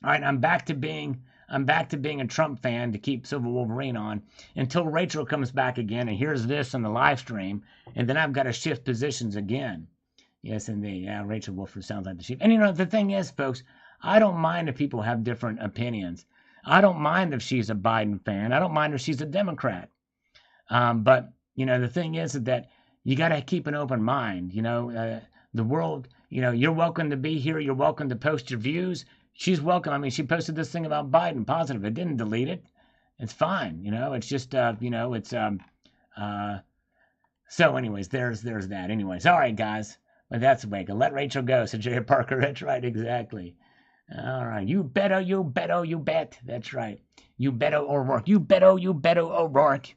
All right, I'm back to being a Trump fan to keep Silver Wolverine on until Rachel comes back again and hears this on the live stream, and then I've got to shift positions again. Yes, indeed. Yeah, Rachel Wolford sounds like the chief. And you know, the thing is, folks, I don't mind if people have different opinions. I don't mind if she's a Biden fan. I don't mind if she's a Democrat. But, you know, the thing is that you got to keep an open mind. You know, the world, you know, you're welcome to be here. You're welcome to post your views. She's welcome. I mean, she posted this thing about Biden, positive. It didn't delete it. It's fine. You know, it's just, you know, it's, so anyways, there's that. Anyways, all right, guys. But that's Wake. Let Rachel go, said J. Parker. That's right, exactly. All right. You bet. That's right. You bet O'Rourke. You bet O'Rourke.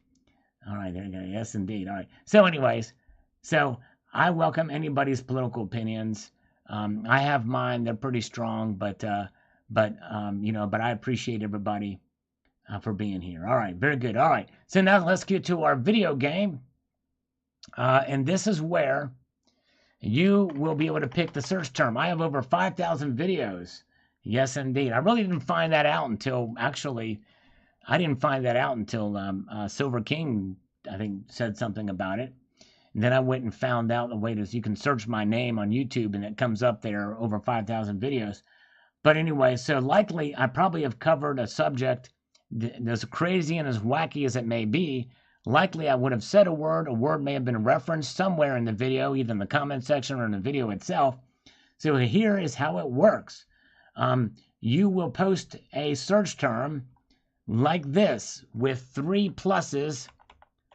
All right, there you go. Yes, indeed. All right. So anyways, so I welcome anybody's political opinions. I have mine. They're pretty strong, but you know, but I appreciate everybody for being here. All right. Very good. All right. So now let's get to our video game. And this is where you will be able to pick the search term. I have over 5,000 videos. Yes, indeed. I really didn't find that out until, actually, I didn't find that out until Silver King, I think, said something about it. And then I went and found out the way that you can search my name on YouTube, and it comes up there, over 5,000 videos. But anyway, so likely I probably have covered a subject as crazy and as wacky as it may be. Likely I would have said a word may have been referenced somewhere in the video, either in the comment section or in the video itself. So here is how it works. You will post a search term like this with 3 pluses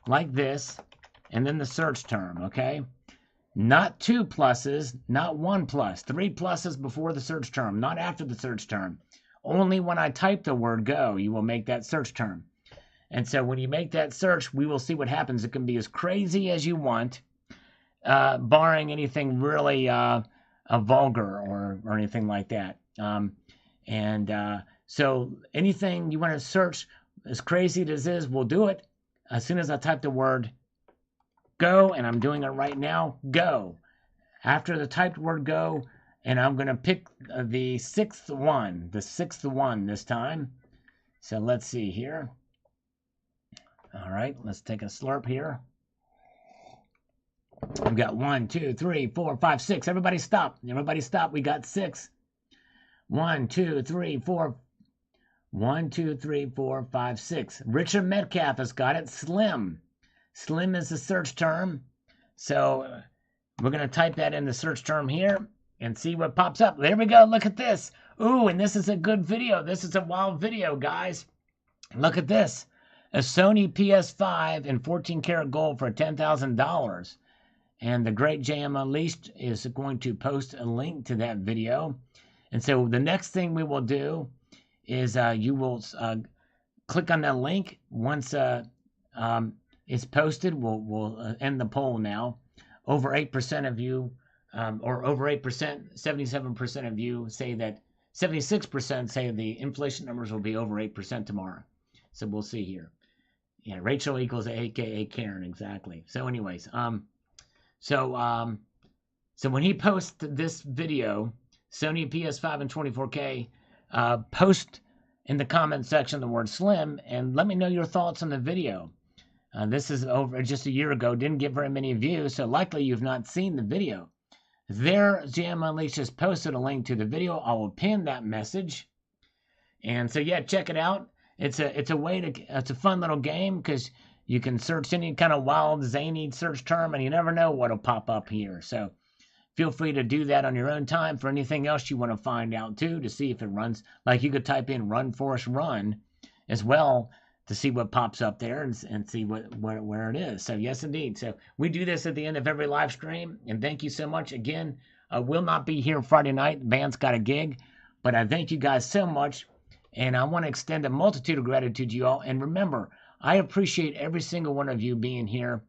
like this, and then the search term, okay? Not 2 pluses, not 1 plus, 3 pluses before the search term, not after the search term. Only when I type the word go, you will make that search term. And so when you make that search, we will see what happens. It can be as crazy as you want, barring anything really vulgar or anything like that. So anything you want to search, as crazy as it is, we'll do it. As soon as I type the word go, and I'm doing it right now, go. After the typed word go, and I'm going to pick the sixth one this time. So let's see here. All right, let's take a slurp here. We've got 1, 2, 3, 4, 5, 6. Everybody stop. Everybody stop. We got 6. 1, 2, 3, 4. 1, 2, 3, 4, 5, 6. Richard Metcalf has got it. Slim. Slim is the search term. So we're going to type that in the search term here and see what pops up. There we go. Look at this. Ooh, and this is a good video. This is a wild video, guys. Look at this. A Sony PS5 in 14 karat gold for $10,000. And the great JM Unleashed is going to post a link to that video. And so the next thing we will do is you will click on that link. Once it's posted, we'll end the poll now. Over 8% of you, or over 8%, 77% of you say that, 76% say the inflation numbers will be over 8% tomorrow. So we'll see here. Yeah, Rachel equals AKA Karen, exactly. So anyways, so when he posts this video, Sony PS5 and 24K, post in the comment section the word Slim and let me know your thoughts on the video. This is over just a year ago, didn't get very many views, so likely you've not seen the video. There, JM Unleashed just posted a link to the video. I will pin that message. And so yeah, check it out. It's a fun little game because you can search any kind of wild, zany search term, and you never know what'll pop up here. So feel free to do that on your own time for anything else you want to find out too, to see if it runs. Like you could type in "Run Forest Run" as well to see what pops up there and see where it is. So yes, indeed. So we do this at the end of every live stream, and thank you so much again. I will not be here Friday night. The band's got a gig, but I thank you guys so much. And I want to extend a multitude of gratitude to you all. And remember, I appreciate every single one of you being here,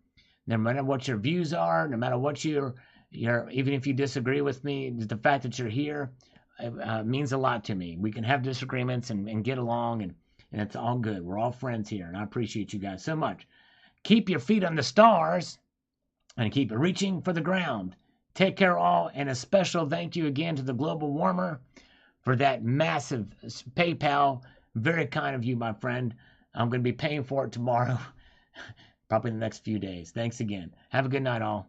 no matter what your views are, no matter what your Even if you disagree with me, the fact that you're here means a lot to me. We can have disagreements and get along, and it's all good. We're all friends here, and I appreciate you guys so much. Keep your feet on the stars and keep reaching for the ground. Take care, all, and a special thank you again to the Global Warmer for that massive PayPal. Very kind of you, my friend. I'm going to be paying for it tomorrow, probably in the next few days. Thanks again. Have a good night, all.